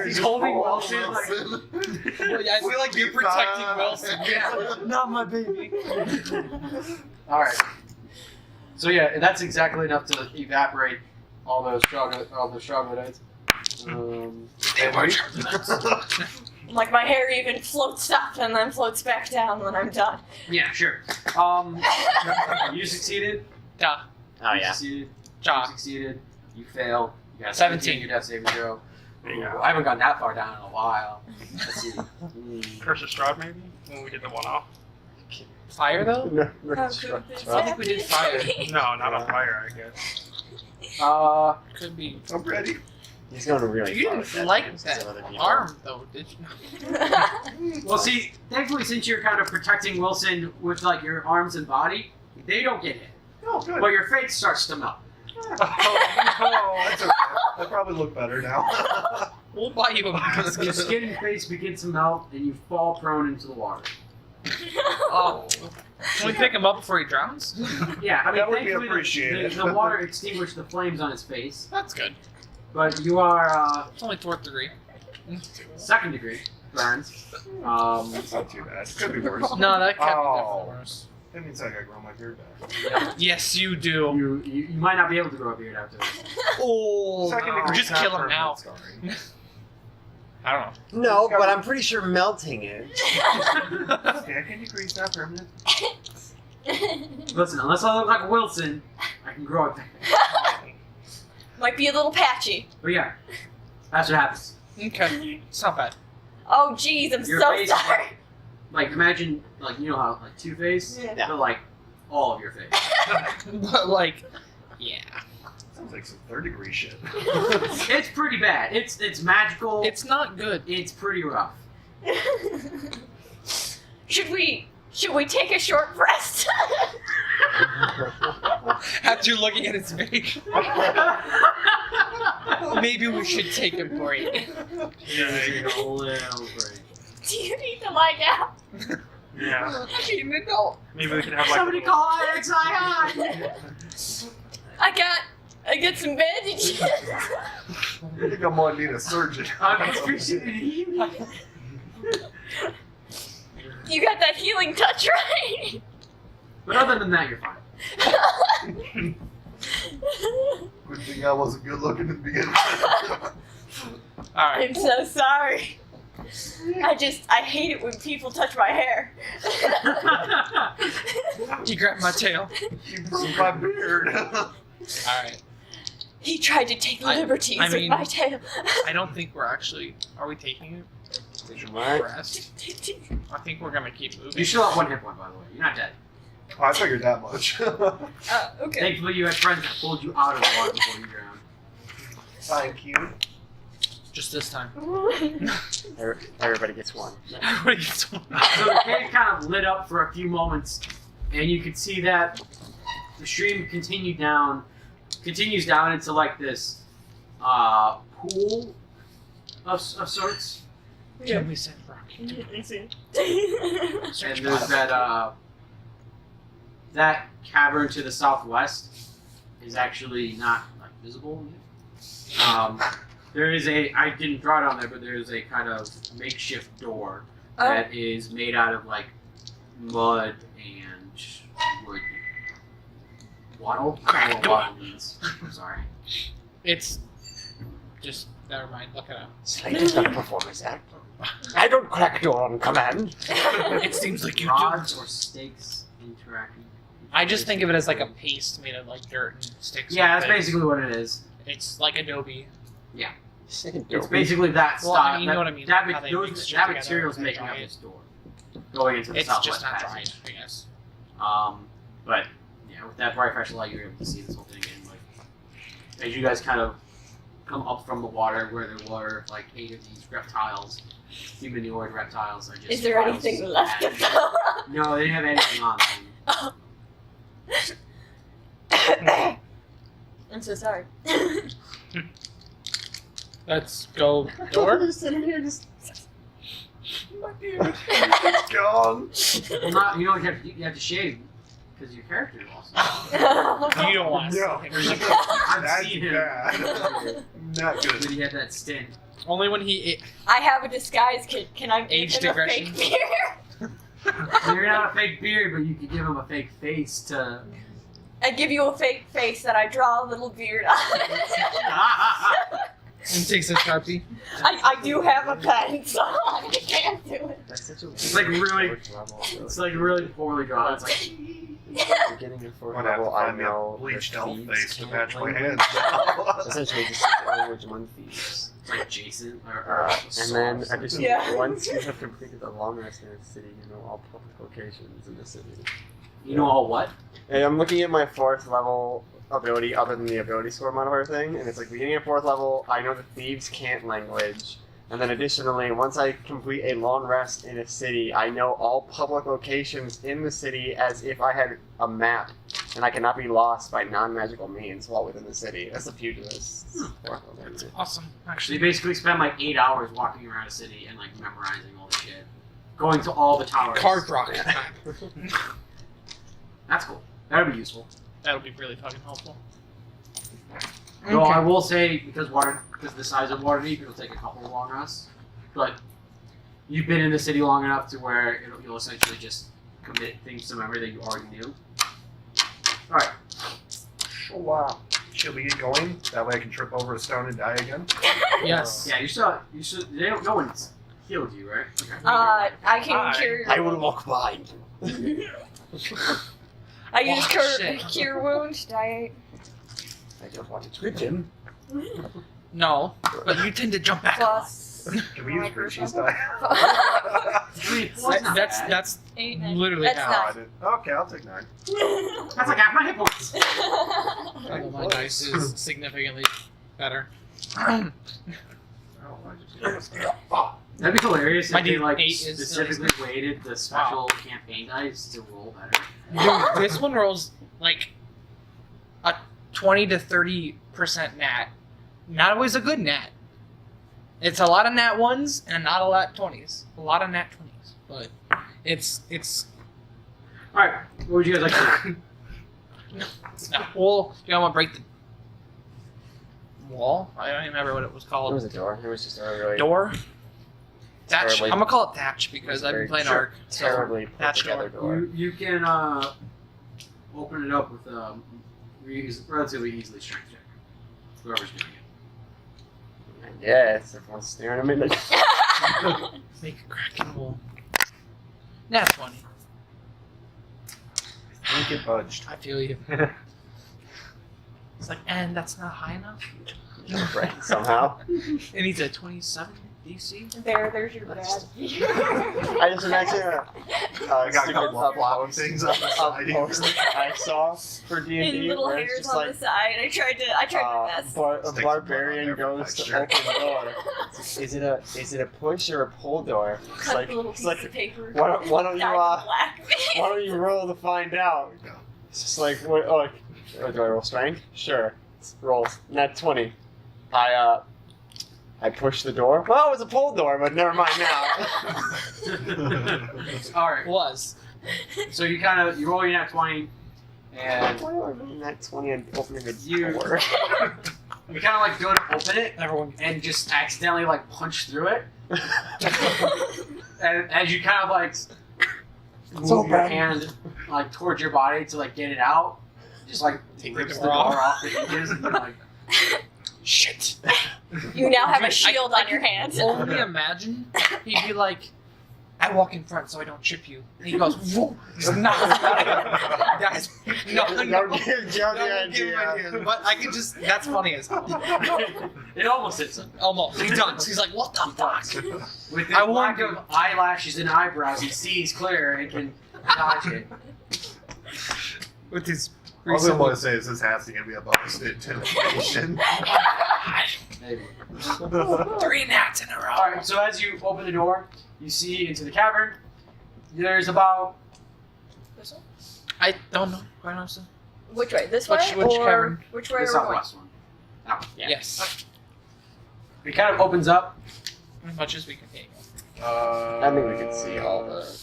He's holding Wilson like.
Well, yeah, I feel like you're protecting Wilson.
Yeah.
Not my baby.
All right. So yeah, and that's exactly enough to evaporate all those troglodytes.
Like my hair even floats up and then floats back down when I'm done.
Yeah, sure. You succeeded.
Duh.
Oh
You
yeah.
succeeded. You
Ja.
succeeded. You fail. You got
17.
Your death saving throw.
There you go.
I haven't gone that far down in a while. Let's see.
Curse of Strahd, maybe? When we did the one off?
Fire though?
No,
How
no,
could this
I think we did fire.
No, not on fire, I guess.
Could be.
I'm ready.
He's going really
You
far
didn't
with that
like
because
that
of other people.
arm though, did you?
well, see, thankfully, since you're kind of protecting Wilson with like your arms and body, they don't get hit.
Oh, good.
But your face starts to melt.
Oh, that's okay. I probably look better now.
We'll buy you a
Your skin and face begin to melt, and you fall prone into the water.
Oh. Can we pick him up before he drowns?
Yeah, I mean,
That would be
thankfully,
appreciated.
the water extinguished the flames on his face,
That's good.
but you are
It's only 4th degree.
second degree burns.
That's not too bad. Could be worse.
No, that can't
Oh.
be definitely worse.
That means I gotta grow my beard back.
Yes, you do.
You might not be able to grow a beard after this.
Oh,
Second degree
just
not
kill him
permanent
now.
scarring.
I don't know.
No, but I'm pretty sure melting it.
Second degree's not permanent.
Listen, unless I look like Wilson, I can grow it back.
Might be a little patchy.
But yeah, that's what happens.
Okay, it's not bad.
Oh, jeez, I'm
Your
so
face-
sorry.
Like imagine, like you know how like Two-Face,
Yeah.
but like all of your face.
But like, yeah,
Sounds like some third-degree shit.
It's pretty bad. It's magical.
it's not good.
It's pretty rough.
Should we take a short rest?
After looking at his face, maybe we should take a break.
Take a little break.
Do you need to lie down?
Yeah.
Being an adult.
Maybe we can have like.
Somebody call IXII!
I got some bandages.
I think I might need a surgeon.
I'm appreciating you.
You got that healing touch, right?
But other than that, you're fine.
Good thing I wasn't good looking to begin with.
All right.
I'm so sorry. I hate it when people touch my hair.
You grabbed my tail.
You broke my beard.
All right.
He tried to take liberties
I
with
mean-
my tail.
I don't think we're actually. Are we taking
What?
a rest? I think we're gonna keep moving.
You still have 1 hit point, by the way. You're not dead.
Oh, I figured that much.
Okay.
Thankfully, you had friends that pulled you out of the water before you drowned.
Thank you.
Just this time.
Everybody gets one.
Everybody gets one.
So the cave kind of lit up for a few moments, and you could see that the stream continues down into like this pool of sorts.
Can we send Rocky?
And there's that cavern to the southwest is actually not like visible. There is I didn't draw it on there, but there's a kind of makeshift door that is made out of like mud and wood. Wattle? I don't know what wattle means. I'm sorry.
It's just never mind. Look it up.
Slater's not a performance act. I don't crack door on command.
It seems like you do.
Rods or stakes interacting.
I just think of it as like a paste made of like dirt and sticks.
Yeah,
with
that's
it.
basically what it is.
It's like Adobe.
It's basically that
Well,
style.
I mean, you know what I mean,
That,
like how they mix shit
that
together
material's
and
making
dry
up
it.
this door. Going into the
It's
southwest
just not
passage.
dried, I guess.
But yeah, with that bright fresh light, you're able to see this whole thing. And like, as you guys kind of come up from the water, where there were like 8 of these reptiles, humanoid reptiles, are just.
Is there
piles
anything
of
left of
ash.
them?
No, they didn't have anything on them.
I'm so sorry.
Let's go door.
Just sitting here, just.
It's gone.
Well, not you know you have to shave because your character lost.
You don't want to.
No.
I've
That's
seen him.
bad. Not
When
good.
he had that stint.
Only when he.
I have a disguise kit. Can I give
Aged
him a
aggression.
fake beard?
So you're not a fake beard, but you could give him a fake face to.
I give you a fake face that I draw a little beard on.
And takes a Sharpie.
I do have a pen, so I can't do it.
That's such a
It's like really-
level.
It's like really poorly drawn. It's like
Beginning of fourth
I'm gonna have to
level, I
find me a
know
bleached
the
elf
thieves
face to
can't
match my
language.
hands now.
Essentially, just speak language among thieves.
it's like Jason or
And then, additionally,
Yeah.
once you have completed the long rest in the city, you know all public locations in the city.
you know all what?
Hey, I'm looking at my 4th level ability other than the ability score modifier thing, and it's like beginning of 4th level, I know the thieves can't language. And then additionally, once I complete a long rest in a city, I know all public locations in the city as if I had a map, and I cannot be lost by non-magical means while within the city. That's the pugilist. 4th level.
Awesome.
So you
Actually,
basically spend like 8 hours walking around a city and like memorizing all the shit, going to all the towers.
card rock.
That's cool. That would be useful.
That'll be really fucking helpful.
Though I will say because the size of Waterdeep, it'll take a couple of long rests. But you've been in the city long enough to where you'll essentially just commit things to memory that you already knew. All right.
So, should we get going? That way I can trip over a stone and die again?
Yes.
Yeah, you still. No one's healed you, right? Okay.
I can
Hi.
cure.
I will walk by.
I use
shit.
cure wound. Die.
I don't want to twitch him.
No, but you tend to jump back.
Plus.
Can we use Richie's die?
That's
8, 9.
literally
That's
how.
Oh, I did. Okay, I'll take 9.
That's like half my hit points.
Well, my dice is significantly better.
Oh, I just
That'd be hilarious
My
if they like
D8 is
specifically weighted the special campaign dice to roll better.
Dude, this one rolls like a 20 to 30% nat. Not always a good nat. It's a lot of nat 1s and not a lot 20s. A lot of nat 20s. But it's
Alright, what would you guys like to do?
no. Well, you want to break the wall? I don't even remember what it was
There
called.
was a door. There was just a really
Door? Thatch.
Terribly-
I'm gonna call it Thatch because I've been
very
playing
sure.
Ark. So
terribly put
Thatch
together door.
You can open it up with relatively easily strength check. Whoever's doing it.
Yes, everyone's staring at me like.
make a cracking wall. Nat 20.
Don't get budged.
I feel you. It's like, and that's not high enough.
Right, somehow.
It needs a 27 DC.
There's your bad.
I just imagine
I got a
stupid
couple of flop
post
things on the side.
post I saw for D&D
In little
where it's
hairs
just
on
like
the side. I tried my best.
a
Stick
barbarian
some blood on there
goes to
for
open the door. Is it a push or a pull door? It's
Cut
like,
the little
it's
piece
like
of paper.
why don't you
Dyed black.
why don't you roll to find out? It's just like what? Oh, like, do I roll strength? Sure. Roll nat 20. I pushed the door. Well, it was a pull door, but never mind now.
Alright,
Was.
so you roll your nat 20, and
Why do I mean nat 20 and opening the
You-
door?
you kind of like go to open it,
Everyone.
and just accidentally like punch through it. And as you kind of like move
So
your
bad.
hand like towards your body to like get it out, just like rips the door off the hinges, and you're like,
Shit.
You now have
Dude,
a shield
I
on your hand.
Only imagine he'd be like, I walk in front so I don't trip you. And he goes, whoa. He's not. Guys, no,
Don't
no.
give Joe the
Don't give him
idea.
ideas. But I can just, that's funny as hell.
it almost hits him.
Almost. He does. He's like, what the fuck?
With
I
the lack
warned
of eyelashes and eyebrows, he sees clear and can dodge it.
With his
All I want to say is this has to be a bonus to intimidation.
Maybe.
3 nats in a row.
Alright, so as you open the door, you see into the cavern. There's about
I don't know. Quite honestly.
Which way? This
Which-
way?
which
or
cavern?
which way
the
are we going?
southwest one.
Yeah.
Yes.
It kind of opens up.
As much as we can.
I think we can see all the.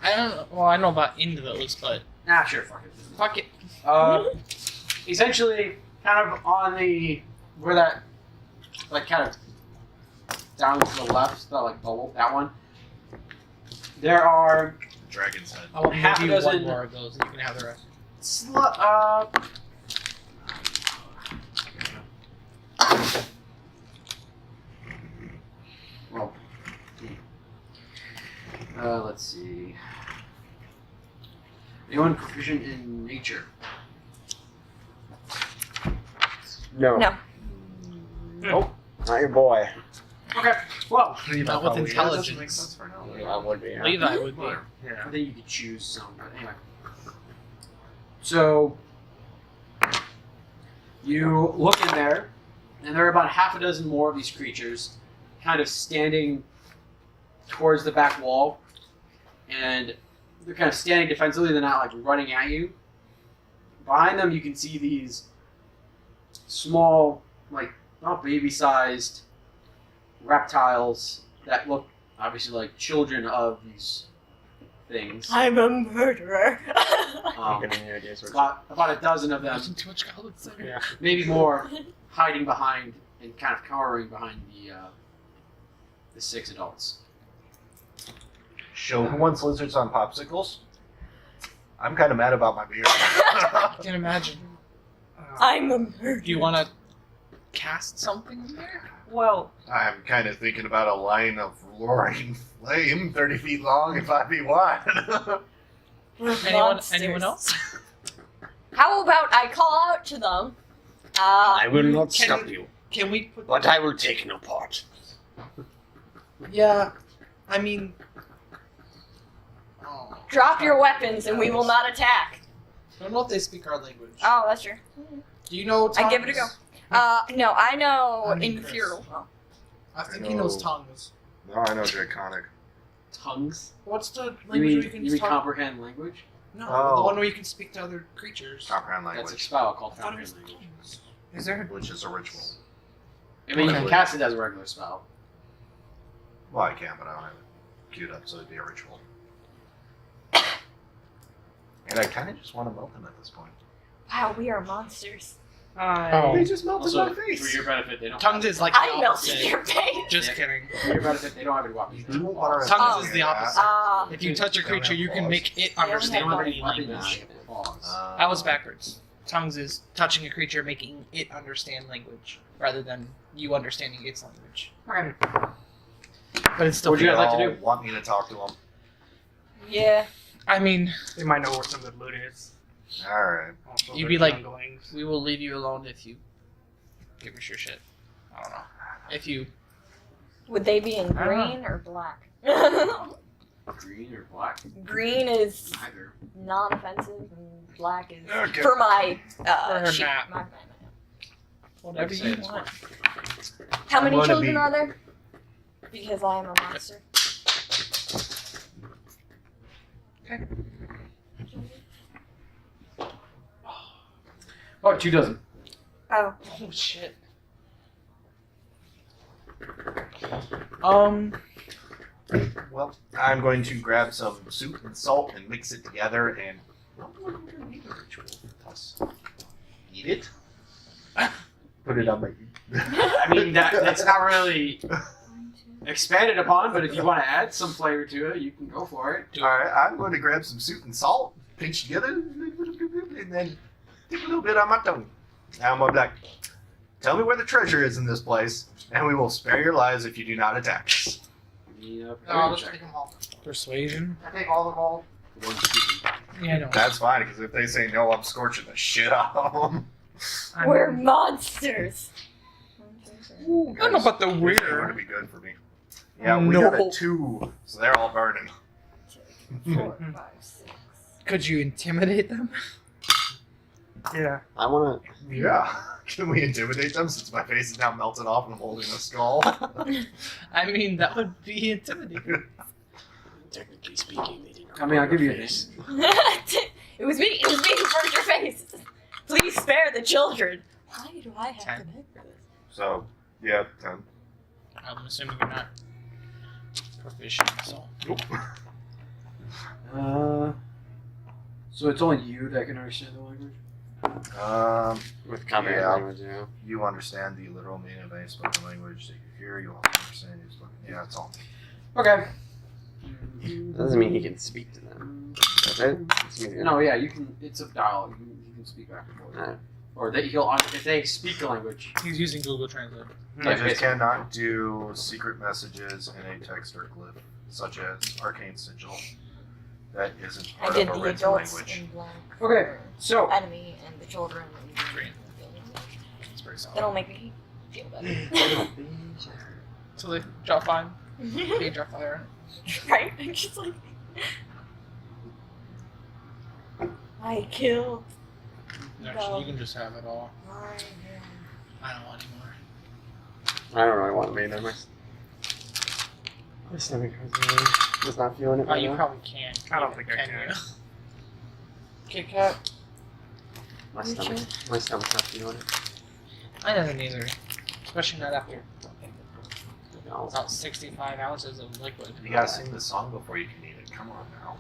I don't know. Well, I know about into those, but
Nah, sure, fuck it.
fuck it.
Essentially, kind of on the where that, like, kind of down to the left, that like bubble, that one. There are
Dragon's head.
I want
Half a
maybe
dozen-
one more of those, and you can have the rest.
Well, let's see. Anyone proficient in nature?
No.
No.
Oh, not your boy.
Okay. Well,
Not with intelligence.
Makes sense for now.
I would be. Yeah.
Levi would be.
Whatever.
I think you could choose some, but anyway. So you look in there, and there are about half a dozen more of these creatures, kind of standing towards the back wall, and they're kind of standing defensively. They're not like running at you. Behind them, you can see these small, like not baby-sized reptiles that look obviously like children of these things.
I'm a murderer.
I'm getting any ideas what
About a dozen of them,
Too much colors there.
Yeah.
maybe more, hiding behind and kind of cowering behind the 6 adults.
Show who wants lizards on popsicles? I'm kind of mad about my beard.
I can imagine.
I'm a murderer.
Do you want to cast something in there?
Well, I'm kind of thinking about a line of roaring flame 30 feet long and 5 feet wide.
Anyone else?
How about I call out to them?
I will not
Can-
stop you,
Can we put?
but I will take no part.
Yeah, I mean. Oh,
Drop your weapons and we will not attack.
I don't know if they speak our language.
Oh, that's true.
Do you know? Tongues?
I give it a go. No, I know
I mean,
Infernal. Oh.
I think he knows tongues.
No, I know Draconic.
Tongues?
What's the
You
language where
mean,
you can
you mean
talk?
comprehend language?
No,
Oh.
the one where you can speak to other creatures.
Comprehend
That's a
language,
spell called
I thought it was
comprehend language.
tongues. Is there?
which is a ritual.
I mean, you
Okay.
can cast it as a regular spell.
Well, I can, but I don't have it queued up, so it'd be a ritual. And I kind of just want to melt them at this point.
Wow, we are monsters.
Oh.
They just melted
Also,
my face.
for your benefit, they don't.
Tongues is like
I
the
melted
opposite.
your face.
Just
Yeah.
kidding.
For your benefit, they don't have any weapons.
You don't want to
Tongues is the opposite. If you touch a
Don't
creature,
have
you can
claws.
make it
They don't
understand
have
any
claws.
language.
Uh,
That was backwards. Tongues is touching a creature, making it understand language, rather than you understanding its language.
Okay.
But it's still.
Would you guys like to
They all
do?
want me to talk to them.
Yeah.
I mean,
They might know where some good loot is.
All right.
Also,
You'd
their
be like-
junglings.
we will leave you alone if you give us your shit. I don't know. If you.
Would they be in
I don't know.
green or black?
Green or black?
Green is
Neither.
non-offensive, and black is
Okay.
for my
her
sheep.
map.
My
Whatever
Say
you
it's
want.
How
I'm
many
gonna
children
be-
are there? Because I am a monster.
Oh, 2 dozen.
Oh.
Oh shit.
Well, I'm going to grab some soup and salt and mix it together and. Well, we're going to need a ritual with us. Eat it. Put it on my.
I mean, that's not really expanded upon, but if you want to add some flavor to it, you can go for it.
All right, I'm going to grab some soup and salt, pinch together, and then dip a little bit on my tongue. Now I'm going to be like, tell me where the treasure is in this place, and we will spare your lives if you do not attack us.
Yeah,
Oh, let's take them all. Persuasion.
I take all the roll.
One shooting.
Yeah, no.
That's fine, because if they say no, I'm scorching the shit out of them.
We're monsters.
I don't know about the
It's going to
weird.
be good for me. Yeah, we
No.
got a 2, so they're all burning.
4, 5, 6.
Could you intimidate them?
Yeah.
I want
Yeah. Can we intimidate them since my face is now melted off and I'm holding a skull?
I mean, that would be intimidating.
technically speaking, they didn't.
I mean, I'll give you this.
It was me. It was me who burned your face. Please spare the children. Why do I have to
10.
beg for this?
So, yeah, 10.
I'm assuming you're not proficient, so.
Nope.
So it's only you that can understand the language?
With comprehend
Yeah.
language, yeah.
You understand the literal meaning of any spoken language that you hear. You also understand the spoken. Yeah, that's all.
Okay.
That doesn't mean he can speak to them. Does it? Doesn't mean they're-
No, yeah, you can. It's a dialogue. You can speak back and forth.
Alright.
Or if they speak the language.
He's using Google Translate.
Yeah,
I just
basically.
cannot do secret messages in a text or glyph, such as arcane sigil. That isn't
I
part
did
of a
the
written
adults
language.
in black.
Okay, so
Enemy and the children. And
Green. It's very solid.
That'll make me feel better.
So they drop fire. They drop fire.
Right? I'm just like. I killed.
Actually, you can just have it all.
my
I don't want any more.
I don't really want to be there. My stomach hurts really. Just not feeling it
Oh,
right
you
now.
probably can't.
I don't think I
Can
can.
you? Kit Kat?
My
You
stomach. My stomach's not feeling it.
I don't either. Especially not after
No.
about 65 ounces of liquid.
You gotta sing the song before you can eat it. Come on now.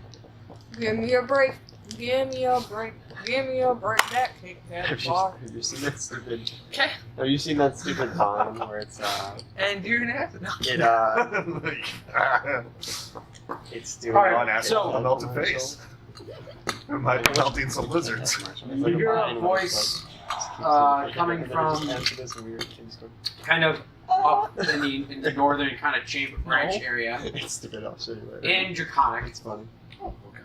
Give me a break. Give me a break. Give me a break. That Kit Kat
Have
bar.
you seen that stupid?
Okay.
Have you seen that stupid vine where it's
And you're gonna have to know.
it's doing
Alright,
it.
so-
A melted face. I might be melting some lizards.
You hear a voice coming from kind of up in the northern kind of chamber branch area
It's stupid. I'll show you later.
in Draconic.
It's funny.
Oh, okay.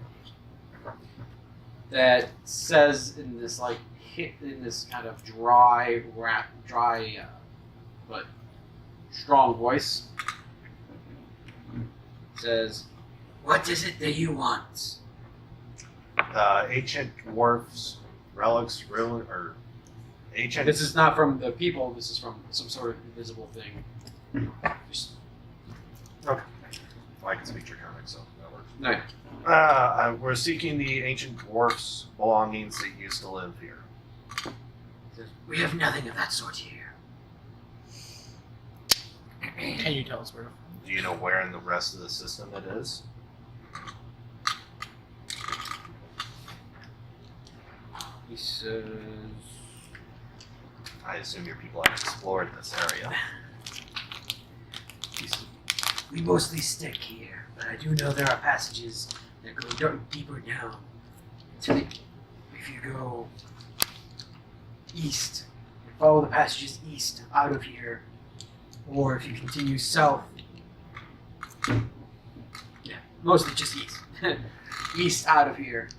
that says in this kind of dry, but strong voice, says, "What is it that you want?"
Ancient dwarfs, relics, ruin, or ancient.
This is not from the people. This is from some sort of invisible thing. Just,
Okay. Well, I can speak Draconic, so that works.
no.
We're seeking the ancient dwarfs' belongings that used to live here.
We have nothing of that sort here.
Can you tell us where?
Do you know where in the rest of the system it is?
He says,
I assume your people have explored this area.
"We mostly stick here, but I do know there are passages that go deeper down. If you go east, follow the passages east out of here, or if you continue south, mostly just east, east out of here,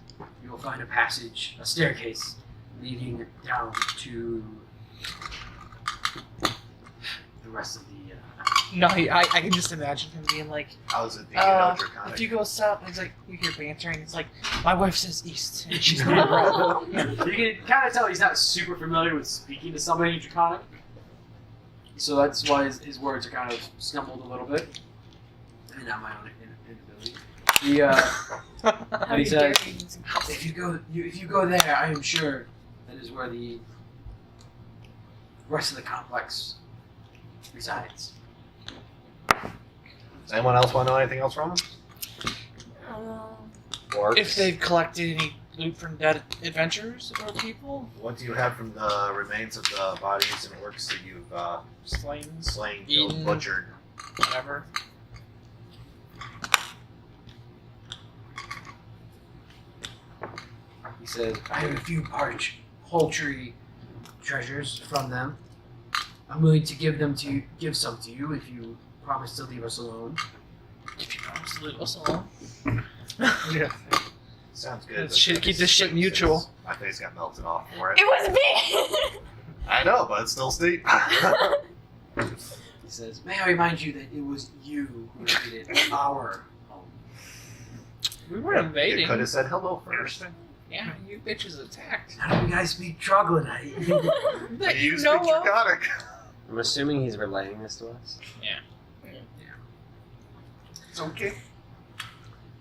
you will find a passage, a staircase leading down to the rest of the.
No, I can just imagine him being like,
How's it that you know Draconic?
if you go south, it's like you hear bantering. It's like my wife says east, and she's not wrong.
You can kind of tell he's not super familiar with speaking to somebody in Draconic. So that's why his words are kind of stumbled a little bit. And not my own inability.
How
he
you
says,
dare me.
if you go there, I am sure that is where the rest of the complex resides.
Does anyone else want to know anything else from him? Orcs?
If they've collected any loot from dead adventurers or people,
What do you have from the remains of the bodies and orcs that you've slain, killed,
Eaten.
butchered?
whatever.
He says, I have a few poultry treasures from them. I'm willing to give some to you if you promise to leave us alone.
If you promise to leave us alone.
Yeah.
Sounds good. but
Keep this shit
face-
mutual.
My face got melted off for it.
It was me!
I know, but it's still steep.
He says, may I remind you that it was you who invaded our home.
We were
You
invading.
could have said hello first.
Yeah, you bitches attacked.
How do you guys speak troglodyte?
That
You
you
speak
know of.
Draconic.
I'm assuming he's relaying this to us.
It's okay.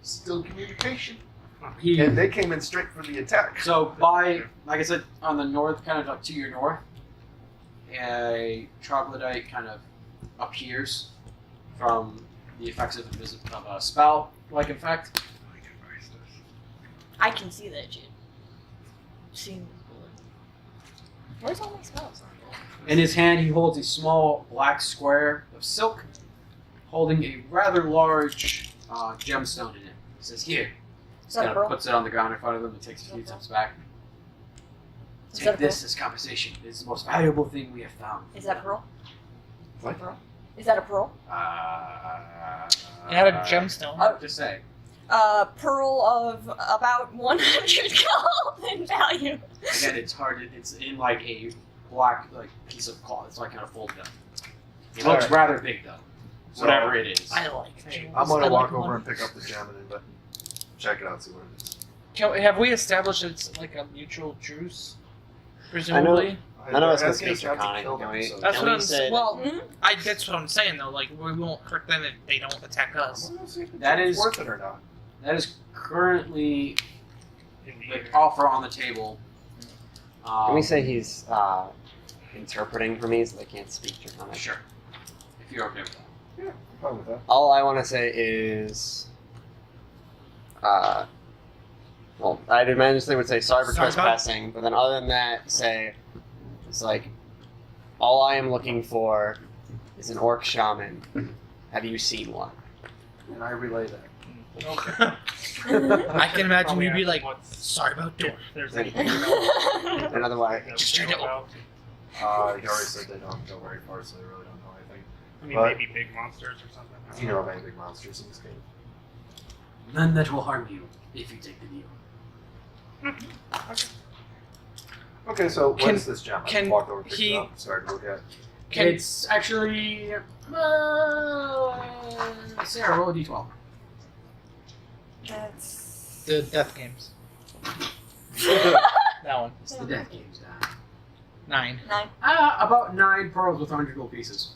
Still communication.
He,
And they came in straight for the attack.
so by, like I said, on the north, kind of like to your north, a troglodyte kind of appears from the effects of a spell-like effect.
I can see that, Jude. See. Where's all my spells?
In his hand, he holds a small black square of silk, holding a rather large gemstone in it. He says, "Here."
Is that a
Kind of
pearl?
puts it on the ground in front of him and takes a few steps back.
Is that a
Take this as compensation. It's the most valuable thing we have found.
Is that a pearl? Is that
What?
a pearl? Is that a pearl?
It had a gemstone.
Hard to say.
Pearl of about 100 gold in value.
Again, it's hard. It's in like a black piece of cloth. It's like kind of folded up. It looks
Alright.
rather big though.
So,
Whatever it is.
I like jewels.
I'm gonna
I
walk
like
over
money.
and pick up the gem and then check it out, see what it is.
Have we established it's like a mutual truce? Presumably.
I know it's
That's
gonna speak
gonna
Draconic,
kill
can
them,
we-
so-
That's
Can
what
we
I'm
say-
saying. Well,
Mhm.
that's what I'm saying though. Like we won't hurt them if they don't attack us.
I'm gonna see if it's
That is-
worth it or not.
That is currently
In the
the offer on the table.
Can we say he's interpreting for me so they can't speak Draconic?
Sure. If you're okay with that.
I'm fine with that.
All I want to say is, well, I'd imagine they would say sorry for
Sorry,
trespassing, but then other than that, say, it's like, all I am looking for is an orc shaman. Have you seen one?
And I relay that.
I can imagine
Probably
you'd be
ask
like,
what's-
sorry about
if
door.
there's
Thank
anything else
And otherwise,
that
Just
we
try
know
to-
about.
He already said they don't go very far, so they really don't know anything.
I mean,
But-
maybe big monsters or something. I
Do
don't
you know of any big monsters in this game?
None that will harm you if you take the deal.
Okay, so what
Can-
is this gem? I
can
walked over, picked
he-
it up, started to look at.
It's actually Sarah, roll a d12.
That's
The death games. That one.
It's the death games.
9.
9.
About 9 pearls with 100 gold pieces.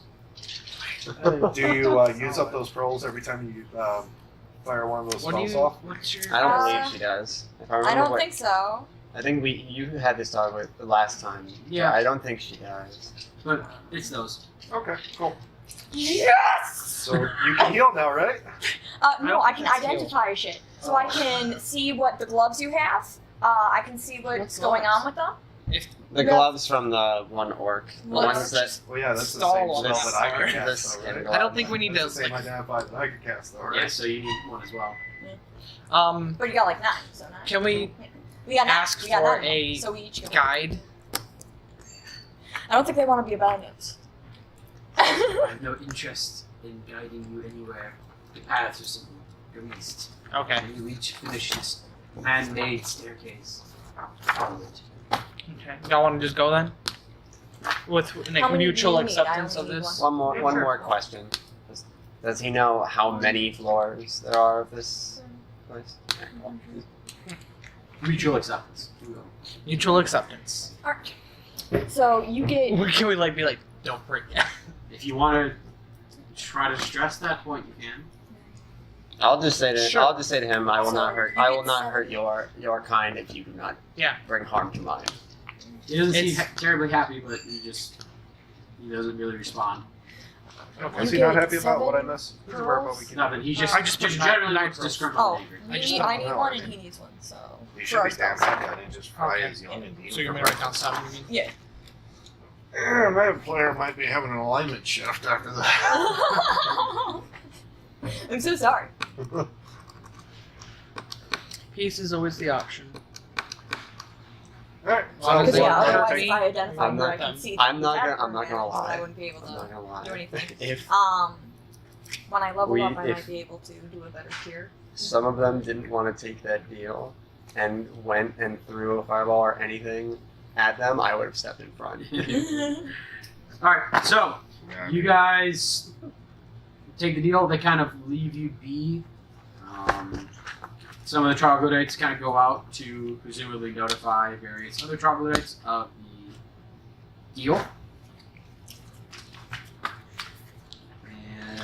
Do you use up those pearls every time you fire one of those
What do
spells
you?
off?
What's your?
I don't
Uh,
believe she does. If I
I
remember
don't
what,
think so.
I think you had this dog with the last time.
Yeah.
I don't think she does.
But it's those.
Okay, cool.
Yes!
So you can heal now, right?
No,
don't
I
think
can
that's
identify shit. So I can see what the gloves you have. I can see what's
What
going
gloves?
on with them.
The
Yeah.
gloves from the one orc. The
What?
ones that.
Well, yeah, that's the
Stall
same
on
spell that I
this
can
are-
cast, though, right?
this
I don't think we need
That's
to.
the same
Like,
identified that I can cast, though, right?
Yeah, so you need one as well.
But you got like 9, so 9.
Can we
We got 9.
ask
we got
for
9,
a
so we each get one.
guide?
I don't think they want to be Italians.
I have no interest in guiding you anywhere. The paths are simple. Go east.
Okay.
When you finish this man-made staircase, follow it.
Okay. Y'all want to just go then? With
How
like,
many
mutual
do you need? I
acceptance
only
of
need
this.
One more question. Does he know how many floors there are of this place? Okay, cool.
Mutual acceptance. You will.
Mutual acceptance.
Alright. So you get.
Can we like be like, don't break it?
If you want to try to stress that point, you can.
I'll just say to him, I will
So,
not hurt.
you
I
get
will not
7.
hurt your kind if you do not
Yeah.
bring harm to mine.
He doesn't seem
It's-
terribly happy, but he doesn't really respond.
Is
You
he not
get
happy about what I
7
missed? He's
pearls.
aware about what we can
Nothing. He's just
I just put
generally
nine
looks
pearls.
disgruntled
Oh,
and angry.
I just
me,
don't
I need
know.
one and he needs one, so.
You
for
should
our
be damn
spells.
happy I didn't just fry
Okay.
his young and
So you're gonna write down 7, you mean?
Yeah.
My player might be having an alignment shift after that.
I'm so sorry.
Peace is always the option.
Alright,
Well,
so
Because
they
yeah,
want
otherwise
entertain-
if I identified
I'm
her,
not-
I can see.
I'm
through
not
the
gonna
background,
lie.
I wouldn't be able
I'm
to.
not gonna lie.
do anything.
If
When I level up, I
if-
might be able to do a better tier.
some of them didn't want to take that deal and went and threw a fireball or anything at them, I would have stepped in front.
Alright, so you guys take the deal. They kind of leave you be. Some of the troglodytes kind of go out to presumably notify various other troglodytes of the deal.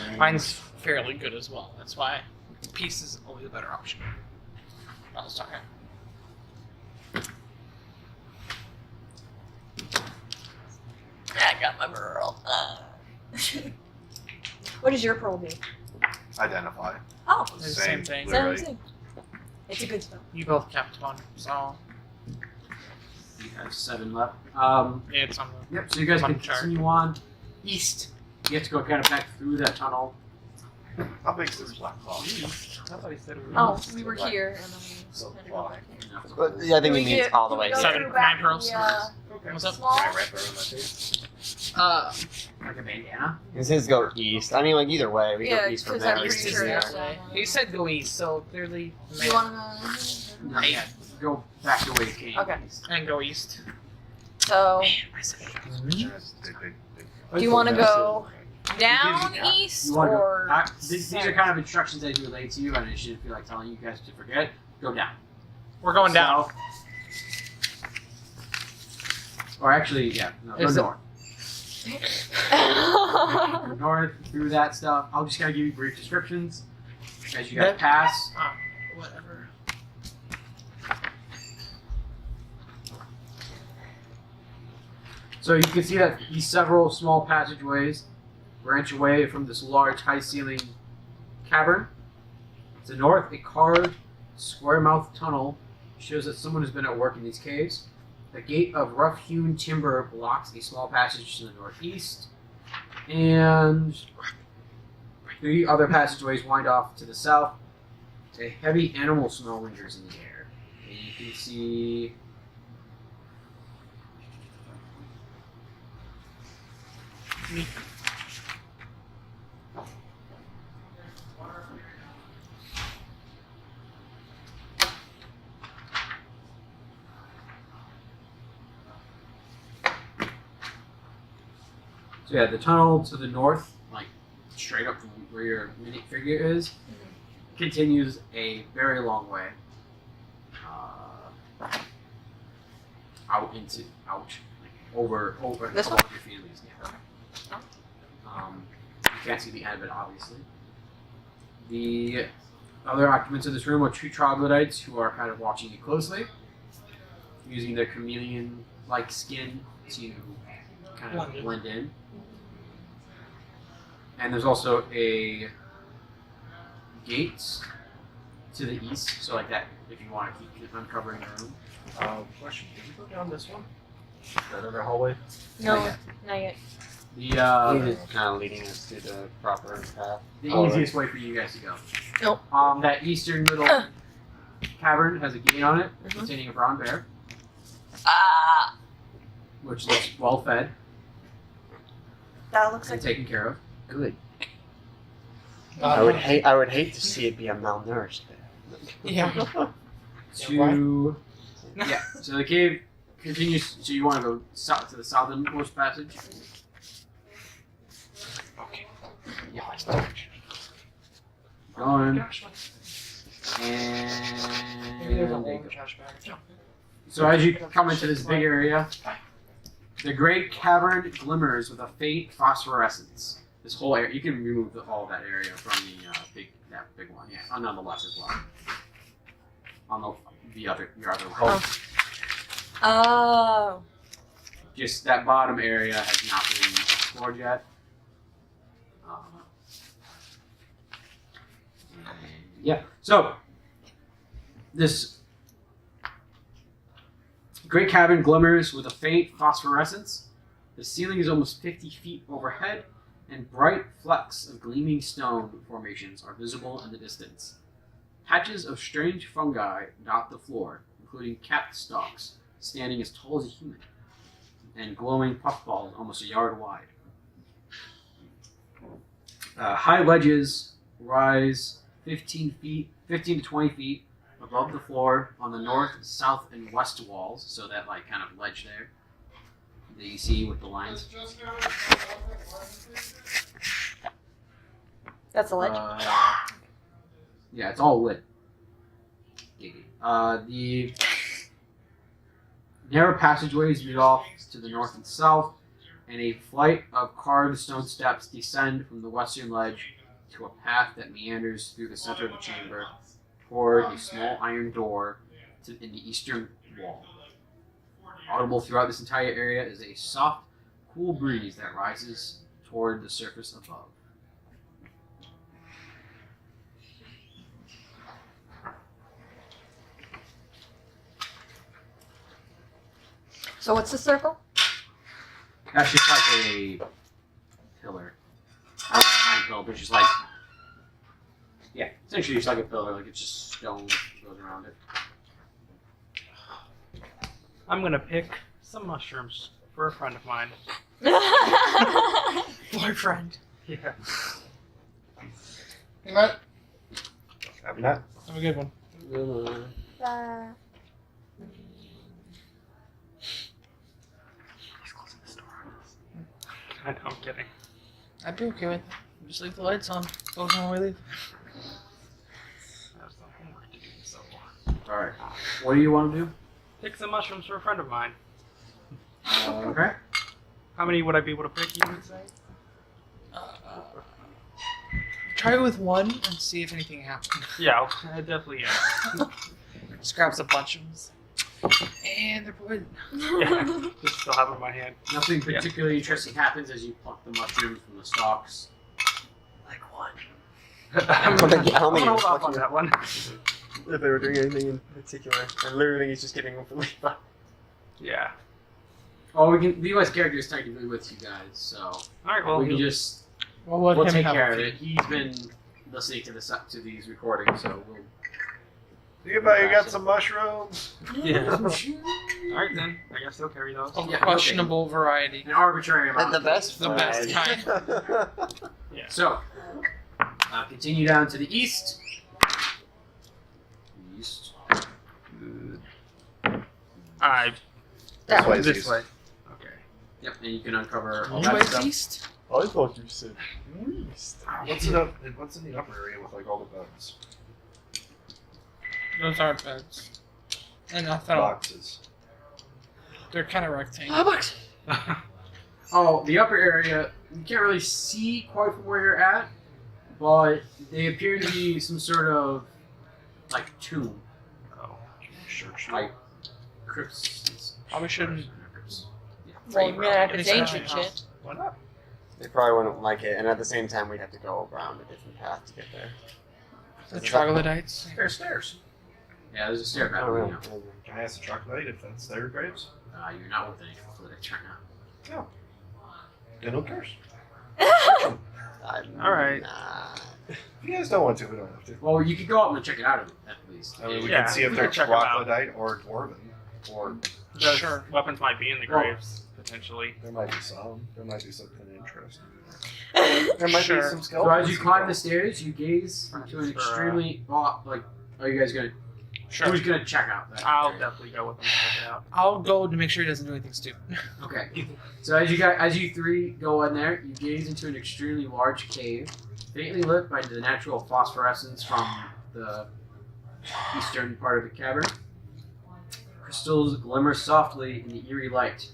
And
Mine's fairly good as well. That's why peace is always a better option. I was talking.
I got my pearl. What does your pearl do?
identify.
Oh,
It's the same thing.
literally.
same. It's a good spell.
You both kept one, so
you have 7 left.
yeah, it's on the.
Yep, so you guys
On
can
the chart.
continue on east. You have to go kind of back through that tunnel.
How big is this black box?
I thought he said it was.
Oh, we were here and then we
So
had to go back here.
But yeah, I think he
Do we
means
get-
all the
do we
way.
go
here.
7,
through back
9 pearls.
the,
Okay.
What's up?
small?
Can I wrap that around my face?
Like a bandana.
He says go east. I mean, like either way, we
Yeah,
go east from
'cause
there.
I'm
East
pretty
is
sure
there.
it's that way.
He said go east, so clearly.
You wanna
No, yeah, go back the way you came.
Okay.
And go east.
So
I said
Big.
do you wanna go down
Yeah.
east
You want to
or
go, these are kind of instructions I do relay to you, and I shouldn't feel like telling you guys to forget. Go down.
we're going down.
South. Or actually, yeah, no, go
Is it-
north. Go north through that stuff. I'll just kind of give you brief descriptions as you guys
That-
pass.
Whatever.
So you can see that these several small passageways branch away from this large, high-ceiling cavern. To the north, a carved, square-mouthed tunnel shows that someone has been at work in these caves. The gate of rough-hewn timber blocks a small passage to the northeast, and 3 other passageways wind off to the south. A heavy animal smell lingers in the air. And you can see So yeah, the tunnel to the north, like straight up from where your mini figure is, continues a very long way. Out, like over
This
a
one?
couple hundred feet at least. Yeah. You can't see the end of it, obviously. The other occupants of this room are two troglodytes who are kind of watching you closely, using their chameleon-like skin to kind of blend in. And there's also a gate to the east, so like that, if you want to keep uncovering the room.
Question: did we go down this one? That other hallway?
No,
Not yet.
not yet.
He's
The
just kind of leading us to the proper path.
easiest way for you guys to go.
Nope.
That eastern middle cavern has a gate on it
Mhm.
containing a brown bear,
Ah,
which looks well fed
that looks
and
like.
taken care of.
Good.
Not
I would hate to see it be a malnourished bear.
Yeah.
Yeah, so the cave continues. So you want to go south to the southernmost passage.
Okay. Yeah, let's do it.
Going.
Maybe there's a hole in
And
the trash bag.
so as you come into this big area, the great cavern glimmers with a faint phosphorescence. This whole area, you can remove all that area from that big one. Yeah, nonetheless as well. On your other wall.
Oh.
Just that bottom area has not been explored yet. Yeah, so this great cavern glimmers with a faint phosphorescence. The ceiling is almost 50 feet overhead, and bright flecks of gleaming stone formations are visible in the distance. Patches of strange fungi dot the floor, including cat stalks standing as tall as a human, and glowing puffballs almost a yard wide. High ledges rise 15 to 20 feet above the floor on the north, south, and west walls, so that like kind of ledge there that you see with the lines.
That's a ledge.
Yeah, it's all lit. The narrow passageways lead off to the north and south, and a flight of carved stone steps descend from the western ledge to a path that meanders through the center of the chamber toward a small iron door in the eastern wall. Audible throughout this entire area is a soft, cool breeze that rises toward the surface above.
So what's the circle?
That's just like a pillar. Pine pillar, but just like, yeah, essentially just like a pillar, like it's just stone that goes around it.
I'm gonna pick some mushrooms for a friend of mine.
Boyfriend.
Yeah.
Hey, Matt.
Having that.
Have a good one.
He's closing the door on us. I know, I'm kidding.
I'd be okay with it. Just leave the lights on. Close them when we leave.
I have some homework to do, so.
Alright. What do you want to do?
Pick some mushrooms for a friend of mine.
Okay.
How many would I be able to pick, you would say?
Try it with one and see if anything happens.
Yeah, I definitely
Just grabs a bunch of them. And they're poison.
Yeah, just still have them in my hand.
Nothing particularly interesting happens as you pluck the mushrooms from the stalks.
Like what?
I'm
I don't think
gonna
he
hold
was
off on
looking
that one.
if they were doing anything in particular. And literally he's just getting them from Levi.
Yeah.
Oh, Levi's character is technically with you guys, so
Alright, well,
we can just
We'll
we'll take care of it. He's been listening to these recordings, so we'll.
Anybody got some mushrooms?
yeah. Alright then, I guess they'll carry those.
Of
Yeah,
questionable variety.
An arbitrary amount.
The best.
The best
kind.
So, continue down to the east. East.
I
That
way.
this way. Okay.
Yep, and you can uncover all that stuff.
East.
I thought you said east.
What's in the upper area with like all the bugs?
Those aren't beds. And nothing else.
Boxes.
They're kind of rectangular.
Oh, the upper area, you can't really see quite from where you're at, but they appear to be some sort of, like, tomb.
Oh, sure.
Like, crypts.
Probably shouldn't.
Well, yeah, if it's
It's
ancient
not my
shit.
Why not?
They probably wouldn't like it, and at the same time, we'd have to go around a different path to get there.
The troglodytes.
There's stairs.
Yeah, there's a stair path
Oh,
leading
really?
up.
Can I ask the troglodyte if that's their graves?
You're not with any troglodytes right now.
Then who cares?
I'm
All right.
not.
If you guys don't want to, we don't have to.
Well, you could go up and check it out at least.
I mean, we
Yeah,
can see if
we
they're
can check 'em out.
troglodyte or dwarven, or
Those
Sure.
weapons might be in the
Well-
graves, potentially.
there might be some. There might be something interesting. There might be
Sure.
some
So
skeletons.
as you climb the stairs, you gaze into an extremely... like, are you guys gonna...
Sure.
Who's gonna check out that
I'll
area?
definitely go with them and check it out.
I'll go to make sure he doesn't do anything stupid.
Okay. So as you three go in there, you gaze into an extremely large cave, faintly lit by the natural phosphorescence from the eastern part of the cavern. Crystals glimmer softly in the eerie light.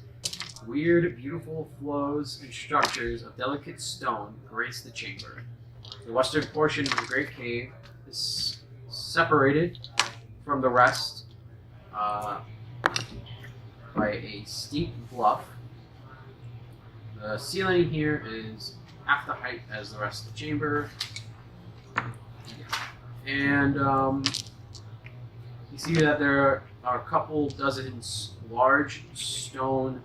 Weird, beautiful flows and structures of delicate stone grace the chamber. The western portion of the great cave is separated from the rest by a steep bluff. The ceiling here is half the height as the rest of the chamber. And you see that there are a couple dozen large stone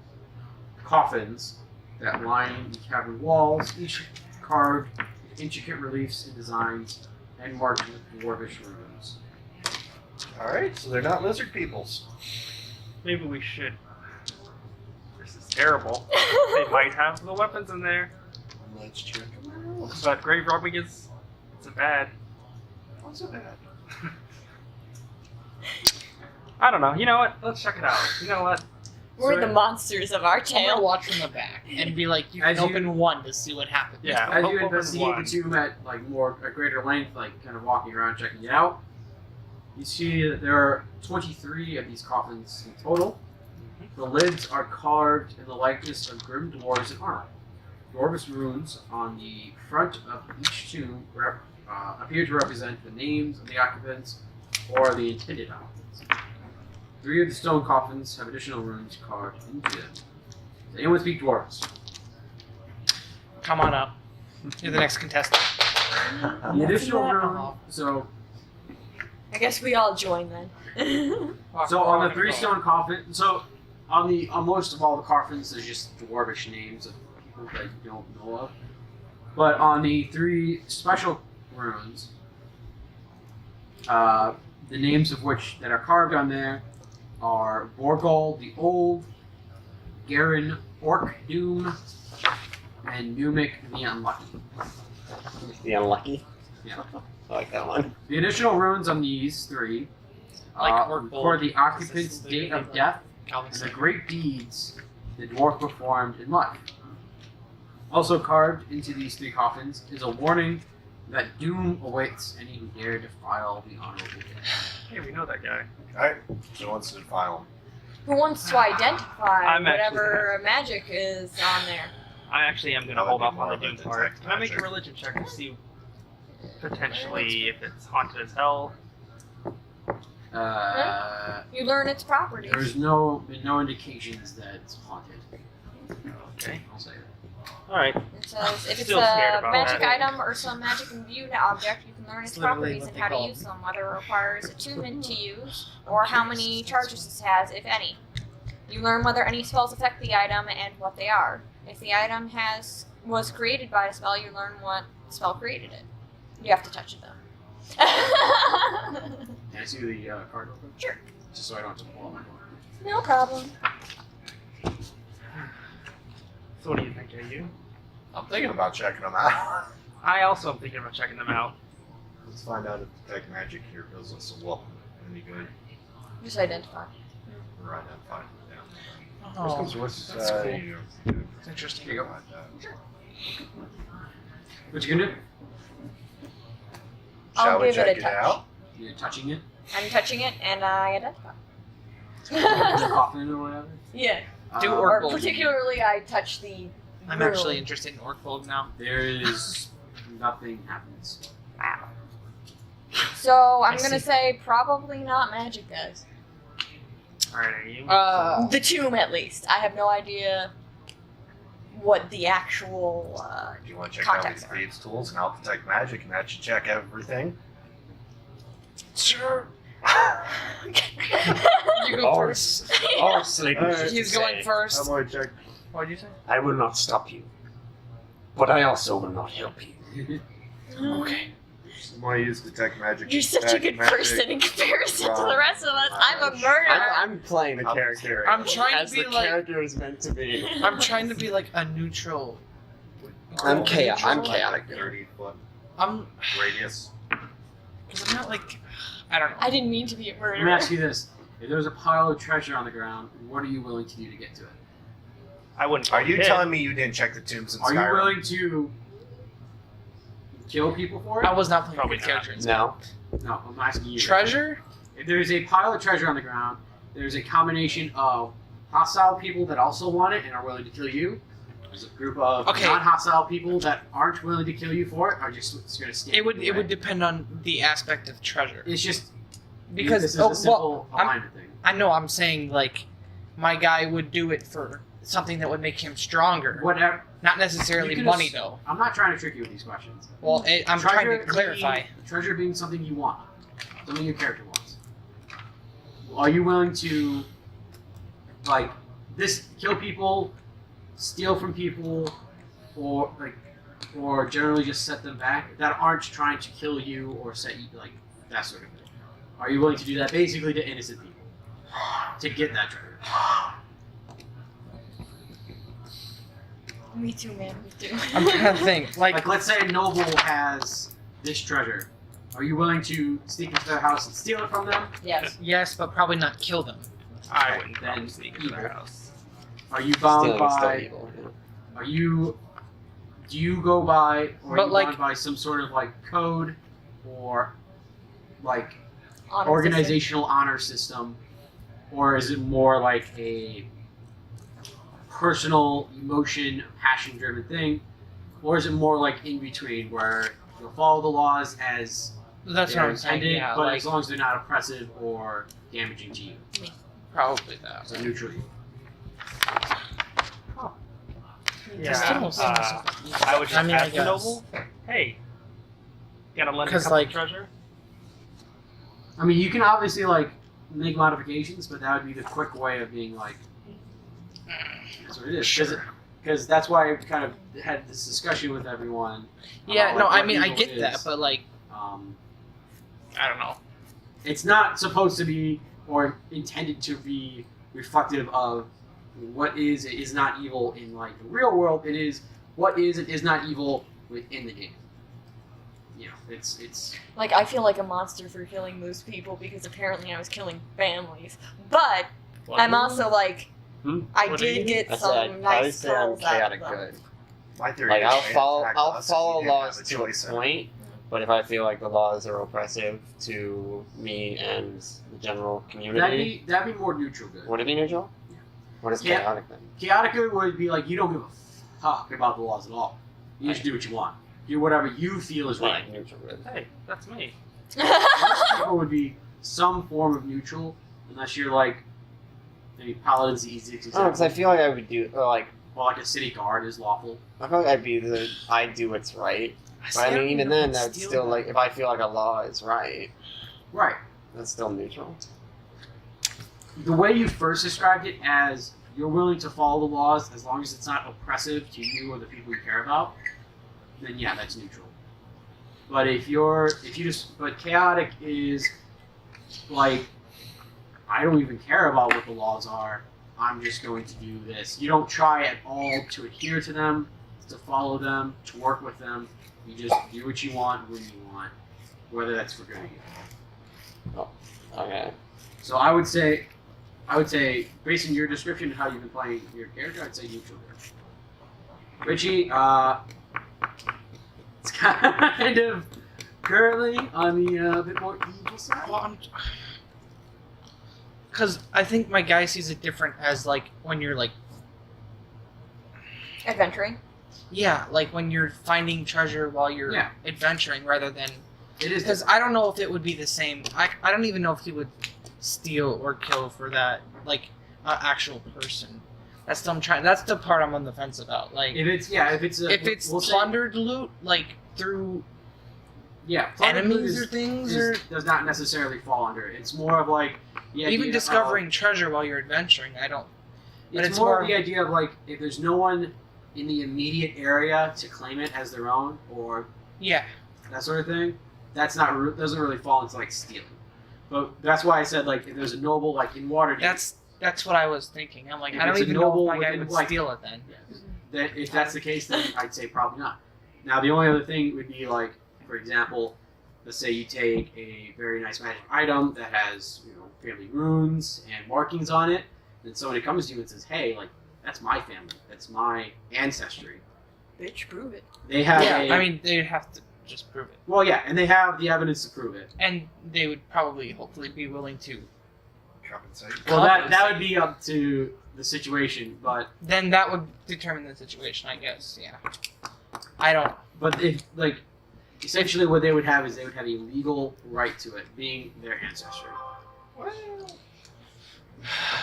coffins that line the cavern walls, each carved with intricate reliefs and designs and marked with dwarvish runes.
Alright, so they're not lizard peoples.
Maybe we should. This is terrible. They might have the weapons in there,
Let's check them out.
but grave robbing is it's a bad.
What's it bad?
I don't know. You know what? Let's check it out. You know what?
We're
So-
the monsters of our
I'm gonna
tale.
watch from the back and be like, you can
As you-
open one to see what happens.
Yeah.
As you
open
investigate
one.
the tomb at like a greater length, like kind of walking around checking it out, you see that there are 23 of these coffins in total. The lids are carved in the likeness of grim dwarves in armor. Dwarvish runes on the front of each tomb appear to represent the names of the occupants or the intended occupants. 3 of the stone coffins have additional runes carved into them. Does anyone speak dwarves?
Come on up. You're the next contestant.
The additional
that.
rune. So
I guess we all join then.
on the 3 stone coffin, on most of all the coffins, there's just dwarvish names of people that you don't know of. But on the 3 special runes, the names of which that are carved on there are Borgol the Old, Garen Orc Doom, and Numic the Unlucky.
The unlucky.
Yeah.
I like that one.
The additional runes on these 3
Like Orc
record the
Bold.
occupant's date of death
Calvin
and the
said.
great deeds the dwarf performed in life. Also carved into these 3 coffins is a warning that doom awaits any who dare defile the honorable dead.
Hey, we know that guy.
Alright, so wants to defile them.
Who wants to identify
I'm
whatever magic is on there?
I actually am going to
That
hold
would
off
be
on
more
the
of a
doom part.
detect
Can I make a
magic.
religion check to see potentially if it's haunted as hell?
You learn its properties.
There's no indications that it's haunted.
Okay.
I'll say that.
Alright.
It says if it's
Still scared
a
about
magic
that.
item or some magic imbued object, you can learn its
It's literally
properties
what
and
they
how to
call
use them, whether it requires attunement to use, or how many charges it has, if any. You learn whether any spells affect the item and what they are. If the item was created by a spell, you learn what spell created it. You have to touch it though.
Can I see the card open?
Sure.
Just so I don't have to pull out my phone.
No problem.
So what do you think, AU?
I'm thinking about checking them out.
I also am thinking about checking them out.
Let's find out if detect magic here does us a well any good.
Just identify.
Or identify. Yeah.
Oh,
What's
that's cool. It's interesting.
Here you go. What you gonna do?
I'll
Shall we
give it
check
a
it
touch.
out?
You're touching it?
I'm touching it, and I identify.
The coffin or whatever?
Yeah.
Do
Um,
orc
Or particularly, I touch the.
I'm
room.
actually interested in orc gold now.
There is nothing happens.
Wow. So I'm
I
gonna
see.
say probably not magic, guys.
Alright, are you?
The tomb, at least. I have no idea what the actual.
Do you want to check out
Contacts
these
are.
thieves' tools and I'll detect magic and that should check everything?
Sure. You go
Oh,
first.
Oh, sleep.
He's going first.
going to check.
What'd you say?
I will not stop you, but I also will not help you.
Okay.
I'm going to use detect magic.
You're such a
detect
good
magic.
person in comparison to the
Wrong.
rest of us. I'm a murderer.
I'm playing the
I'm
character.
scary.
I'm trying
as
to be
the
like.
character is meant to be.
I'm trying to be like a neutral.
I'm chaotic. I'm
Neutral.
chaotic.
30 foot
I'm.
radius.
Cause I'm not like. I don't know.
I didn't mean to be a
Let
murderer.
me ask you this. If there was a pile of treasure on the ground, what are you willing to do to get to it?
I wouldn't.
Are you
hit.
telling me you didn't check the tombs in
Are you
Skyrim?
willing to kill people for it?
I was not playing
Probably
a good
not.
character.
No.
No, I'm asking you.
Treasure?
If there's a pile of treasure on the ground, there's a combination of hostile people that also want it and are willing to kill you. There's a group of
Okay.
non-hostile people that aren't willing to kill you for it, are just going to stand.
It would.
in
It
your
would
way.
depend on the aspect of treasure.
It's just
Because
this is
oh,
a simple
well,
alignment thing.
I know. I'm saying like, my guy would do it for something that would make him stronger.
Whatever.
Not necessarily
You can
money
ass-
though.
I'm not trying to trick you with these questions.
Well, I'm trying to clarify.
Treasure being something you want, something your character wants. Are you willing to, like, kill people, steal from people, or generally just set them back that aren't trying to kill you or set you like that sort of thing? Are you willing to do that basically to innocent people to get that treasure?
Me too, man. Me too.
I'm trying to think.
Like, let's say a noble has this treasure. Are you willing to sneak into their house and steal it from them?
Yes.
Yes, but probably not kill them.
I wouldn't
Then
probably sneak into their
evil.
house.
Are you bound
Stealing is still
by?
evil. Yeah.
Are you? Do you go by, or
But,
are you
like-
bound by some sort of like code, or like
Honor
organizational honor system, or is it more like a personal emotion, passion-driven thing, or is it more like in between where you'll follow the laws as
That's what
they're
I'm saying.
intended,
Yeah,
but
like
as long as they're not oppressive or damaging to you,
probably that.
so neutral.
Yeah.
Still don't seem so-
I would just
I mean, I
ask the
guess.
noble, hey, gotta lend a
'Cause,
couple
like-
treasure?
I mean, you can obviously like make modifications, but that would be the quick way of being like, that's what it is.
Sure.
Because that's why I kind of had this discussion with everyone.
Yeah,
about,
no,
like,
I
what
mean, I
evil
get
is.
that, but like,
I
don't know.
It's not supposed to be or intended to be reflective of what is and is not evil in like the real world. It is what is and is not evil within the game. You know, it's
Like, I feel like a monster for killing those people because apparently I was killing families. But I'm also like,
Hmm?
I
What
did
are you?
get
I said
some
I'd probably
nice
say I'm
pearls out of
chaotic
them.
good.
My theory
Like
is
I'll
they
follow
attack
I'll
us if
follow
we didn't
laws
have
to a
choice in it.
point, but if I feel like the laws are oppressive to me and the general community,
that'd be more neutral good.
would it be neutral?
Yeah.
What is
Yeah.
chaotic then?
Chaotic good would be like you don't give a fuck about the laws at all. You just do what you want. Do whatever you feel is right.
Like neutral good.
Hey, that's me.
Most people would be some form of neutral, unless you're like maybe paladin's the easiest
Oh, because I
example.
feel like I would do like
Or like a city guard is lawful.
I feel like I'd be I do what's right. But I mean, even then, that's still like if I feel like a law is right,
Right.
that's still neutral.
The way you first described it as you're willing to follow the laws as long as it's not oppressive to you or the people you care about, then yeah, that's neutral. But but chaotic is like, I don't even care about what the laws are. I'm just going to do this. You don't try at all to adhere to them, to follow them, to work with them. You just do what you want when you want, whether that's for good or evil.
Okay.
So I would say I would say, based on your description of how you've been playing your character, I'd say neutral good. Richie, it's kind of currently on the bit more evil side.
Well, because I think my guy sees it different as like when you're like,
Adventuring.
yeah, like when you're finding treasure while you're
Yeah.
adventuring rather than
It is
because I don't know if it would be the same. I don't even know if he would steal or kill for that like an actual person. That's the part I'm on the fence about. Like
if it's we'll say-
plundered loot like through
plundered loot
enemies or things or
does not necessarily fall under it. It's more of like the idea
even discovering treasure while you're adventuring. I don't. But
it's more of the idea of like if there's no one in the immediate area to claim it as their own or
Yeah.
that sort of thing. That's not doesn't really fall into like stealing. But that's why I said like if there's a noble like in Waterdeep.
That's what I was thinking. I'm like,
If
I don't
it's a
even know
noble
if my guy
within,
would
like-
steal it then.
Then if that's the case, then I'd say probably not. Now the only other thing would be like, for example, let's say you take a very nice magic item that has family runes and markings on it, and somebody comes to you and says, "Hey, like that's my family, that's my ancestry."
Bitch, prove it.
They have
I mean, they'd have to just prove it,
well, yeah, and they have the evidence to prove it.
and they would probably, hopefully, be willing to.
Compensate.
Well, that would be up to the situation, but
Then that would determine the situation, I guess. Yeah. I don't.
but if like essentially what they would have is they would have a legal right to it, being their ancestry.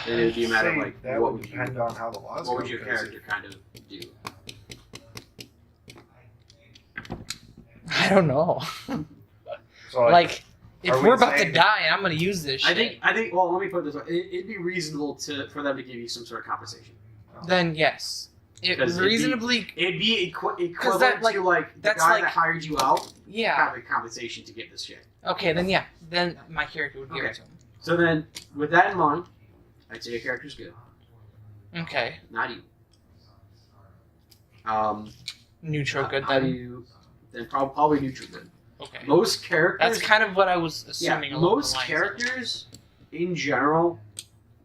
Then it would be a matter of like
that
what
would
would you
depend on how the laws
what
go,
would your
'cause
character kind of do?
I don't know.
So
Like, if
are we
we're about to
saying-
die and I'm going to use this shit,
I think. Well, let me put it this way: it'd be reasonable for them to give you some sort of compensation.
then yes. It
'Cause it'd be-
reasonably.
It'd be equivalent
that, like,
to like the
that's
guy
like-
that hired you out
Yeah.
having compensation to get this shit.
Okay, then yeah. Then my character would give
Okay.
it to him.
So then, with that in mind, I'd say your character's good,
Okay.
not evil.
Neutral good
How do
then.
you? Then probably neutral good.
Okay.
Most characters.
That's kind of what I was
Yeah,
assuming. along the
most
lines of-
characters in general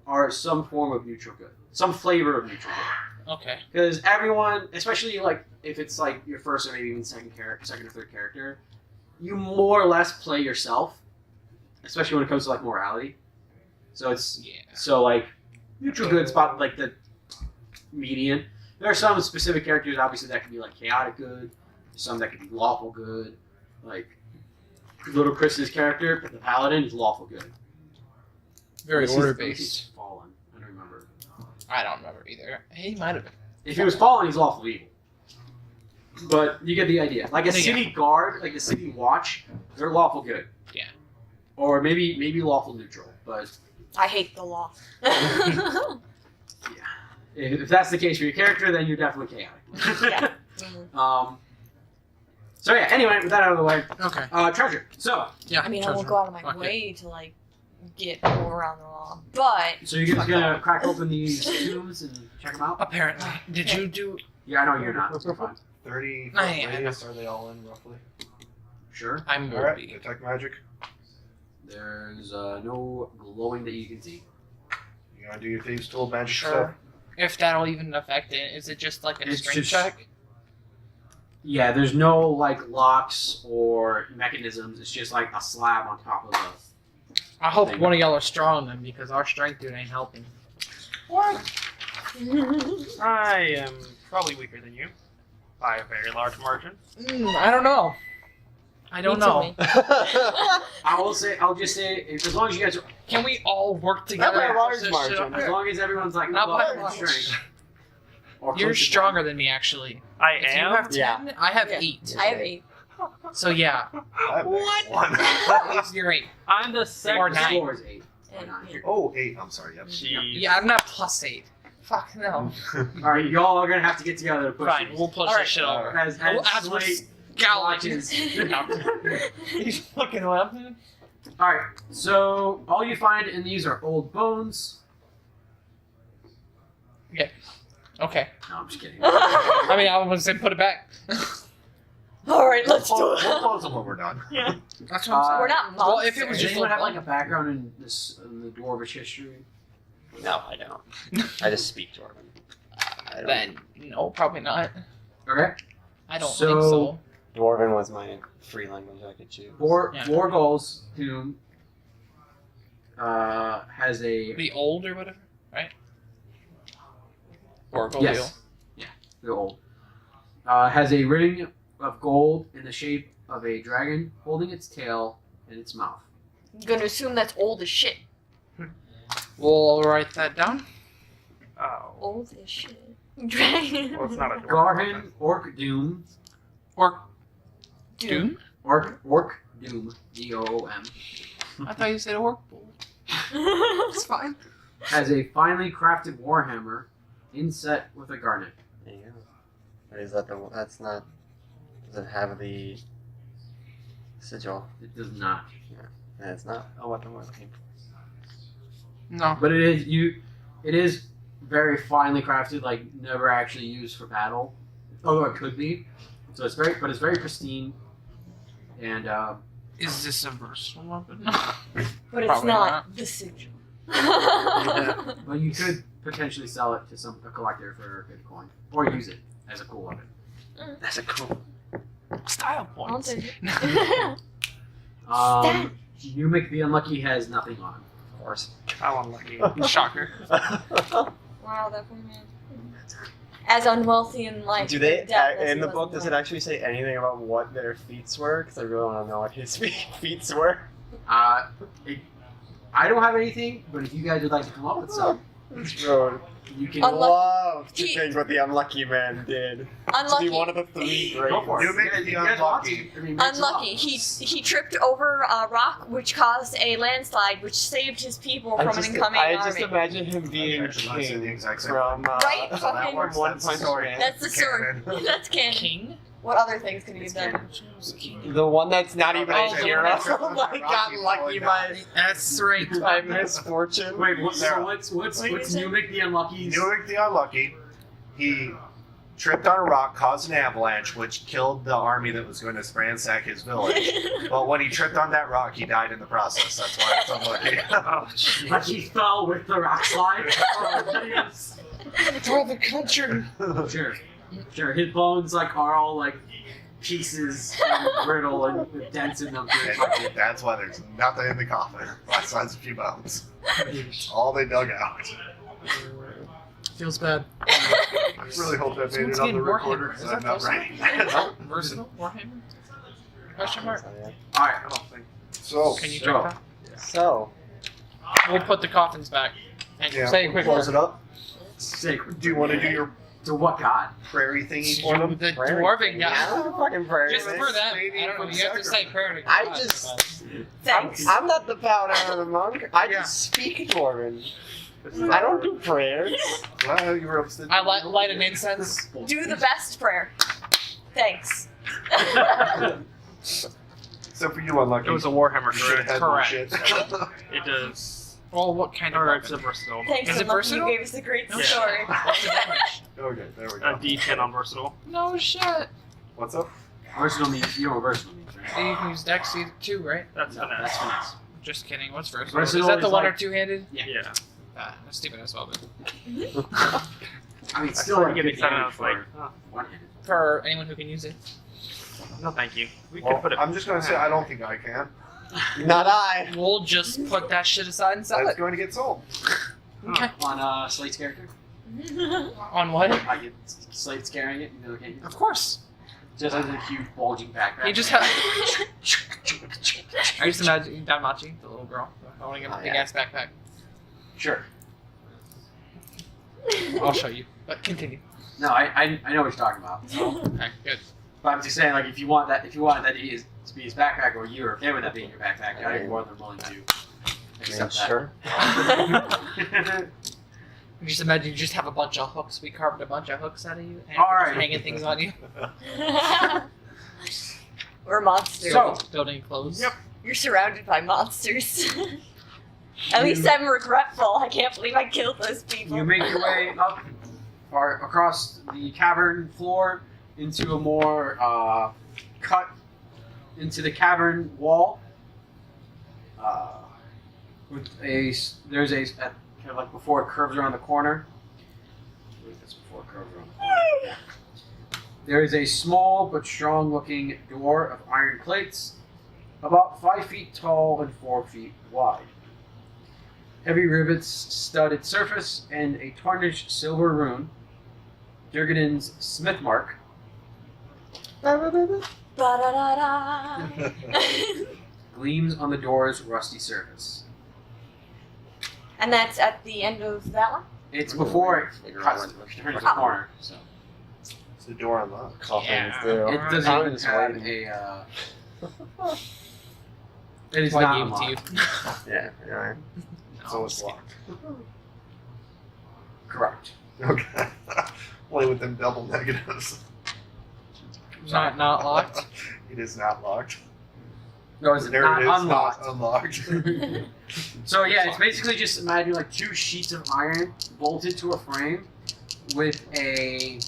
are some form of neutral good, some flavor of neutral good.
Okay.
Because everyone, especially like if it's like your first or maybe even second or third character, you more or less play yourself, especially when it comes to like morality. So it's
Yeah.
so like neutral good spot like the median. There are some specific characters obviously that can be like chaotic good, some that can be lawful good. Like Little Chris's character, the paladin, is lawful good.
Very
This is-
order
this is
based.
Fallen. I don't remember.
I don't remember either. He might have been.
If he was fallen, he's lawful evil. But you get the idea. Like a
Yeah.
city guard, like the city watch, they're lawful good.
Yeah.
Or maybe lawful neutral. But
I hate the law.
if that's the case for your character, then you're definitely chaotic.
Yeah.
So yeah. Anyway, with that out of the way,
Okay.
treasure. So
Yeah.
I mean, I
treasure.
won't go out of my
Fuck it.
way to like get more around the law, but
you're just gonna crack open these tombs and check them out.
Apparently. Did you do?
Yeah, I know you're not. You're fine.
30
I am.
radius, are they all in roughly?
Sure.
I'm
Alright,
Wolby.
detect magic.
There's no glowing that you can see.
You gonna do your thieves tool magic stuff?
Sure. If that'll even affect it, is it just like a
It's
strength
just-
check?
Yeah, there's no like locks or mechanisms. It's just like a slab on top of the.
I hope one of y'all are strong then, because our strength dude ain't helping.
I am probably weaker than you by a very large margin.
I don't know. I don't
Me too,
know.
me.
I'll just say as long as you guys,
Can we all work together?
by a
and
large
push this
margin.
shit up?
as long as everyone's like
Not by
above
much.
strength. Or
You're
close to
stronger than me, actually.
I
If you
am.
have 10,
Yeah.
I have
Yeah.
8.
I have 8.
So yeah,
That makes
What?
one.
it's your 8.
I'm the
Or
the
second.
nine.
score is 8. Or
And
9.
Oh, 8. I'm sorry. Yep.
Jeez.
Yeah, I'm not plus 8. Fuck no.
All right, y'all are gonna have to get together to push
Fine,
these.
we'll push
Alright.
this shit over.
As
As we're
Slate
scowling.
watches.
He's fucking laughing.
All right, so all you find in these are old bones.
Okay.
No, I'm just kidding.
I mean, I was gonna say put it back.
All right, let's do
We'll
it.
close them when we're done.
That's what I'm saying.
We're not
Well,
monsters.
if it was
Does
just
anyone have
a
like a background in this in the dwarvish history?
No, I don't. I just speak Dwarven. I don't.
Then no, probably not.
Okay.
I don't
So-
think so.
Dwarven was my free language I could choose.
Yeah.
Vorgol's tomb has a
The old or whatever, right? Or gold
yes, yeah, the old has a ring of gold in the shape of a dragon holding its tail in its mouth.
I'm gonna assume that's old as shit.
We'll write that down.
Oh.
Old as shit. Dragon.
Well, it's not a
Garhan Orc Doom
Or Doom?
Orc Doom DOOM
I thought you said orc bull. It's fine.
has a finely crafted warhammer inset with a garnet.
There you go. Or is that the one? That's not. Does it have the sigil?
It does not,
And it's not a weapon we're looking for.
No.
but it is very finely crafted, like never actually used for battle, although it could be. So it's very pristine, and
Is this a versatile weapon?
But it's
Probably
not
not.
the sigil.
but you could potentially sell it to a collector for a good coin, or use it as a cool weapon.
That's a cool.
Style
I'll
points.
take it. Stat.
Numic the Unlucky has nothing on him.
Of course.
How unlucky.
Shocker.
Wow, that poor man. As unwealthy in life.
Do they
death as
in
he
the
was
book? Does it
born.
actually say anything about what their feats were? Because I really want to know what his feats were.
I don't have anything, but if you guys would like to come up with some,
This road.
you can.
Unlucky.
Love to
He-
think what the unlucky man did. To
Unlucky.
be one of the three greats.
Go for it.
You make the
You guys want
unlucky.
to, I mean, make some
Unlucky.
up.
He tripped over a rock, which caused a landslide, which saved his people from an incoming
I
army.
just imagine him being
Actually, I said the
king
exact same
from
Right?
So that
Fucking-
works.
One
That's the
Punch
story.
Man.
That's the story.
Canon.
That's canon.
King?
What other things could he have
It's
done?
canon.
The one that's not even
Oh,
a
the
hero.
one that's-
Like got lucky by
That's right.
misfortune.
Wait, so
Sarah.
what's
What did you say?
Numic the Unlucky's?
Numic the Unlucky, he tripped on a rock, caused an avalanche, which killed the army that was going to ransack his village. But when he tripped on that rock, he died in the process. That's why it's unlucky.
Oh, jeez.
Like he fell with the rock slide. Oh, jeez.
For the country.
Sure. His bones like are all like pieces and brittle and with dents in them.
And that's why there's nothing in the coffin besides a few bones. All they dug out.
Feels bad.
I really hope that made
Someone's
it on
getting
the recorder
Warhammer. Is
because
that
I'm not
possible?
writing that.
Versatile Warhammer? Question mark.
All right.
I don't think.
So,
Can you
So-
check that?
So,
We'll put the coffins back. And
yeah,
say a quick
close
word.
it up.
Sacred.
Do you want to do your
To what god?
prairie thingy
Do
for them?
the
prairie
dwarven
thing.
guy.
Fucking prairie
Just
thing.
for them.
Maybe
I don't know.
from
You have to say
Sacrament.
prayer to
I
God,
just-
but-
Thanks.
I'm not the paladin or the monk. I
Yeah.
just speak Dwarven.
This is
I don't do prayers.
Well, you were upset.
I light an incense.
Do the best prayer. Thanks.
Except for you, unlucky.
It was a Warhammer,
You should have
correct?
had more
Correct.
shit.
It does.
Well, what kind of
Or it's a
weapon?
versatile.
Thanks,
Is it
Unlucky.
versatile?
You gave us a great
Yeah.
story.
What's the damage?
Okay, there we
A
go.
D10 on versatile.
No shit.
What's up?
Versatile means you know what versatile means, right?
So you can use Dex too, right?
That's
No,
finesse.
that's finesse.
Just kidding. What's versatile?
Versatile
Is that the
is
one
like-
or two-handed?
Yeah.
Ah, that's stupid as well. But
I mean,
I
still
started
like
getting
good
excited. I
damage
was like,
for one-handed.
for anyone who can use it.
no, thank you. We
Well,
could put it.
I'm just going to say I don't think I can.
Not I.
We'll just put that shit aside and sell
That's
it.
going to get sold.
Okay.
On Slate's character,
On what?
I get Slate's carrying it. You know, okay.
Of course.
Just has a huge bulging backpack.
You just have. I used to imagine Danmachi, the little girl, holding a
Oh,
big
yeah.
ass backpack.
Sure.
I'll show you. But continue.
No, I know what you're talking about. So,
Okay, good.
but I'm just saying, like, if you want that to be his backpack, or you're okay with that being your backpack, I'm more than willing to accept that.
Sure.
You just imagine you just have a bunch of hooks. We carved a bunch of hooks out of you, and
All
we're just
right.
hanging things on you.
We're monsters.
So-
Building clothes.
Yep.
You're surrounded by monsters. At least I'm regretful. I can't believe I killed those people.
You make your way up or across the cavern floor into a more cut into the cavern wall. With there's a kind of like before it curves around the corner. I believe that's before it curves around the corner. Yeah. There is a small but strong-looking door of iron plates, about 5 feet tall and 4 feet wide. Heavy rivets stud its surface, and a tarnished silver rune, Durgadin's Smith Mark,
Ba-da-da-da.
gleams on the door's rusty surface.
And that's at the end of that one?
It's before it cuts, turns the corner. So
It's the door unlocked.
Coffins
Yeah.
do.
it doesn't
I'm
even
just
have
waiting.
a. It is
Why
not
gave it to you?
unlocked.
Yeah, yeah.
So it's locked.
Correct.
Okay. Play with them double negatives.
Not locked.
It is not locked.
No, it's
There
not
it is,
unlocked.
not unlocked.
So yeah, it's basically just imagine like 2 sheets of iron bolted to a frame with a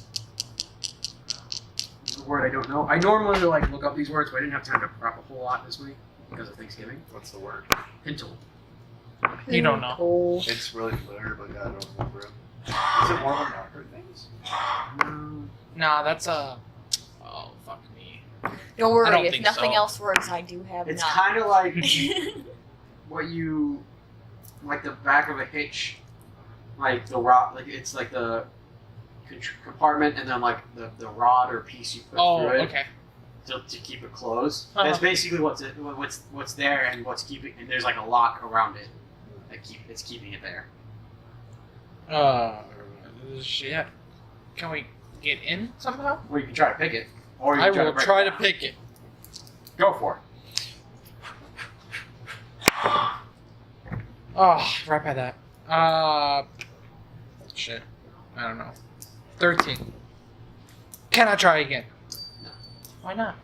word I don't know. I normally like look up these words, but I didn't have time to prep a whole lot this week because of Thanksgiving.
What's the word?
Pintle.
You don't know.
It's really familiar, but I don't remember it. Is it one of the marker things?
Nah, that's a. Oh fuck me.
Don't
I
worry,
don't
if
think
nothing
so.
else works, I do have
It's
none.
kind of like what you like the back of a hitch, like the rod, like it's like the compartment, and then like the rod or piece you put
Oh,
through it
okay.
to keep it closed.
Uh-huh.
That's basically what's there, and what's keeping. And there's like a lock around it that it's keeping it there.
Shit. Can we get in somehow?
Or you can try to pick it, or you
I
can
will
break
try
it
to
down.
pick it.
Go for it.
Oh, right by that. Shit. I don't know. 13. Can I try again?
No.
Why not?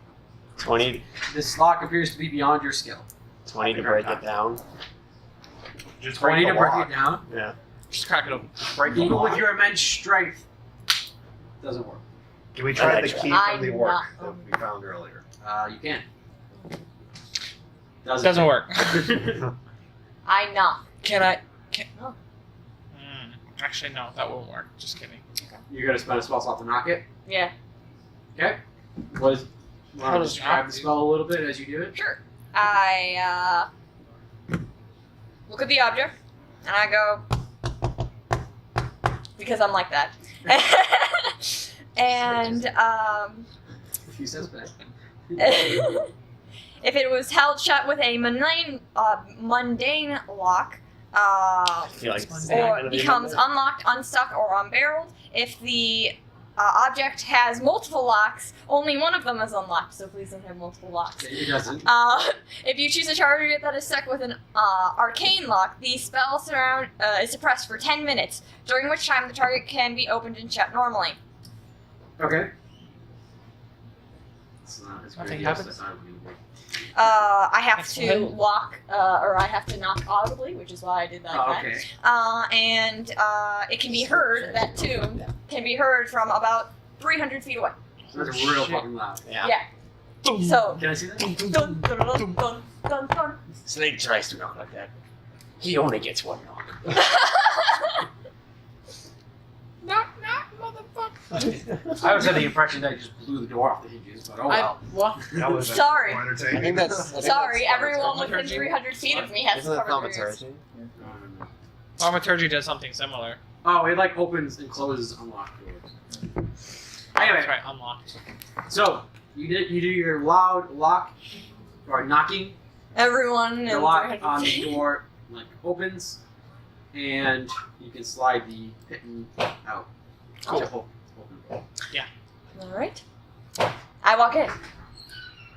20
This lock appears to be beyond your skill.
to break it down.
Just
20 to
the
break
lock.
it down.
Yeah.
Just crack it open.
Break the
Even
lock.
with your immense strength, doesn't work.
Can we try
I
the
tried.
key from the
I'm
orc
not-
that we found earlier?
You can.
Doesn't work.
I knock.
Can I?
Oh.
Actually, no, that won't work. Just kidding.
You're gonna spend a spell slot to knock it.
Yeah.
Okay. What is?
How
Want to
does
describe
knock
the
do?
spell a little bit as you do it?
Sure. I look at the object and I go because I'm like that. And
A few steps back.
if it was held shut with a mundane lock,
I feel like it's not
or
gonna be
becomes
enough.
unlocked, unstuck, or unbarreled. If the object has multiple locks, only one of them is unlocked, so please don't have multiple locks.
It doesn't.
If you choose a target that is stuck with an arcane lock, the spell is suppressed for 10 minutes, during which time the target can be opened and shut normally.
Okay. It's not as
Nothing
great as
happens?
I thought it would be.
I have
Excellent.
to lock, or I have to knock audibly, which is why I did that.
Oh, okay.
And it can be heard, that tune can be heard from about 300 feet away.
So that's real
Shit.
fucking loud.
Yeah.
Yeah. So,
Can I see that?
dun, dun, dun, dun, dun, dun.
Snake tries to knock like that. He only gets one knock.
Knock, knock, motherfucker.
I always had the impression that I just blew the door off the hinges, but oh well.
Well,
That was
Sorry.
more entertaining.
I think that's.
Sorry, everyone
thaumaturgy.
within 300 feet of me has
Isn't that
covered their ears.
thaumaturgy?
thaumaturgy does something similar.
Oh, it like opens and closes unlocked doors.
That's
Anyway,
right, unlocked.
so you do your loud lock or knocking.
Everyone
The
in
lock
300
on the
feet.
door like opens, and you can slide the pitten out.
Cool.
To open.
Alright. I walk in.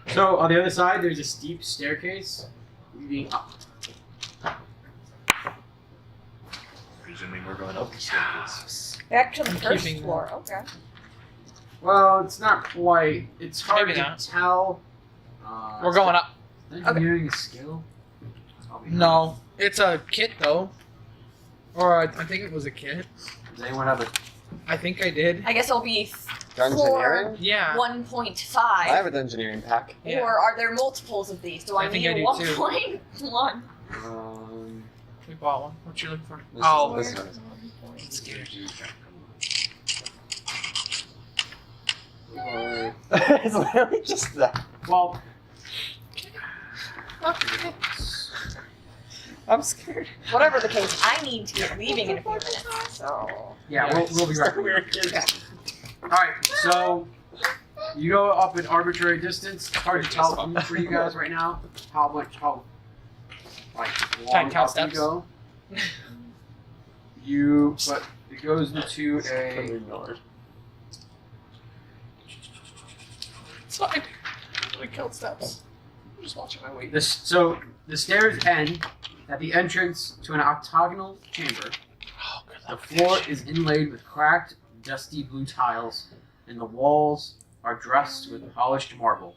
So on the other side, there's a steep staircase leading up.
Presuming we're going up the staircase.
Back to the
I'm
first
keeping-
floor. Okay.
Well, it's not quite. It's hard
Maybe
to
not.
tell.
We're going up.
Engineering skill. Probably not.
No, it's a kit though. Or I think it was a kit.
Does anyone have a?
I think I did.
I guess it'll be
Engineering?
Yeah.
1.5.
I have an engineering pack.
Yeah.
Or are there multiples of these? Do I
I think
need
I
a
do too.
1.1?
We bought one. What you looking for?
This
Oh,
is, this one is
I'm scared.
it's literally just that.
Well,
Okay. I'm scared.
Whatever the case, I need to be leaving in a few minutes. So
yeah, we'll be right back. All right, so you go up an arbitrary distance. It's hard to tell for you guys right now how long
Count
up you
steps.
go. But it goes into a.
Ignored.
It's fine. We killed steps. I'm just watching my weight.
So the stairs end at the entrance to an octagonal chamber.
Oh, good
The
luck.
floor is inlaid with cracked, dusty blue tiles, and the walls are dressed with polished marble.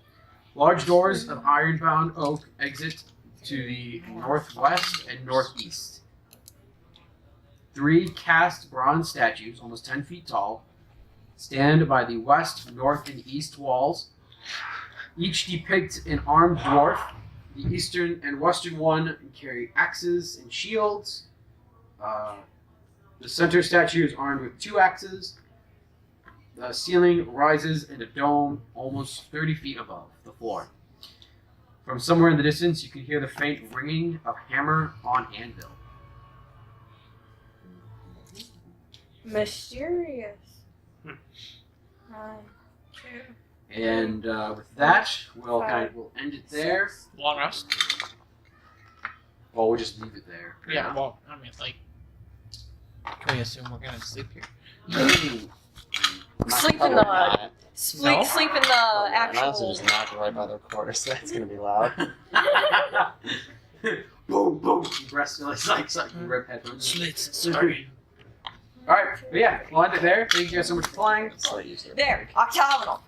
Large doors of iron-bound oak exit to the northwest and northeast. 3 cast bronze statues, almost 10 feet tall, stand by the west, north, and east walls. Each depict an armed dwarf. The eastern and western one carry axes and shields. The center statue is armed with 2 axes. The ceiling rises in a dome almost 30 feet above the floor. From somewhere in the distance, you can hear the faint ringing of hammer on anvil.
mysterious.
Hmm.
9, 2,
And with that, we'll end it there.
Long rest?
Well, we'll just leave it there.
Yeah, well, I mean, like, can we assume we're gonna sleep here?
Sleep in
Probably
the
not.
sleep,
No?
sleep in the
I also
actual.
just knocked right by the corner, so that's gonna be loud.
Boom, boom. Breast feels like sucking rip headphones.
Slits, sorry.
Alright, but yeah, we'll end it there. Thank you guys so much for playing.
So used to it.
There, octagonal.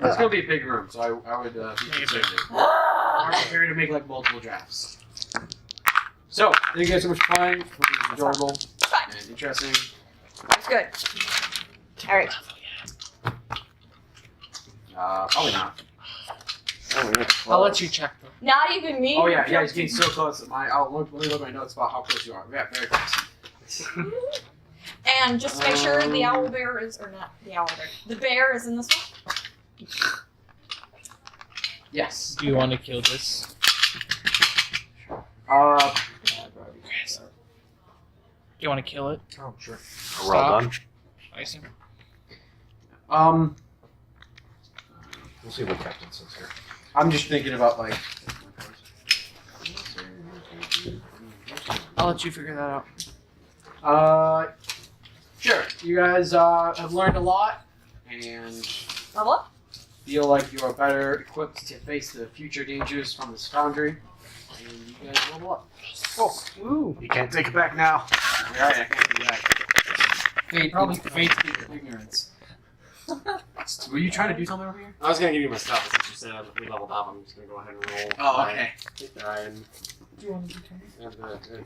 It's gonna be a big room, so I would be conservative. Are prepared to make like multiple drafts. So, thank you guys so much for playing. It was enjoyable
Fine.
and interesting.
That's good. All right.
Probably not.
Oh, yeah.
I'll let you check them.
Not even me.
Oh yeah, yeah, he's getting so close. Let me look at my notes about how close you are. Yeah, very close.
And just make sure the owl bear is, or not the owl bear, the bear is in this one.
Yes.
Do you want to kill this?
Uh,
Do you want to kill it?
Oh, sure.
Stop.
Well done.
I see.
We'll see what Captain says here.
I'm just thinking about like.
I'll let you figure that out.
Sure. You guys have learned a lot and
Level up.
feel like you are better equipped to face the future dangers from this foundry. And you guys level up. Cool.
Ooh.
You can't take it back now.
Alright, I can't do that. Fate, probably fate ignorance. Were you trying to do something over here?
I was gonna give you my stuff, but since you said we leveled up, I'm just gonna go ahead and roll.
Oh, okay.
And
Do you want to do 10?
have the